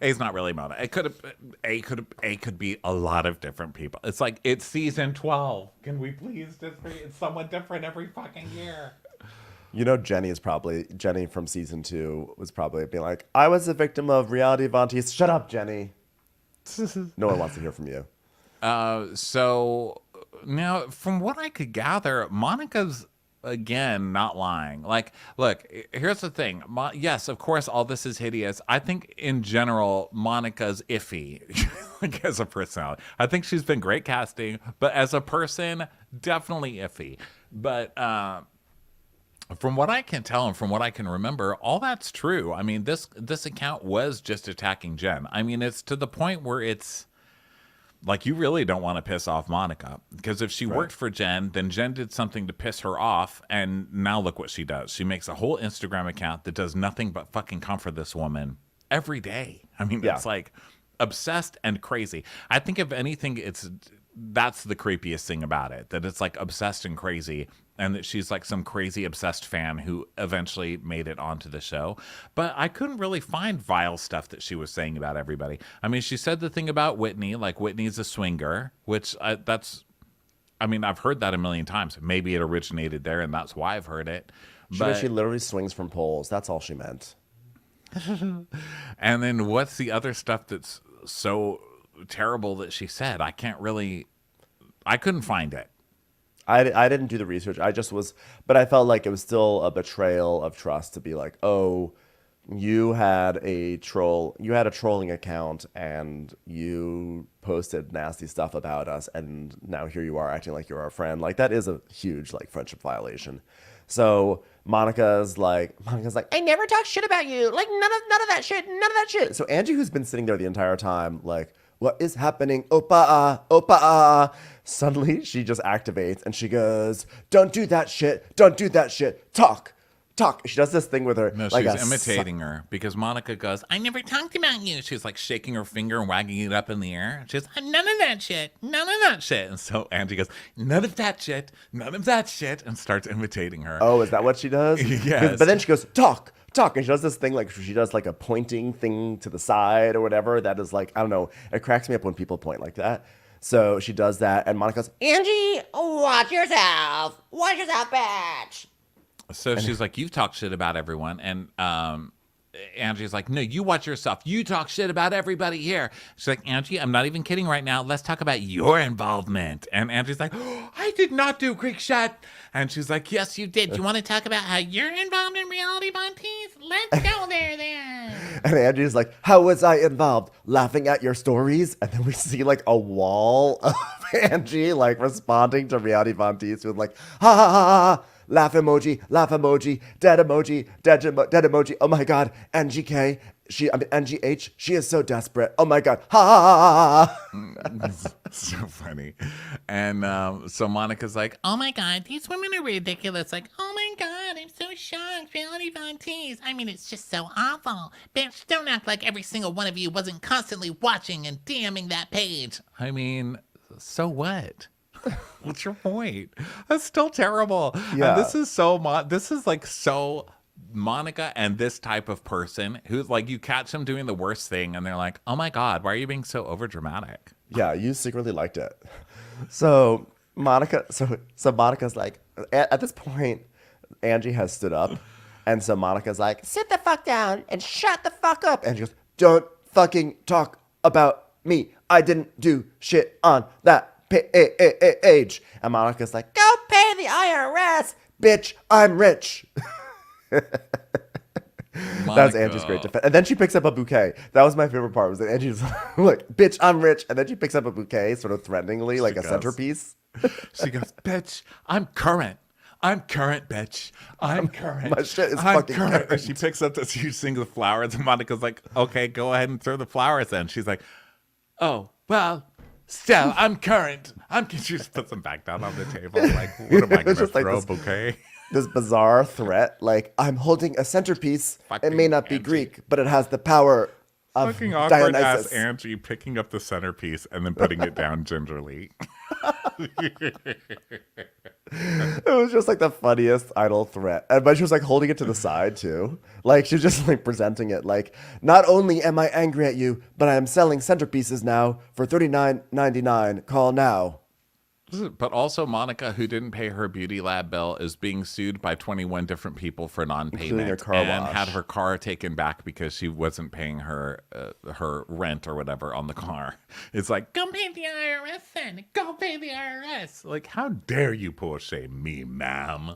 A's not really Mona. It could be a lot of different people. It's like it's season 12. Can we please just be? It's someone different every fucking year. You know, Jenny from season 2 was probably being like, I was a victim of reality Vontice. Shut up, Jenny. No one wants to hear from you. So now, from what I could gather, Monica's again not lying. Like, look, here's the thing. Yes, of course, all this is hideous. I think in general, Monica's iffy, like as a personality. I think she's been great casting, but as a person, definitely iffy. But from what I can tell and from what I can remember, all that's true. I mean, this account was just attacking Jen. I mean, it's to the point where it's like you really don't want to piss off Monica, because if she worked for Jen, then Jen did something to piss her off, and now look what she does. She makes a whole Instagram account that does nothing but fucking comfort this woman every day. I mean, it's like obsessed and crazy. I think if anything, that's the creepiest thing about it, that it's like obsessed and crazy, and that she's like some crazy obsessed fan who eventually made it onto the show. But I couldn't really find vile stuff that she was saying about everybody. I mean, she said the thing about Whitney, like Whitney's a swinger, which I've heard that a million times. Maybe it originated there and that's why I've heard it. But She literally swings from poles. That's all she meant. And then what's the other stuff that's so terrible that she said? I couldn't find it. I didn't do the research. But I felt like it was still a betrayal of trust to be like, oh, you had a trolling account and you posted nasty stuff about us, and now here you are acting like you're our friend. Like, that is a huge like friendship violation. So Monica's like, I never talked shit about you. Like, none of that shit. So Angie, who's been sitting there the entire time, like, what is happening? Oppa. Suddenly she just activates and she goes, don't do that shit. Talk. She does this thing with her. No, like she's imitating her, because Monica goes, I never talked about you. She's like shaking her finger and wagging it up in the air. She's none of that shit. And so Angie goes, none of that shit. And starts imitating her. Oh, is that what she does? Yes. But then she goes, talk. And she does this thing, like she does like a pointing thing to the side or whatever. That is like, I don't know. It cracks me up when people point like that. So she does that. And Monica goes, Angie, watch yourself, bitch. So she's like, you've talked shit about everyone. And Angie's like, no, you watch yourself. You talk shit about everybody here. She's like, Angie, I'm not even kidding right now. Let's talk about your involvement. And Angie's like, oh, I did not do Greek shot. And she's like, yes, you did. You want to talk about how you're involved in reality, Vontice? Let's go there then. And Angie's like, how was I involved? Laughing at your stories? And then we see like a wall of Angie like responding to Reality Von Teese with like, ha ha ha ha, laugh emoji, dead emoji, dead emoji. Oh my God, Angie K. Angie H. She is so desperate. Oh my God, ha ha ha ha ha. So funny. And so Monica's like, Oh my God, these women are ridiculous. Like, oh my God, I'm so shocked. Reality Von Teese. I mean, it's just so awful. Bitch, don't act like every single one of you wasn't constantly watching and DMing that page. I mean, so what? What's your point? That's still terrible. Yeah. And this is this is like so Monica and this type of person who's like, you catch them doing the worst thing and they're like, oh my God, why are you being so overdramatic? Yeah, you secretly liked it. So Monica's like, at this point, Angie has stood up. And so Monica's like, sit the fuck down and shut the fuck up. And she goes, don't fucking talk about me. I didn't do shit on that page. And Monica's like, go pay the IRS, bitch. I'm rich. That's Angie's great defense. And then she picks up a bouquet. That was my favorite part, was that Angie's like, bitch, I'm rich. And then she picks up a bouquet sort of threateningly, like a centerpiece. She goes, bitch, I'm current. I'm current, bitch. I'm current. My shit is fucking current. And she picks up this huge thing of flowers, and Monica's like, okay, go ahead and throw the flowers in. She's like, oh, well, still, I'm current. She just puts them back down on the table. Like, what am I going to throw, a bouquet? This bizarre threat, like, I'm holding a centerpiece. It may not be Angie. Greek, but it has the power of Fucking awkward Dionysus. ass Angie picking up the centerpiece and then putting it down gingerly. It was just like the funniest idle threat. But she was like holding it to the side too. Like she was just like presenting it like, not only am I angry at you, but I am selling centerpieces now for $39.99. Call now. But also Monica, who didn't pay her beauty lab bill, is being sued by 21 different people for non-payment Including her car and wash. had her car taken back because she wasn't paying her rent or whatever on the car. It's like, Go pay the IRS then. Go pay the IRS. like, how dare you poor shame me, ma'am?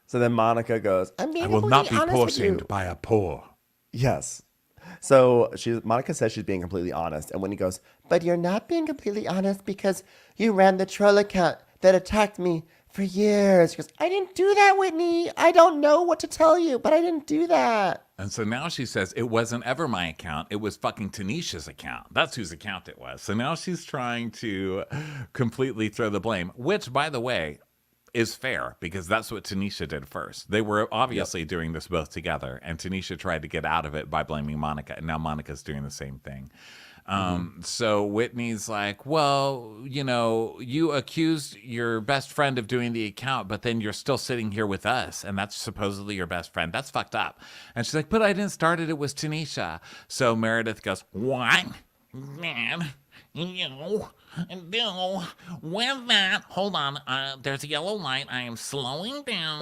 So then Monica goes, I'm being I will not be completely honest poor with you. shamed by a poor. Yes. So Monica says she's being completely honest. And when he goes, but you're not being completely honest because you ran the troll account that attacked me for years. She goes, I didn't do that, Whitney. I don't know what to tell you, but I didn't do that. And so now she says, it wasn't ever my account. It was fucking Tanisha's account. That's whose account it was. So now she's trying to completely throw the blame, which, by the way, is fair because that's what Tanisha did first. They were obviously doing this both together, and Tanisha tried to get out of it by blaming Monica, and now Monica's doing the same thing. So Whitney's like, well, you know, you accused your best friend of doing the account, but then you're still sitting here with us, and that's supposedly your best friend. That's fucked up. And she's like, but I didn't start it. It was Tanisha. So Meredith goes, What? Man, you do with that. Hold on. There's a yellow light. I am slowing down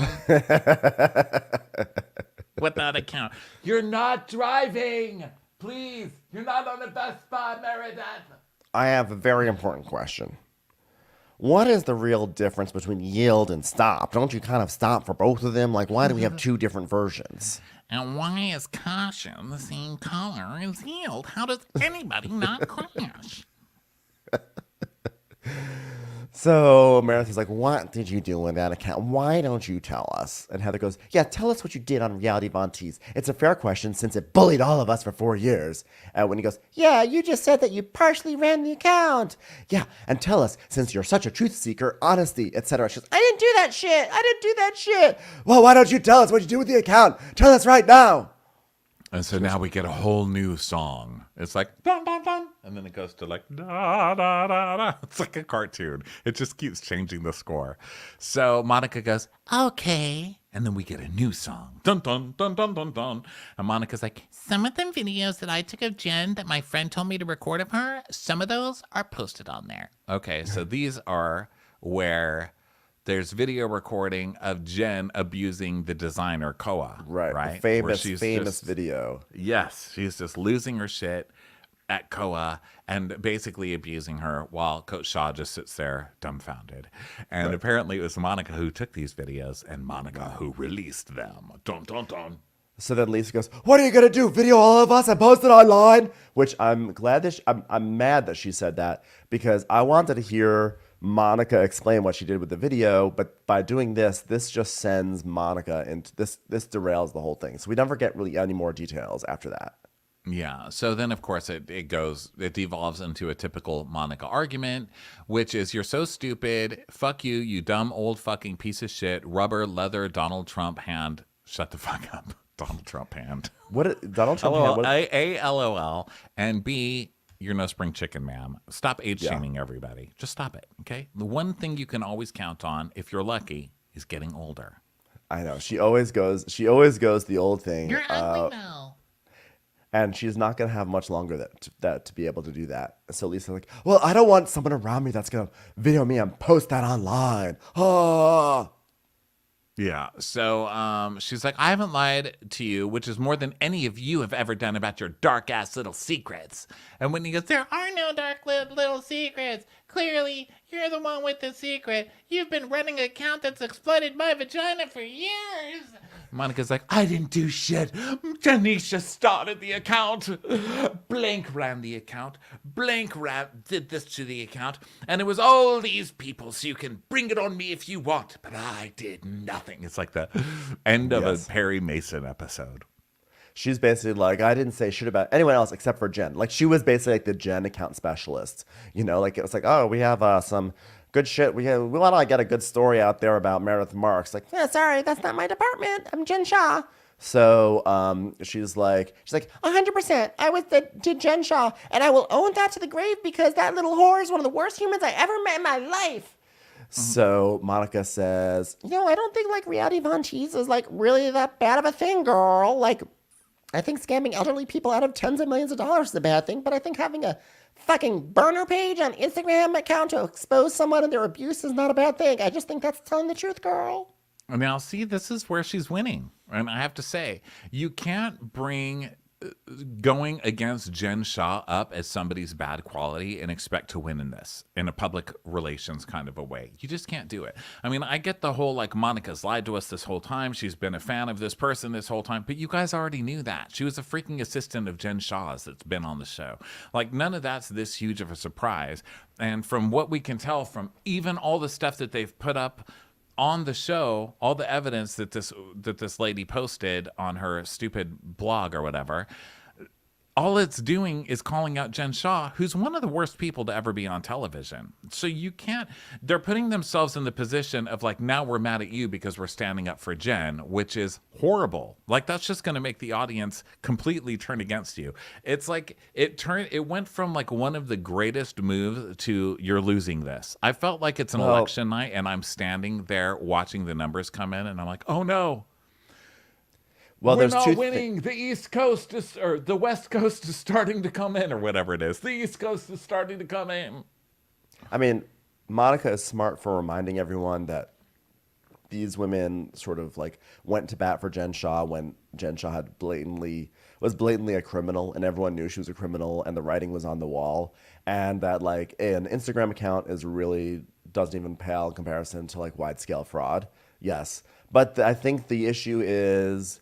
with that account. you're not driving. Please, you're not on the best spot, Meredith. I have a very important question. What is the real difference between yield and stop? Don't you kind of stop for both of them? Like, why do we have two different versions? And why is caution the same color as yield? How does anybody not crash? So Meredith's like, what did you do with that account? Why don't you tell us? And Heather goes, yeah, tell us what you did on Reality Von Teese. It's a fair question since it bullied all of us for 4 years. And when he goes, yeah, you just said that you partially ran the account. Yeah, and tell us, since you're such a truth seeker, honesty, etc. She goes, I didn't do that shit. I didn't do that shit. Well, why don't you tell us what you do with the account? Tell us right now. And so now we get a whole new song. It's like, dun, dun, dun. And then it goes to like, da, da, da, da. It's like a cartoon. It just keeps changing the score. So Monica goes, okay. And then we get a new song. Dun, dun, dun, dun, dun, dun. And Monica's like, Some of the videos that I took of Jen that my friend told me to record of her, some of those are posted on there. okay, so these are where there's video recording of Jen abusing the designer Koa. Right. Where Famous she's just- video. Yes, she's just losing her shit at Koa and basically abusing her while Coach Shaw just sits there dumbfounded. And apparently it was Monica who took these videos and Monica who released them. Dun, dun, dun. So then Lisa goes, what are you going to do? Video all of us and post it online? Which I'm glad that I'm mad that she said that because I wanted to hear Monica explain what she did with the video, but by doing this just sends Monica into this derails the whole thing. So we never get really any more details after that. Yeah. So then, of course, it devolves into a typical Monica argument, which is, you're so stupid. Fuck you, you dumb old fucking piece of shit. Rubber, leather, Donald Trump hand. Shut the fuck up. Donald Trump hand. Donald Trump hand? A, LOL. And B, you're no spring chicken, ma'am. Stop age shaming everybody. Just stop it. Okay. The one thing you can always count on, if you're lucky, is getting older. I know. She always goes the old thing. You're ugly now. And she's not going to have much longer that to be able to do that. So Lisa's like, well, I don't want someone around me that's going to video me and post that online. Oh. Yeah. So she's like, I haven't lied to you, which is more than any of you have ever done about your dark-ass little secrets. And Whitney goes, there are no dark little secrets. Clearly, you're the one with the secret. You've been running an account that's exploited my vagina for years. Monica's like, I didn't do shit. Janisha started the account. Blank ran the account. Blank did this to the account. And it was all these people, so you can bring it on me if you want. But I did nothing. It's like the end of a Perry Mason episode. She's basically like, I didn't say shit about anyone else except for Jen. Like, she was basically like the Jen account specialist. You know, like, it was like, oh, we have some good shit. We want to get a good story out there about Meredith Marks. Like, yeah, sorry, that's not my department. I'm Jen Shaw. So she's like 100%. I was to Jen Shaw, and I will own that to the grave because that little whore is one of the worst humans I ever met in my life. So Monica says, I don't think like reality Von Teese is like really that bad of a thing, girl. Like, I think scamming elderly people out of tens of millions of dollars is a bad thing, but I think having a fucking burner page on Instagram account to expose someone and their abuse is not a bad thing. I just think that's telling the truth, girl. Now, see, this is where she's winning. And I have to say, you can't bring going against Jen Shaw up as somebody's bad quality and expect to win in this in a public relations kind of a way. You just can't do it. I mean, I get the whole like Monica's lied to us this whole time. She's been a fan of this person this whole time, but you guys already knew that. She was a freaking assistant of Jen Shaw's that's been on the show. Like, none of that's this huge of a surprise. And from what we can tell from even all the stuff that they've put up on the show, all the evidence that this lady posted on her stupid blog or whatever, all it's doing is calling out Jen Shaw, who's one of the worst people to ever be on television. So you can't, they're putting themselves in the position of like, now we're mad at you because we're standing up for Jen, which is horrible. Like, that's just going to make the audience completely turn against you. It's like, it went from like one of the greatest moves to you're losing this. I felt like it's an election night and I'm standing there watching the numbers come in and I'm like, oh no. Well, we're there's not two winning. The East Coast or the West Coast is starting to come in, or whatever it is. The East Coast is starting to come in. I mean, Monica is smart for reminding everyone that these women sort of like went to bat for Jen Shaw when Jen Shaw was blatantly a criminal, and everyone knew she was a criminal, and the writing was on the wall, and that like an Instagram account doesn't even pale in comparison to like wide scale fraud. Yes, but I think the issue is,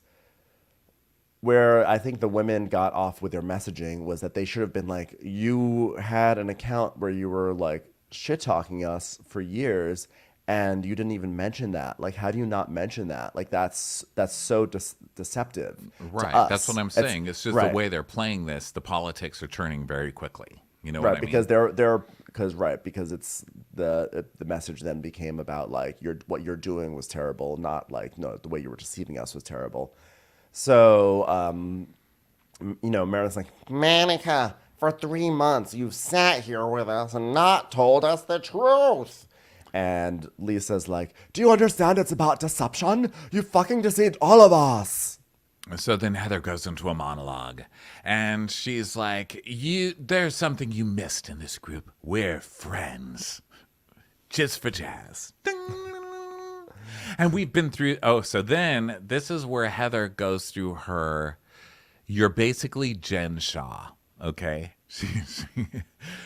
where I think the women got off with their messaging was that they should have been like, you had an account where you were like shit talking us for years and you didn't even mention that. Like, how do you not mention that? Like, that's so deceptive. Right. To us. That's what I'm saying. It's just right. The way they're playing this, the politics are turning very quickly. You know right, what I mean? Because it's the message then became about like what you're doing was terrible, not like, no, the way you were deceiving us was terrible. So, Meredith's like, Monica, for 3 months, you've sat here with us and not told us the truth. And Lisa's like, do you understand it's about deception? You fucking deceived all of us. So then Heather goes into a monologue and she's like, there's something you missed in this group. We're friends. Just for jazz. Ding. And we've been through, so then this is where Heather goes through you're basically Jen Shaw, okay?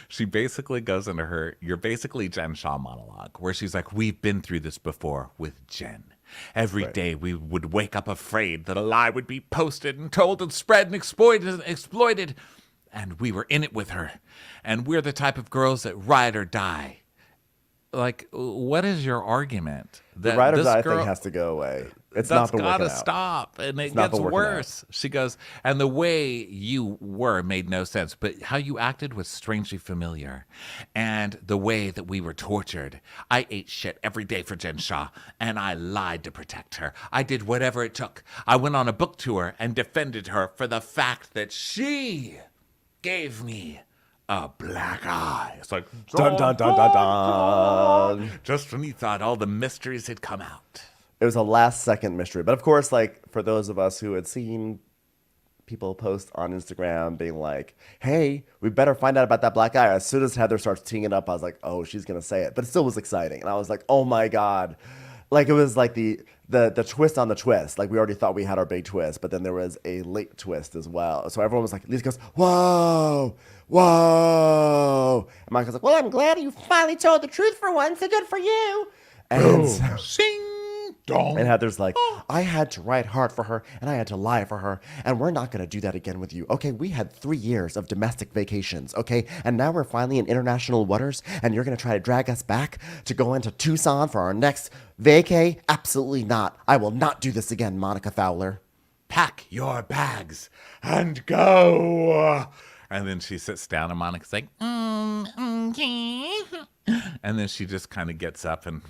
She basically goes into you're basically Jen Shaw monologue, where she's like, we've been through this before with Jen. Every day we would wake up afraid that a lie would be posted and told and spread and exploited. And we were in it with her. And we're the type of girls that ride or die. like, what is your argument? The ride or die thing has to go away. It's not the gotta working out. stop, and it gets worse. She goes, and the way you were made no sense, but how you acted was strangely familiar, and the way that we were tortured. I ate shit every day for Jen Shah, and I lied to protect her. I did whatever it took. I went on a book tour and defended her for the fact that she gave me a black eye. It's like, dun, dun, dun, dun, dun. Just when you thought all the mysteries had come out. It was a last second mystery. But of course, like, for those of us who had seen people post on Instagram being like, hey, we better find out about that black eye. As soon as Heather starts teeing it up, I was like, oh, she's going to say it. But it still was exciting. And I was like, oh my God. Like, it was like the twist on the twist. Like, we already thought we had our big twist, but then there was a late twist as well. So everyone was like, Lisa goes, whoa, whoa. And Monica's like, well, I'm glad you finally told the truth for once. So good for you. And so, Sing dong. and Heather's like, I had to write hard for her, and I had to lie for her, and we're not going to do that again with you. Okay, we had 3 years of domestic vacations, okay? And now we're finally in international waters, and you're going to try to drag us back to go into Tucson for our next vacay? Absolutely not. I will not do this again, Monica Fowler. Pack your bags and go. And then she sits down, and Monica's like, Okay. and then she just kind of gets up and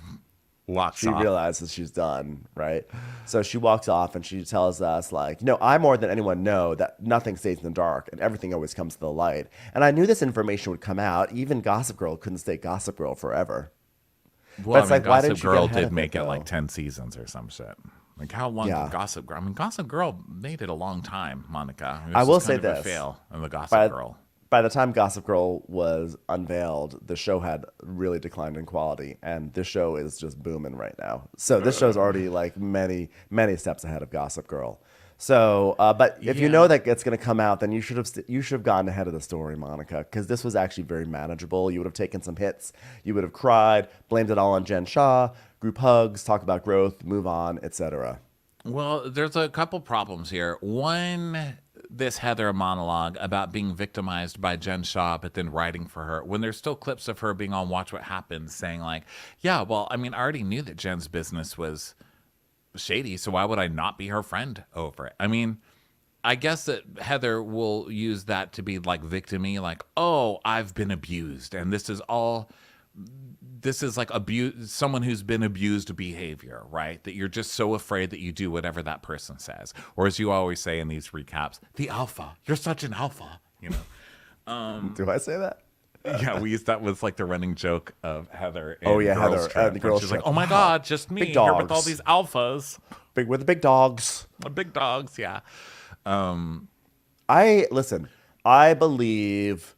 walks She off. realizes she's done, right? So she walks off and she tells us, like, I more than anyone know that nothing stays in the dark and everything always comes to the light. And I knew this information would come out. Even Gossip Girl couldn't stay Gossip Girl forever. Well, it's like, why Gossip didn't you Girl get ahead did of make it, it like though? 10 seasons or some shit. Like, how long Yeah. did Gossip Girl? I mean, Gossip Girl made it a long time, Monica. It was I will just say kind of this. a fail in the Gossip Girl. By the time Gossip Girl was unveiled, the show had really declined in quality, and this show is just booming right now. So this show's already like many, many steps ahead of Gossip Girl. So, but if you know that it's going to come out, then you should have gotten ahead of the story, Monica, because this was actually very manageable. You would have taken some hits, you would have cried, blamed it all on Jen Shah, group hugs, talk about growth, move on, etc. Well, there's a couple problems here. One, this Heather monologue about being victimized by Jen Shah, but then writing for her, when there's still clips of her being on Watch What Happens saying like, yeah, well, I mean, I already knew that Jen's business was shady, so why would I not be her friend over it? I mean, I guess that Heather will use that to be like victim-y, like, oh, I've been abused, and this is like abuse, someone who's been abused behavior, right? That you're just so afraid that you do whatever that person says. Or as you always say in these recaps, the alpha. You're such an alpha, you know? Do I say that? Yeah, we used that was like the running joke of Heather. Oh, yeah, Girls Heather, Trip, the Girls she's Trip. like, oh my God, just me Big here with all dogs. these alphas. With the big dogs. Big dogs, yeah. I believe,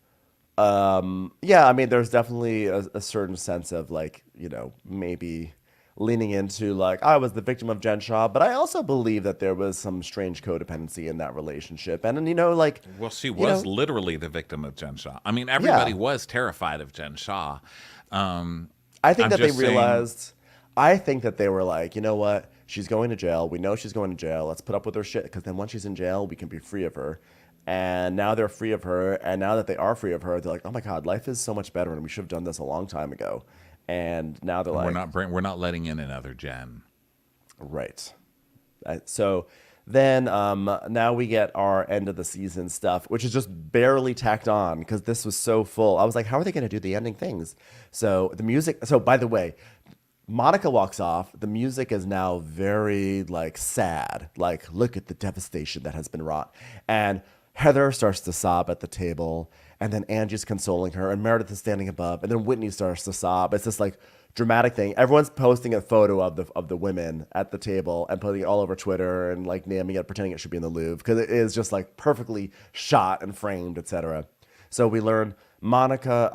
I mean, there's definitely a certain sense of like, maybe leaning into like, I was the victim of Jen Shah, but I also believe that there was some strange codependency in that relationship. And, like, Well, she was literally the victim of Jen Shah. I mean, everybody was terrified of Jen Shah. I think that they realized, I think that they were like, you know what? She's going to jail. We know she's going to jail. Let's put up with her shit, because then once she's in jail, we can be free of her. And now they're free of her. And now that they are free of her, they're like, oh my God, life is so much better. And we should have done this a long time ago. And now they're like, we're not letting in another Jen. right. So then now we get our end of the season stuff, which is just barely tacked on because this was so full. I was like, how are they going to do the ending things? So the music. So by the way, Monica walks off. The music is now very like sad. Like, look at the devastation that has been wrought. And Heather starts to sob at the table. And then Angie's consoling her. And Meredith is standing above. And then Whitney starts to sob. It's this like dramatic thing. Everyone's posting a photo of the women at the table and putting it all over Twitter and like naming it, pretending it should be in the Louvre. Because it is just like perfectly shot and framed, etc. So we learn Heather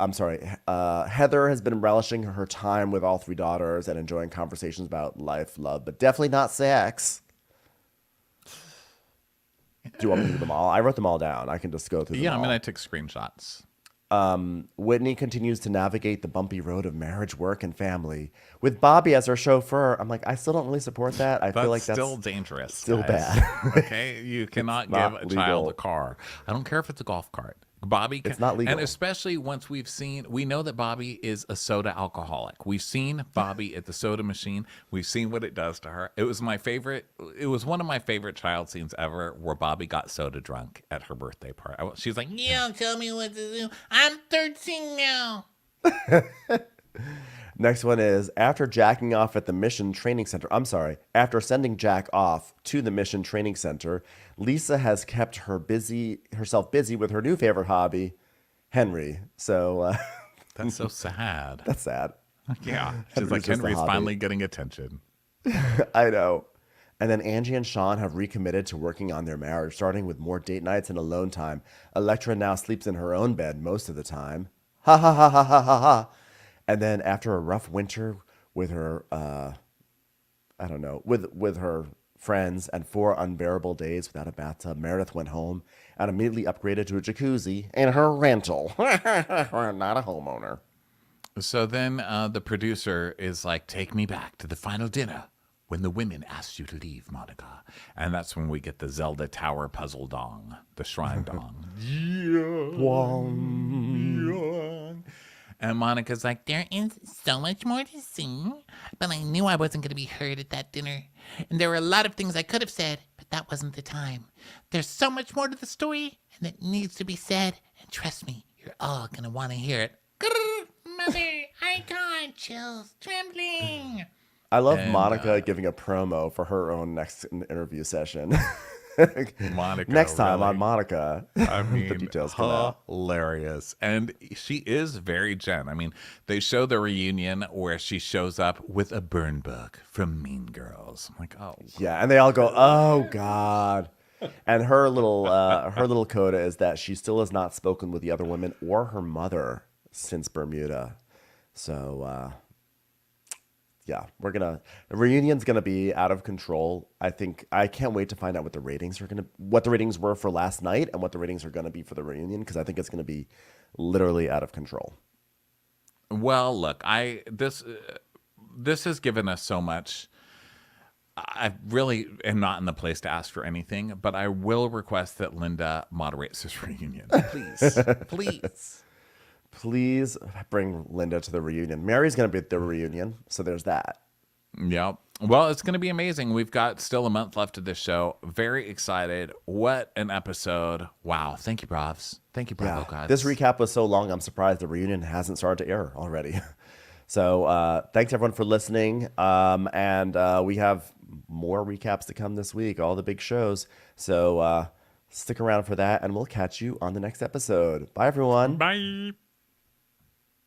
has been relishing her time with all 3 daughters and enjoying conversations about life, love, but definitely not sex. Do you want me to do them all? I wrote them all down. I can just go through them all. Yeah, I mean, I took screenshots. Whitney continues to navigate the bumpy road of marriage, work, and family with Bobby as her chauffeur. I'm like, I still don't really support that. I feel like that's still dangerous. still guys. bad. Okay, you cannot give not a child legal. a car. I don't care if it's a golf cart. Bobby, It's not legal. and especially once we know that Bobby is a soda alcoholic. We've seen Bobby at the soda machine. We've seen what it does to her. It was one of my favorite child scenes ever, where Bobby got soda drunk at her birthday party. She's like, You don't tell me what to do. I'm 13 now. Next one is after jacking off at the Mission Training Center. I'm sorry. After sending Jack off to the Mission Training Center, Lisa has kept herself busy with her new favorite hobby, Henry. So that's so sad. that's sad. Yeah. She's like, just a Henry's hobby. finally getting attention. I know. And then Angie and Sean have recommitted to working on their marriage, starting with more date nights and alone time. Electra now sleeps in her own bed most of the time. Ha ha ha ha ha ha ha. And then after a rough winter with her, with her friends and 4 unbearable days without a bathtub, Meredith went home and immediately upgraded to a jacuzzi in her rental. Not a homeowner. So then the producer is like, take me back to the final dinner when the women asked you to leave, Monica. And that's when we get the Zelda Tower puzzle dong, the shrine dong. And Monica's like, There is so much more to see, but I knew I wasn't going to be heard at that dinner. And there were a lot of things I could have said, but that wasn't the time. There's so much more to the story, and it needs to be said. And trust me, you're all going to want to hear it. Grrr, Mother, I got chills, trembling. I love Monica giving a promo for her own next interview session. Monica. Next time really? on Monica. I mean, the details come out. hilarious. And she is very Jen. I mean, they show the reunion where she shows up with a burn book from Mean Girls. I'm like, oh. Yeah, and they all go, "Oh God!" And her little coda is that she still has not spoken with the other women or her mother since Bermuda. So, yeah, the reunion's gonna be out of control. I can't wait to find out what the ratings were for last night and what the ratings are gonna be for the reunion, because I think it's gonna be literally out of control. Well, look, this has given us so much. I really am not in the place to ask for anything, but I will request that Linda moderates this reunion. Please. Please. Please bring Linda to the reunion. Mary's going to be at the reunion, so there's that. Yep. Well, it's going to be amazing. We've got still a month left of this show. Very excited. What an episode. Wow. Thank you, Bravs. Thank you, Bravo Gods. This recap was so long, I'm surprised the reunion hasn't started to air already. So thanks, everyone, for listening. And we have more recaps to come this week, all the big shows. So stick around for that, and we'll catch you on the next episode. Bye, everyone. Bye.